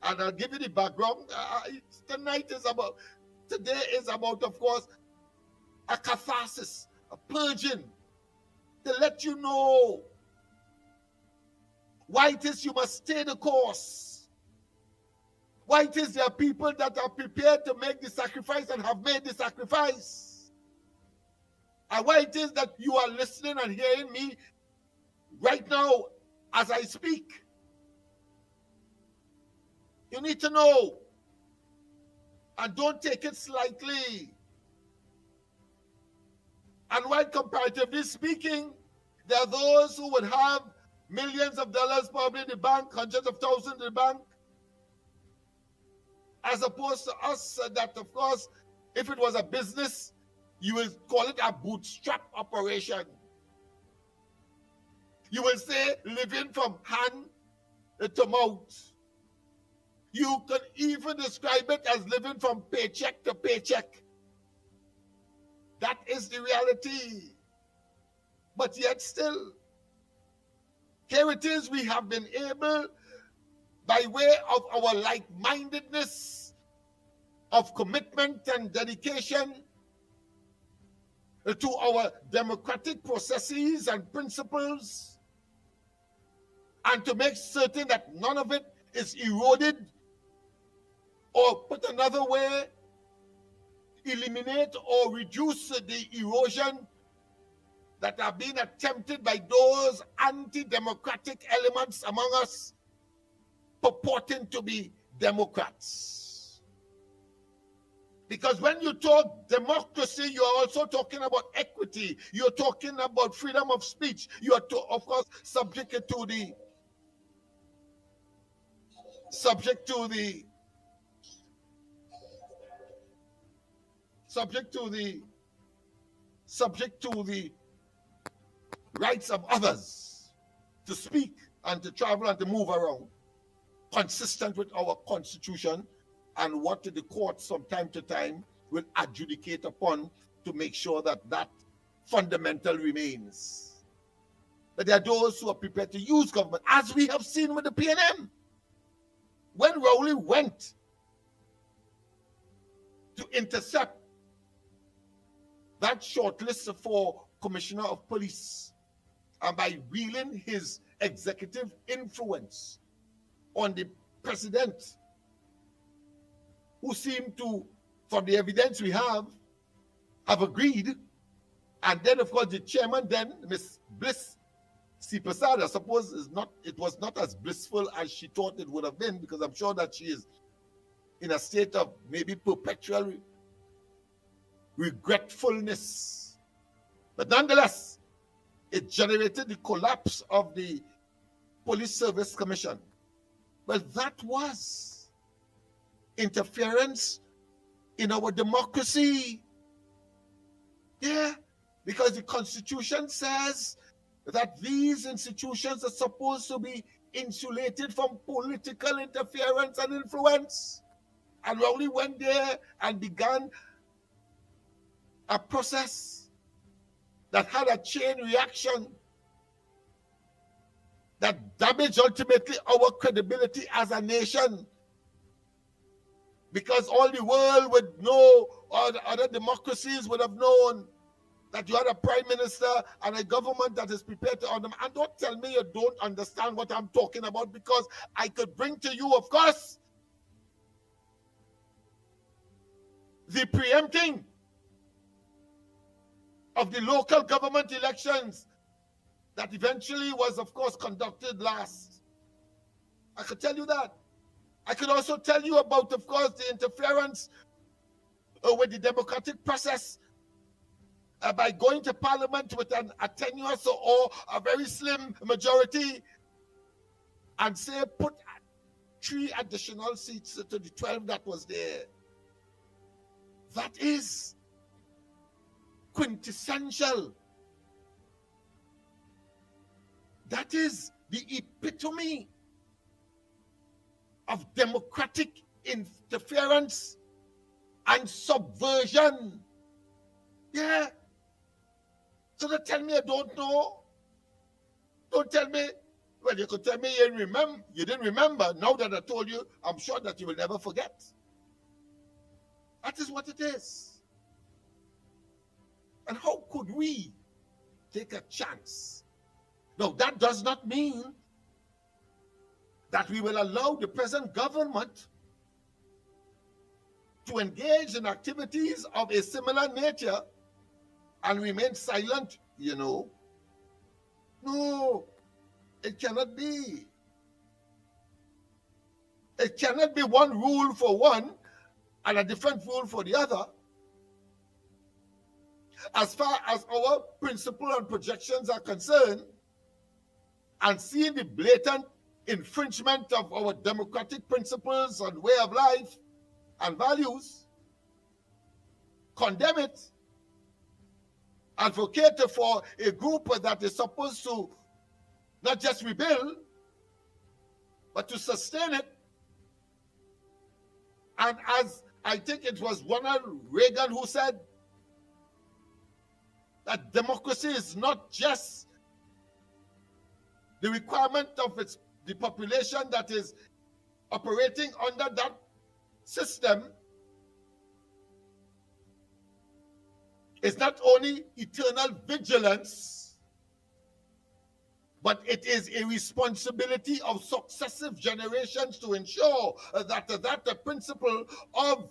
And I'll give you the background. Today is about, of course, a catharsis, a purging, to let you know why it is you must stay the course. Why it is there are people that are prepared to make the sacrifice and have made the sacrifice. And why it is that you are listening and hearing me right now as I speak. You need to know, and don't take it slightly. And while comparatively speaking, there are those who would have millions of dollars probably in the bank, hundreds of thousands in the bank, As opposed to us that, of course, if it was a business, you will call it a bootstrap operation. You will say living from hand to mouth. You can even describe it as living from paycheck to paycheck. That is the reality. But yet still, here it is, we have been able, by way of our like-mindedness, of commitment and dedication to our democratic processes and principles, and to make certain that none of it is eroded, or put another way, eliminate or reduce the erosion that are being attempted by those anti-democratic elements among us purporting to be Democrats. Because when you talk democracy, you are also talking about equity. You're talking about freedom of speech. You are, of course, subject to the rights of others to speak and to travel and to move around, consistent with our constitution and what the courts from time to time will adjudicate upon to make sure that that fundamental remains. But there are those who are prepared to use government, as we have seen with the PNM. When Rowley went to intercept that shortlist for Commissioner of Police, and by wielding his executive influence on the president, who seemed to, from the evidence we have agreed, and then of course the chairman then, Miss Bliss Sipasad, I suppose it was not as blissful as she thought it would have been, because I'm sure that she is in a state of maybe perpetual regretfulness. But nonetheless, it generated the collapse of the Police Service Commission. Well, that was interference in our democracy. Yeah, because the Constitution says that these institutions are supposed to be insulated from political interference and influence. And Rowley went there and began a process that had a chain reaction that damaged ultimately our credibility as a nation. Because all the world would know, or the other democracies would have known, that you had a prime minister and a government that is prepared to honor them. And don't tell me you don't understand what I'm talking about, because I could bring to you, of course, the preempting of the local government elections that eventually was, of course, conducted last. I could tell you that. I could also tell you about, of course, the interference with the democratic process by going to parliament with a tenuous or a very slim majority and say put 3 additional seats to the 12 that was there. That is quintessential. That is the epitome of democratic interference and subversion. Yeah. So don't tell me I don't know. Don't tell me, well, you could tell me you didn't remember. Now that I told you, I'm sure that you will never forget. That is what it is. And how could we take a chance? Now, that does not mean that we will allow the present government to engage in activities of a similar nature and remain silent, you know. No, it cannot be. It cannot be one rule for one and a different rule for the other. As far as our principle and projections are concerned, and seeing the blatant infringement of our democratic principles and way of life, and values, condemn it, advocate for a group that is supposed to not just rebuild, but to sustain it. And as I think it was Ronald Reagan who said that democracy is not just the requirement of the population that is operating under that system. It's not only eternal vigilance, but it is a responsibility of successive generations to ensure that the principle of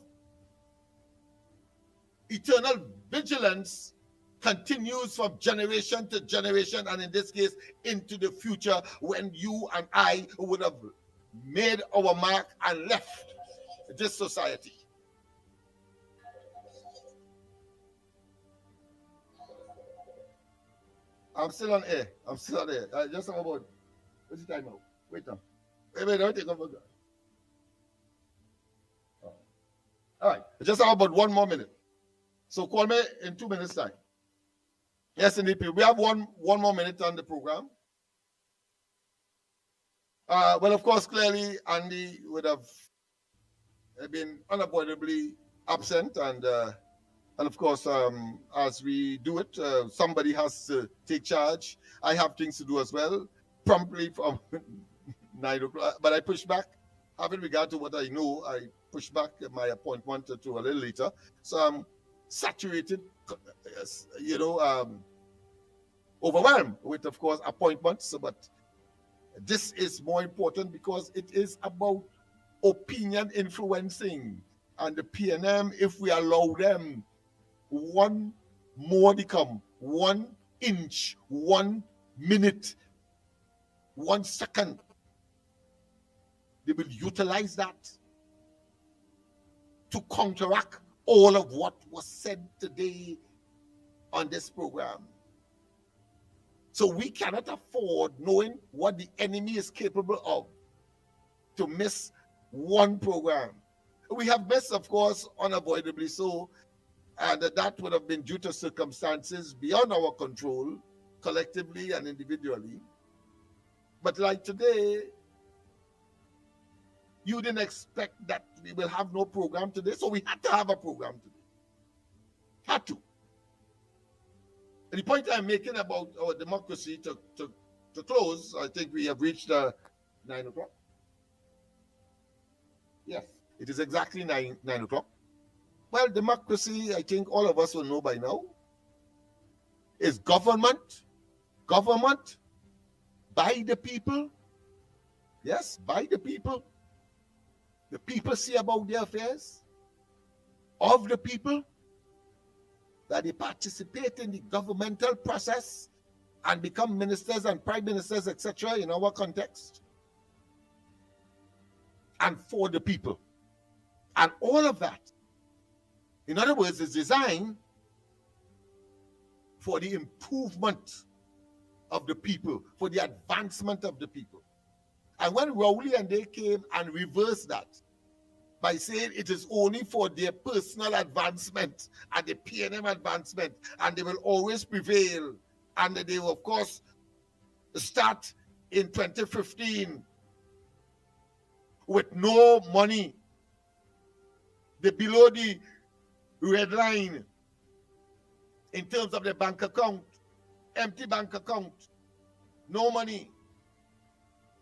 eternal vigilance continues from generation to generation, and in this case, into the future, when you and I would have made our mark and left this society. I'm still on air. I'm still on air. Just talk about, what's the time now? Wait now. Wait, don't take over. All right. Just talk about 1 more minute. So call me in 2 minutes' time. Yes, indeed. We have one more minute on the program. Well, of course, clearly, Andy would have been unavoidably absent, and of course, as we do it, somebody has to take charge. I have things to do as well, promptly from 9 o'clock, but I push back. Having regard to what I know, I push back my appointment to a little later. So I'm saturated, overwhelmed with, of course, appointments, but this is more important because it is about opinion influencing, and the PNM, if we allow them one modicum, 1 inch, 1 minute, 1 second, they will utilize that to counteract all of what was said today on this program. So we cannot afford, knowing what the enemy is capable of, to miss one program. We have missed, of course, unavoidably so, and that would have been due to circumstances beyond our control, collectively and individually. But like today, you didn't expect that we will have no program today, so we had to have a program today. Had to. And the point I'm making about our democracy to close, I think we have reached 9 o'clock. Yes, it is exactly 9 o'clock. Well, democracy, I think all of us will know by now, is government by the people. Yes, by the people. The people see about their affairs of the people, that they participate in the governmental process and become ministers and prime ministers, etc., in our context, and for the people. And all of that, in other words, is designed for the improvement of the people, for the advancement of the people. And when Rowley and they came and reversed that by saying it is only for their personal advancement and the PNM advancement, and they will always prevail, and they will, of course, start in 2015 with no money, below the red line in terms of the bank account, empty bank account, no money,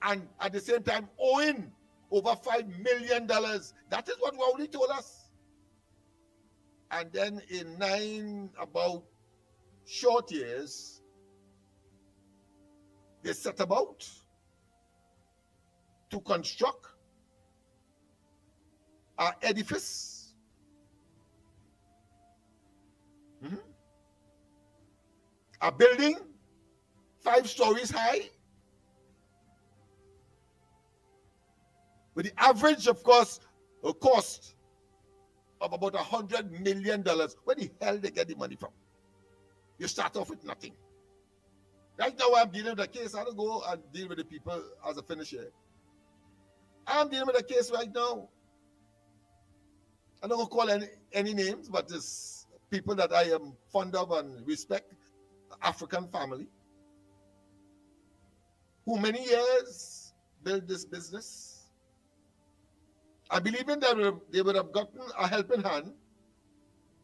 and at the same time owing over $5 million. That is what Rowley told us. And then in 9 about short years, they set about to construct an edifice. A building 5 stories high, with the average, of course, a cost of about $100 million. Where the hell they get the money from? You start off with nothing. Right now, I'm dealing with a case. I don't go and deal with the people as a finisher. I'm dealing with a case right now. I don't want to call any names, but it's people that I am fond of and respect, African family, who many years built this business. I believe in that they would have gotten a helping hand.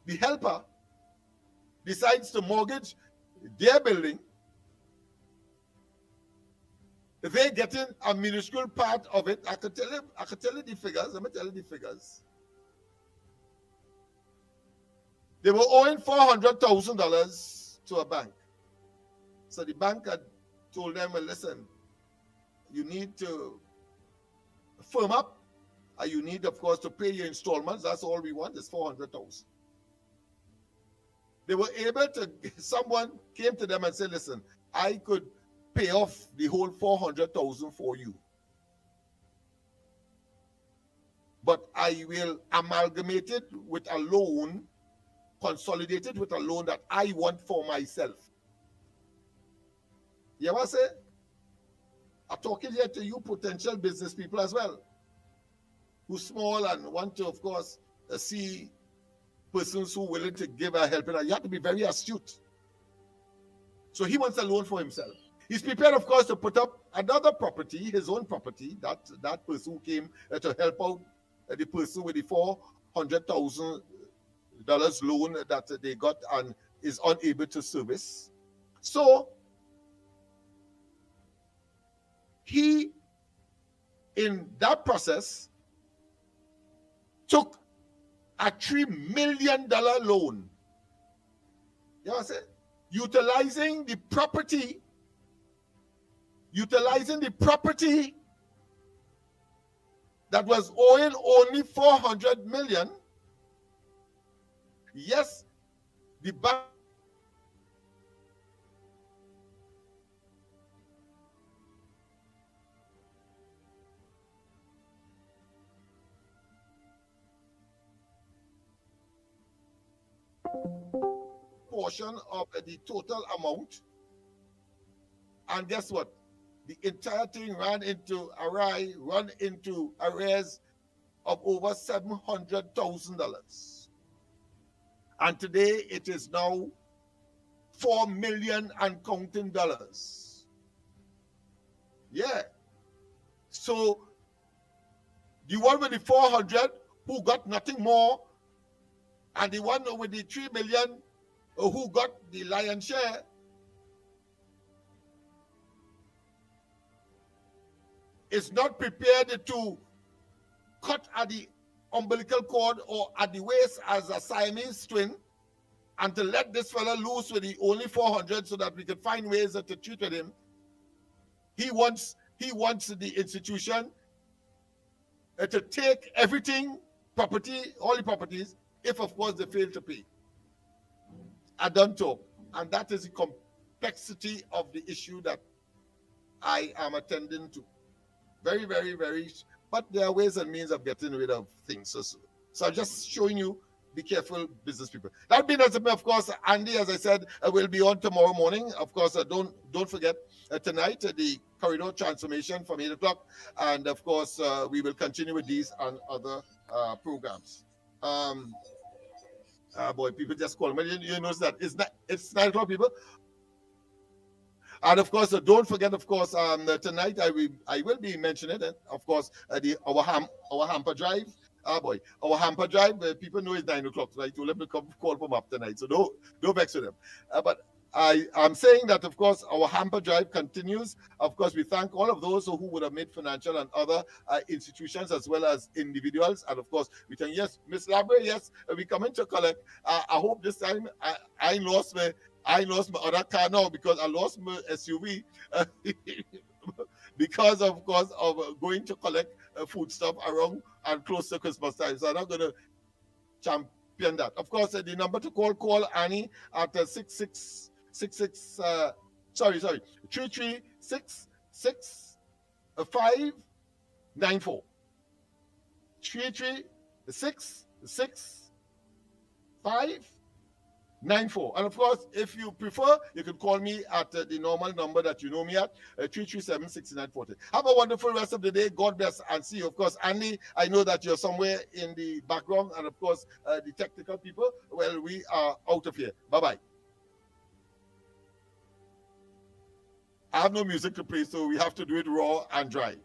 The helper decides to mortgage their building. They getting a minuscule part of it. I could tell you the figures. Let me tell you the figures. They were owing $400,000 to a bank. So the bank had told them, well, listen, you need to firm up, and you need, of course, to pay your installments. That's all we want is $400,000. They were able to, someone came to them and said, listen, I could pay off the whole $400,000 for you, but I will amalgamate it with a loan, consolidate it with a loan that I want for myself. You know what I say? I'm talking here to you potential business people as well, who small and want to, of course, see persons who are willing to give a helping hand. You have to be very astute. So he wants a loan for himself. He's prepared, of course, to put up another property, his own property, that person who came to help out the person with the $400,000 loan that they got and is unable to service. So he, in that process, took a $3 million loan. You know what I'm saying? Utilizing the property that was owing only $400 million. Yes, the bank portion of the total amount, and guess what? The entire thing ran into arrears of over $700,000. And today it is now $4 million and counting dollars. Yeah. So the one with the 400 who got nothing more, and the one with the 3 million who got the lion's share, is not prepared to cut at the umbilical cord or at the waist as a Siamese twin, and to let this fella loose with the only 400 so that we can find ways to treat with him. He wants the institution to take everything, property, all the properties, if of course they fail to pay. I don't talk. And that is the complexity of the issue that I am attending to. Very, very, very, but there are ways and means of getting rid of things. So I'm just showing you, be careful, business people. That being as of course, Andy, as I said, will be on tomorrow morning. Of course, don't forget tonight the corridor transformation from 8 o'clock, and of course we will continue with these and other programs. Boy, people just call me. You notice that it's 9 o'clock, people. And of course, don't forget, of course, tonight I will be mentioning it. Of course, our hamper drive. Our hamper drive. People know it's 9 o'clock, right? So let me call them up tonight. So don't vex with them. But I'm saying that, of course, our hamper drive continues. Of course, we thank all of those who would have made financial and other institutions as well as individuals. And of course, we thank, yes, Miss Labre, yes, we coming to collect. I hope this time I lost my other car now because I lost my SUV because, of course, of going to collect food stuff around and close to Christmas time. So I'm not going to champion that. Of course, the number to call Annie at 3366594. 3366594. 94. And of course, if you prefer, you can call me at the normal number that you know me at, 337-6940. Have a wonderful rest of the day. God bless and see you. Of course, Andy, I know that you're somewhere in the background. And of course, the technical people, well, we are out of here. Bye-bye. I have no music to play, so we have to do it raw and dry.